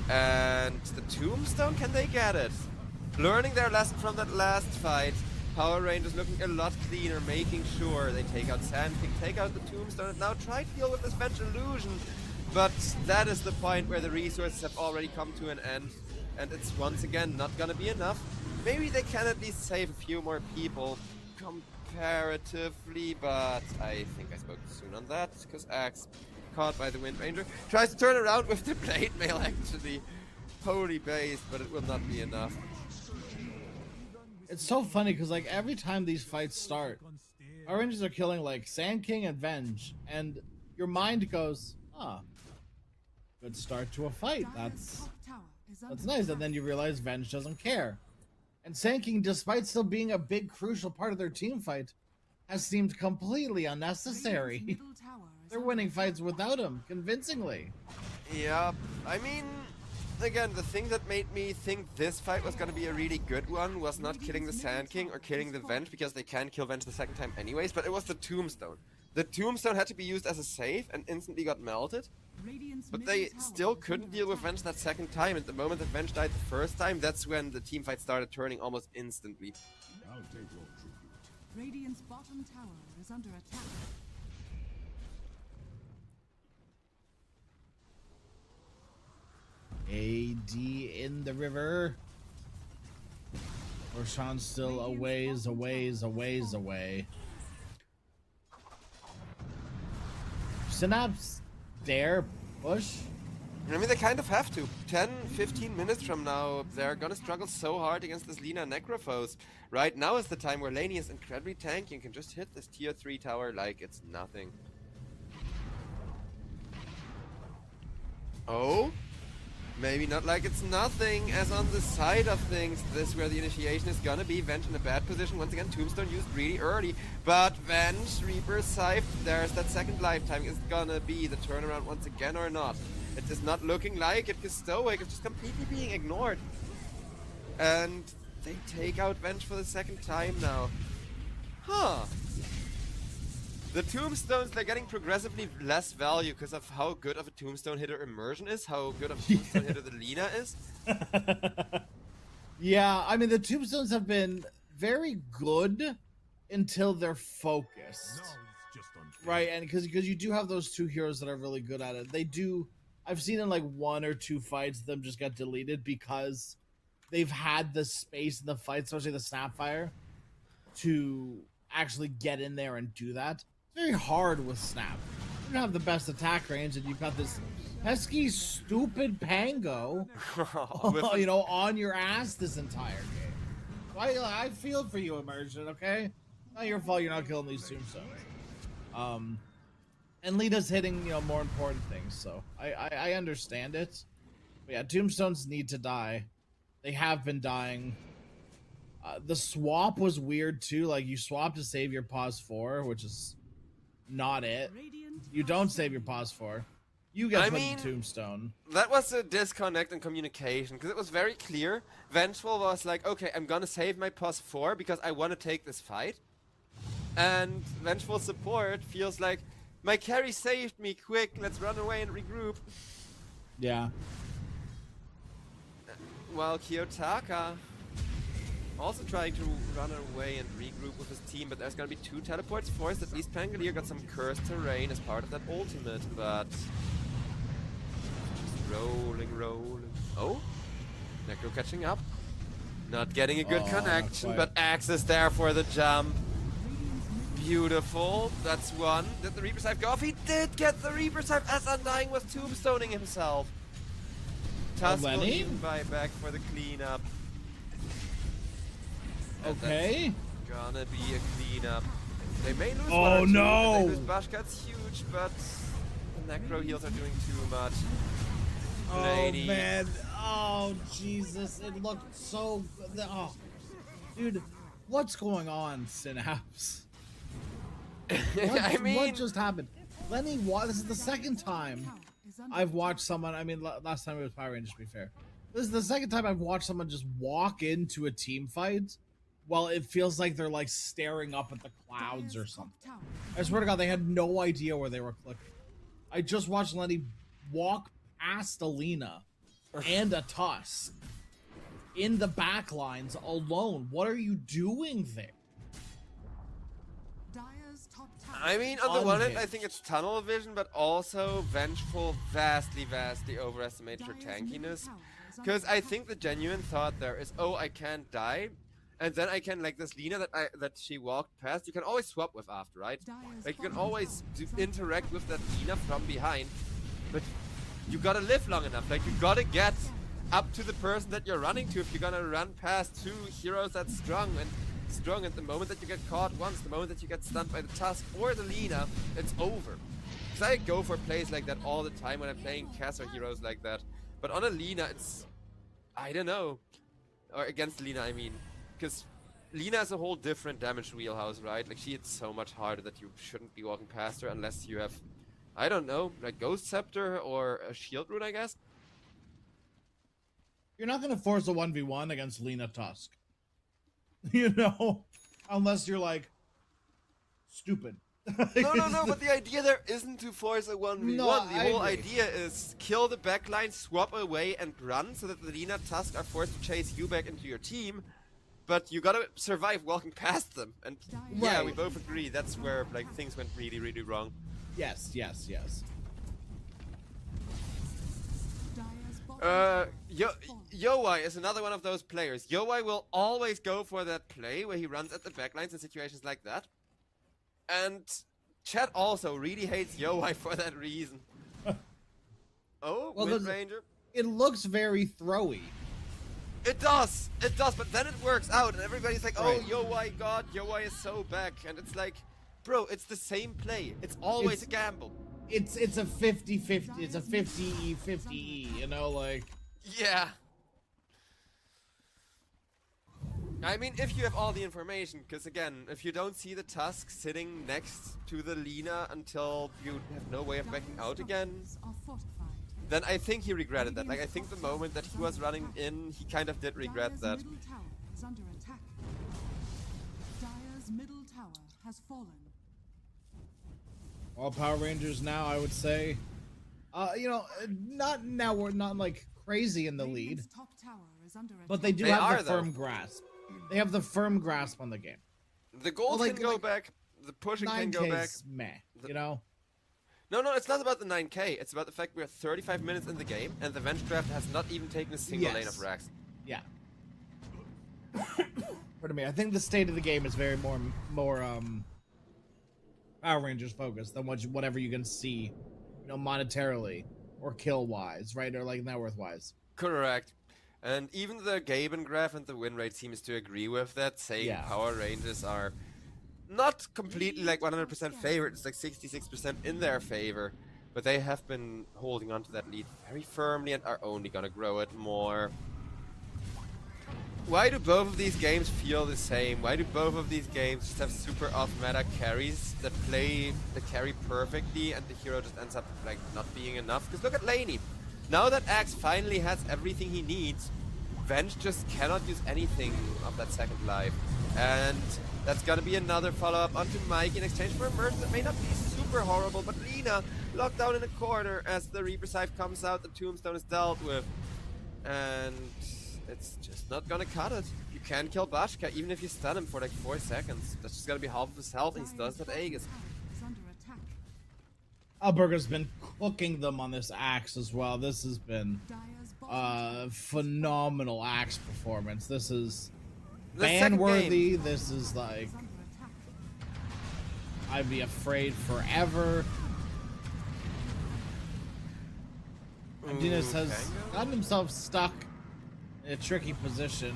And the tombstone, can they get it? Learning their lesson from that last fight. Power Rangers looking a lot cleaner, making sure they take out Sand King, take out the tombstone, and now try to deal with this Venge illusion. But that is the point where the resources have already come to an end, and it's once again not gonna be enough. Maybe they can at least save a few more people comparatively, but I think I spoke too soon on that, because Axe, caught by the Wind Ranger, tries to turn around with the Blade Mail actually. Holy base, but it will not be enough. It's so funny because like every time these fights start, our Rangers are killing like Sand King and Venge, and your mind goes, ah, good start to a fight. That's nice. And then you realize Venge doesn't care. And Sand King, despite still being a big crucial part of their team fight, has seemed completely unnecessary. They're winning fights without him, convincingly. Yeah, I mean, again, the thing that made me think this fight was going to be a really good one was not killing the Sand King or killing the Venge, because they can kill Venge the second time anyways, but it was the Tombstone. The Tombstone had to be used as a save and instantly got melted, but they still couldn't deal with Venge that second time, and the moment that Venge died the first time, that's when the team fight started turning almost instantly. I'll take your tribute. Radiant's bottom tower is under attack. AD in the river. Roshan's still a ways away. Synapse dare push. I mean, they kind of have to. 10, 15 minutes from now, they're gonna struggle so hard against this Lina Necrophos. Right now is the time where Laney is incredibly tanky and can just hit this tier 3 tower like it's nothing. Oh? Maybe not like it's nothing, as on the side of things, this is where the initiation is gonna be. Venge in a bad position. Once again, Tombstone used really early, but Venge, Reaper, Scythe, there's that second lifetime. Is it gonna be the turnaround once again or not? It is not looking like it, because Stoic is just completely being ignored. And they take out Venge for the second time now. Huh. The tombstones, they're getting progressively less value because of how good of a tombstone hitter Immersion is, how good of a tombstone hitter the Lina is. Yeah, I mean, the tombstones have been very good until they're focused. Now it's just unfair. Right, and because you do have those two heroes that are really good at it. They do, I've seen in like 1 or 2 fights them just get deleted because they've had the space in the fight, especially the Snapfire, to actually get in there and do that. It's very hard with Snap. You don't have the best attack range, and you've got this pesky, stupid Pango, you know, on your ass this entire game. So I feel for you, Immersion, okay? Not your fault you're not killing these tombstones. And Lita's hitting, you know, more important things, so I understand it. But yeah, tombstones need to die. They have been dying. The swap was weird too. Like, you swap to save your pause 4, which is not it. You don't save your pause 4. You get put in tombstone. That was a disconnect in communication, because it was very clear. Vengeful was like, okay, I'm gonna save my pause 4 because I want to take this fight. And Vengeful support feels like, my carry saved me, quick, let's run away and regroup. Yeah. While Kiyotaka also trying to run away and regroup with his team, but there's gonna be 2 teleports forced. At least Pangolier got some cursed terrain as part of that ultimate, but just rolling. Oh, Necro catching up. Not getting a good connection, but Axe is there for the jump. Beautiful, that's 1. Did the Reaper Scythe go off? He did get the Reaper Scythe as Undying was tombstoning himself. Tusk will even buy back for the cleanup. Okay. Gonna be a cleanup. They may lose Oh, one or two. no. If they lose Bashkat's huge, but the Necro heals are doing too much. Oh, Lady. man. Oh, Jesus. It looked so good. Oh. Dude, what's going on, Synapse? I mean, what just happened? Lenny, this is the second time I've watched someone, I mean, last time it was Power Rangers, to be fair. This is the second time I've watched someone just walk into a team fight while it feels like they're like staring up at the clouds or something. I swear to God, they had no idea where they were clicking. I just watched Lenny walk past Alina and a Tusk in the back lines alone. What are you doing there? I mean, on the one hand, I think it's tunnel vision, but also Vengeful vastly overestimated her tankiness. Because I think the genuine thought there is, oh, I can't die, and then I can, like this Lina that she walked past, you can always swap with after, right? Like, you can always interact with that Lina from behind, but you gotta live long enough. Like, you gotta get up to the person that you're running to if you're gonna run past 2 heroes that's strong, and at the moment that you get caught once, the moment that you get stunned by the Tusk or the Lina, it's over. Because I go for plays like that all the time when I'm playing Cass or heroes like that. But on a Lina, it's, I don't know. Or against Lina, I mean. Because Lina is a whole different damage wheelhouse, right? Like, she hits so much harder that you shouldn't be walking past her unless you have, I don't know, like Ghost Scepter or a Shield Rune, I guess. You're not going to force a 1v1 against Lina Tusk. You know, unless you're like stupid. No, but the idea there isn't to force a 1v1. No, the whole idea is kill the backline, swap away, and run so that the Lina Tusk are forced to chase you back into your team. But you gotta survive walking past them. And yeah, we both agree that's where like things went really, really wrong. Yes. Yowai is another one of those players. Yowai will always go for that play where he runs at the backlines in situations like that. And Chat also really hates Yowai for that reason. Oh, Well, Wind there's- Ranger. It looks very throwy. It does, but then it works out, and everybody's like, "Oh, Right. Yowai God, Yowai is so back," and it's like, bro, it's the same play. It's always It's- a gamble. It's a 50-50. It's a 50E 50E. You know, like. Yeah. I mean, if you have all the information, because again, if you don't see the Tusk sitting next to the Lina until you have no way of backing out again, then I think he regretted that. Like, I think the moment that he was running in, he kind of did regret that. Middle tower is under attack. Dire's middle tower has fallen. All Power Rangers now, I would say. You know, not now. We're not like crazy in the lead, Radiant's top tower is under attack. but they do They have are, the though. firm grasp. They have the firm grasp on the game. The gold like- can go like back, the pushing can 9K go back. is meh. The- You know. No, it's not about the 9K. It's about the fact we're 35 minutes in the game, and the Vengecraft has not even taken a single lane of Yes. racks. Yeah. Pardon me. I think the state of the game is very more Power Rangers focused than whatever you can see, you know, monetarily or kill wise, right? Or like net worth wise. Correct. And even the Gaben graph and the win rate seems to agree with that, saying Yeah. Power Rangers are not completely like 100% favored. It's like 66% in their favor, but they have been holding on to that lead very firmly and are only gonna grow it more. Why do both of these games feel the same? Why do both of these games just have super off-meta carries that play the carry perfectly and the hero just ends up like not being enough? Because look at Laney. Now that Axe finally has everything he needs, Venge just cannot use anything of that second life. And that's gonna be another follow-up onto Mike in exchange for a merge that may not be super horrible, but Lina locked down in a corner as the Reaper Scythe comes out, the Tombstone is dealt with. And it's just not gonna cut it. You can kill Bashka even if you stun him for like 4 seconds. That's just gonna be half of his health and he still has that Aegis. Is under attack. Alberga's been cooking them on this axe as well. This has been Dire's bottom phenomenal axe performance. This is The second ban-worthy. This is like is under attack. I'd be afraid forever. Martinez has Tango? gotten himself stuck in a tricky position.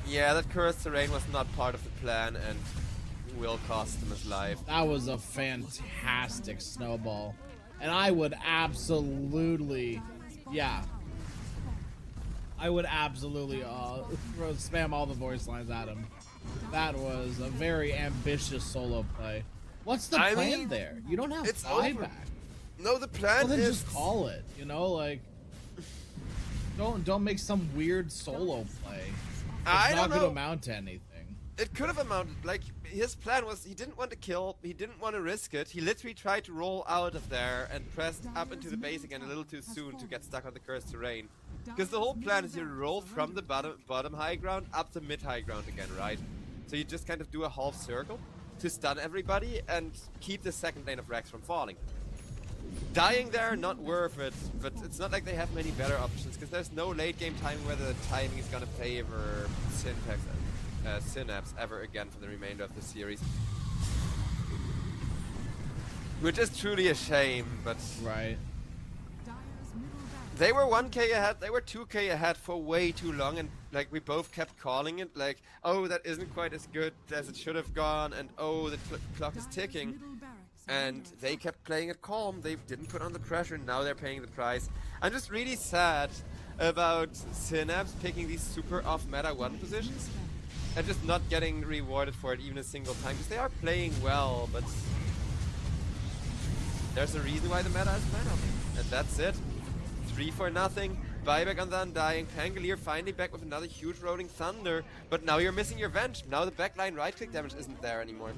Yeah, that cursed terrain was not part of the plan and will cost him his life. That was a fantastic snowball. And I would absolutely, yeah. I would absolutely spam all the voice lines at him. That was a very ambitious solo play. What's the I plan mean, there? You don't have it's buyback. over. No, the plan Well, then is just call it. You know, like don't make some weird solo play. It's I not don't gonna know. amount to anything. It could have amounted, like, his plan was he didn't want to kill, he didn't want to risk it. He literally tried to roll out of there and pressed up into the base again a little too soon to get stuck on the cursed terrain. Because the whole plan is you roll from the bottom high ground up the mid high ground again, right? So you just kind of do a half circle to stun everybody and keep the second lane of Rex from falling. Dying there, not worth it, but it's not like they have many better options because there's no late game timing where the timing is gonna favor Synapse ever again for the remainder of the series. Which is truly a shame, but Right. Dire's middle barracks. they were 1k ahead, they were 2k ahead for way too long, and like we both kept calling it like, oh, that isn't quite as good as it should have gone, and oh, the clock is Dire's ticking. middle barracks is And under they attack. kept playing it calm. They didn't put on the pressure. Now they're paying the price. I'm just really sad about Synapse picking these super off-meta one positions and just not getting rewarded for it even a single time. Because they are playing well, but there's a reason why the meta is meta. And that's it. 3-0. Buyback on the Undying. Pangolier finally back with another huge Rolling Thunder. But now you're missing your Venge. Now the backline right-click damage isn't there anymore.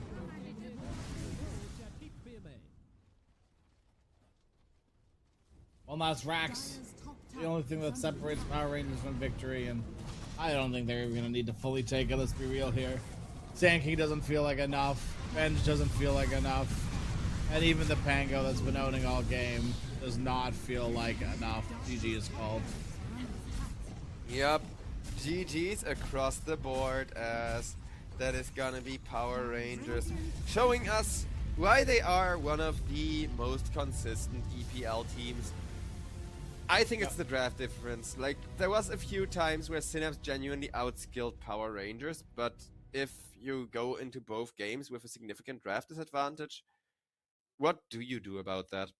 Well, that's Rax. Dire's top The tower only thing is that under separates attack. Power Rangers from victory, and I don't think they're even gonna need to fully take it. Let's be real here. Sand King doesn't feel like enough. Venge doesn't feel like enough, and even the Pango that's been owning all game does not feel like enough. GG is called. Yep, GG's across the board as that is gonna be Power Rangers, showing us why they are one of the most consistent EPL teams. I think it's the draft difference. Like, there was a few times where Synapse genuinely outskilled Power Rangers, but if you go into both games with a significant draft disadvantage, what do you do about that?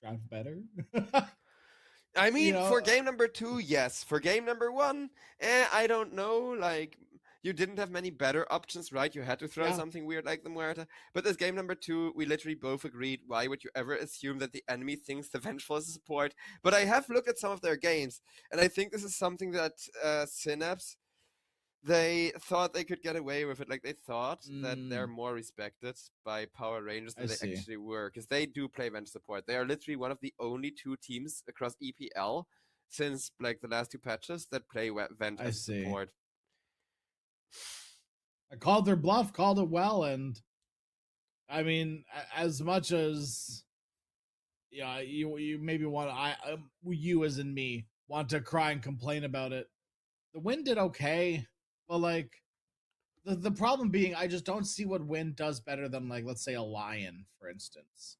Draft better. I mean, know, for game number 2, yes. For game number 1, I don't know. Like, you didn't have many better options, right? You had to throw something weird like the Muerta. But this game number 2, we literally both agreed, why would you ever assume that the enemy thinks the Vengeful is a support? But I have looked at some of their games, and I think this is something that Synapse, they thought they could get away with it. Like, they thought that they're more respected by Power Rangers than they actually were, because they do play Venge support. They are literally one of the only 2 teams across EPL since like the last 2 patches that play Venge as support. I called their bluff, called it well, and I mean, as much as you maybe want you as in me want to cry and complain about it. The Wind did okay. But like the problem being, I just don't see what Wind does better than, like, let's say a Lion, for instance.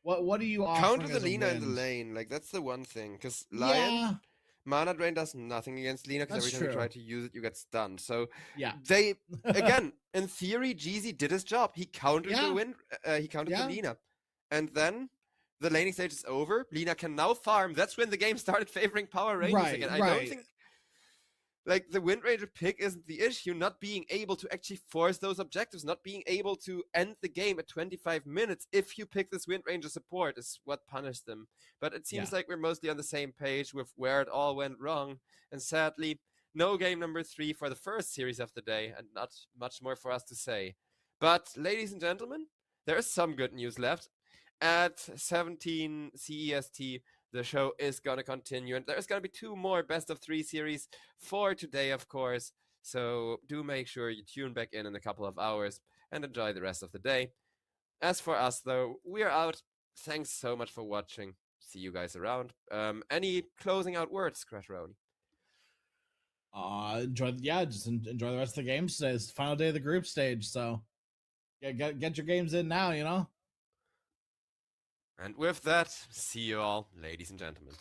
What do you counter the Lina in the lane? Like, that's the one thing, because Lion mana drain does nothing against Lina, because every time you try to use it, you get stunned. So they again, in theory, Jeezy did his job. He countered the Wind. He countered the Lina, and then the laning stage is over. Lina can now farm. That's when the game started favoring Power Rangers again. I don't think. Like, the Wind Ranger pick isn't the issue, not being able to actually force those objectives, not being able to end the game at 25 minutes if you pick this Wind Ranger support is what punished them. But it seems like we're mostly on the same page with where it all went wrong. And sadly, no game number 3 for the first series of the day, and not much more for us to say. But, ladies and gentlemen, there is some good news left. At 17 CEST, the show is going to continue, and there's going to be 2 more best of 3 series for today, of course. So do make sure you tune back in a couple of hours and enjoy the rest of the day. As for us, though, we are out. Thanks so much for watching. See you guys around. Any closing out words, Crashroni? Just enjoy the rest of the games today. It's the final day of the group stage, so get your games in now, you know? And with that, see you all, ladies and gentlemen.